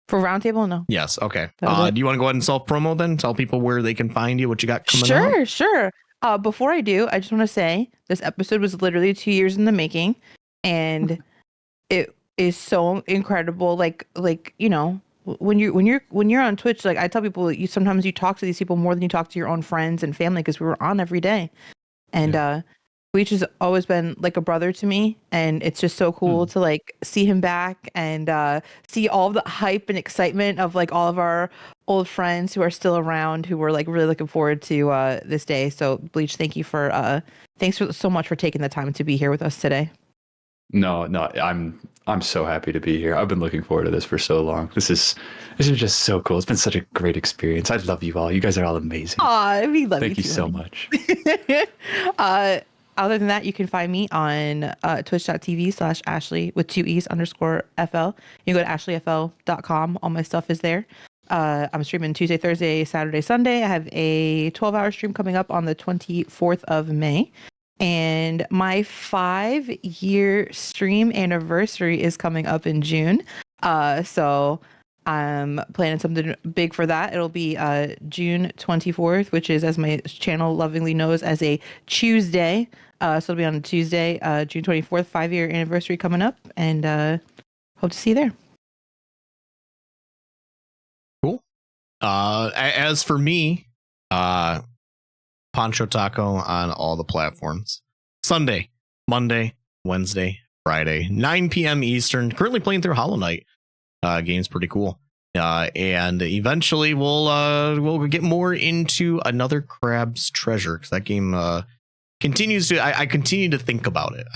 S3: For roundtable, no.
S1: Yes. Okay.
S3: That was it.
S1: Do you want to go ahead and self promo then? Tell people where they can find you, what you got coming up?
S3: Sure. Before I do, I just want to say this episode was literally 2 years in the making, and it is so incredible. Like when you're on Twitch, like I tell people, sometimes you talk to these people more than you talk to your own friends and family, because we were on every day, and Bleach has always been like a brother to me, and it's just so cool to like see him back and see all the hype and excitement of like all of our old friends who are still around, who were like really looking forward to this day. So Bleach, thanks for so much for taking the time to be here with us today.
S2: No, I'm so happy to be here. I've been looking forward to this for so long. This is just so cool. It's been such a great experience. I love you all. You guys are all amazing.
S3: Aw, we love you.
S2: Thank you
S3: too,
S2: so
S3: honey.
S2: much.
S3: Other than that, you can find me on twitch.tv/Ashley with 2es_FL. You can go to ashleyfl.com. All my stuff is there. I'm streaming Tuesday, Thursday, Saturday, Sunday. I have a 12-hour stream coming up on the 24th of May. And my 5-year stream anniversary is coming up in June. So I'm planning something big for that. It'll be June 24th, which is, as my channel lovingly knows, as a Tuesday. So it'll be on Tuesday, June 24th, 5-year anniversary coming up, and hope to see you there.
S1: Cool. As for me, Poncho Taco on all the platforms. Sunday, Monday, Wednesday, Friday, 9 p.m. Eastern. Currently playing through Hollow Knight. Game's pretty cool. And eventually we'll get more into another Crab's Treasure, because that game continues to. I continue to think about it.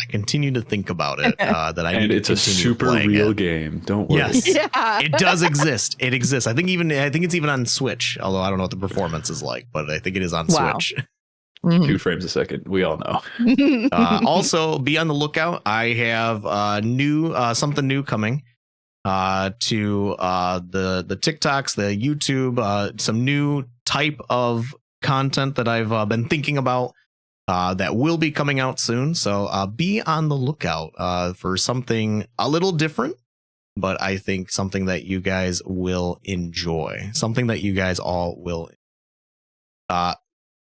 S1: That I
S2: and
S1: need
S2: it's
S1: to
S2: a super real game. Don't worry.
S1: Yes,
S3: Yeah.
S1: it does exist. It exists. I think it's even on Switch. Although I don't know what the performance is like, but I think it is on
S3: Wow.
S1: Switch.
S2: 2 frames a second. We all know.
S1: Also, be on the lookout. I have something new coming to the TikToks, the YouTube, some new type of content that I've been thinking about that will be coming out soon. So be on the lookout for something a little different, but I think something that you guys will enjoy, something that you guys all will.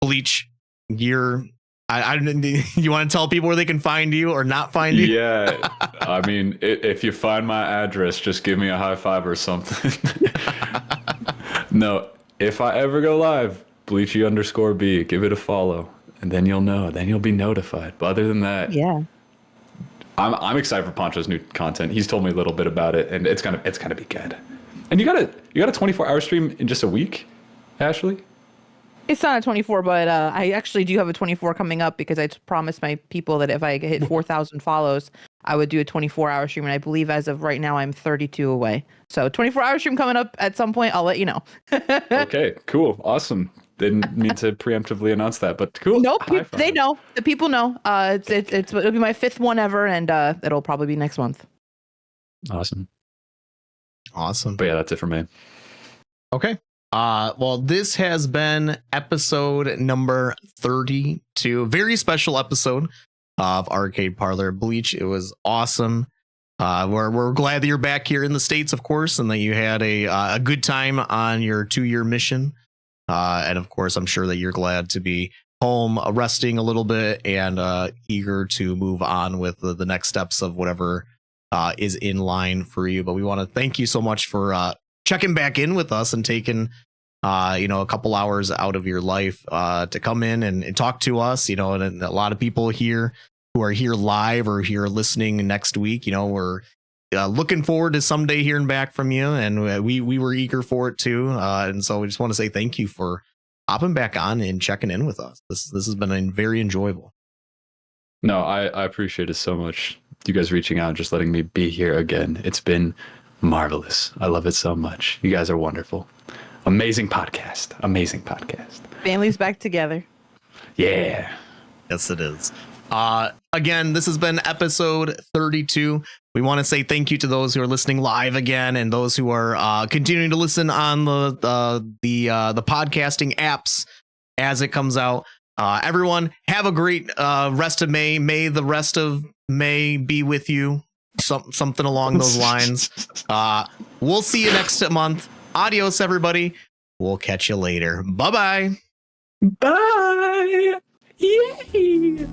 S1: Bleach, you want to tell people where they can find you or not find you?
S2: Yeah. I mean, if you find my address, just give me a high five or something. No, if I ever go live, Bleachy_B, give it a follow, and then you'll know. Then you'll be notified. But other than that,
S3: Yeah.
S2: I'm excited for Poncho's new content. He's told me a little bit about it, and it's gonna be good. And you got a 24-hour stream in just a week, Ashley?
S3: It's not a 24, but I actually do have a 24 coming up, because I promised my people that if I hit 4,000 follows, I would do a 24-hour stream. And I believe as of right now, I'm 32 away. So 24-hour stream coming up at some point. I'll let you know.
S2: Okay, cool. Awesome. Didn't mean to preemptively announce that, but cool.
S3: Nope,
S2: High five.
S3: they know. The people know. It'll be my 5th one ever, and it'll probably be next month.
S2: Awesome.
S1: Awesome.
S2: But yeah, that's it for me.
S1: Okay. Well, this has been episode number 32. Very special episode of Arcade Parlor Bleach. It was awesome. We're glad that you're back here in the States, of course, and that you had a good time on your 2-year mission. And of course, I'm sure that you're glad to be home, resting a little bit, and eager to move on with the next steps of whatever is in line for you. But we want to thank you so much for checking back in with us and taking a couple hours out of your life to come in and talk to us, and a lot of people here who are here live or here listening next week, we're looking forward to someday hearing back from you, and we were eager for it too, and so we just want to say thank you for hopping back on and checking in with us. This has been very enjoyable.
S2: No, I appreciate it so much. You guys reaching out and just letting me be here again. It's been marvelous. I love it so much. You guys are wonderful. Amazing podcast.
S3: Family's back together.
S2: Yeah.
S1: Yes, it is. Again, this has been episode 32. We want to say thank you to those who are listening live again, and those who are continuing to listen on the podcasting apps as it comes out. Everyone, have a great rest of May. May the rest of May be with you. Something along those lines. We'll see you next month. Adios, everybody. We'll catch you later. Bye-bye.
S2: Bye. Yay.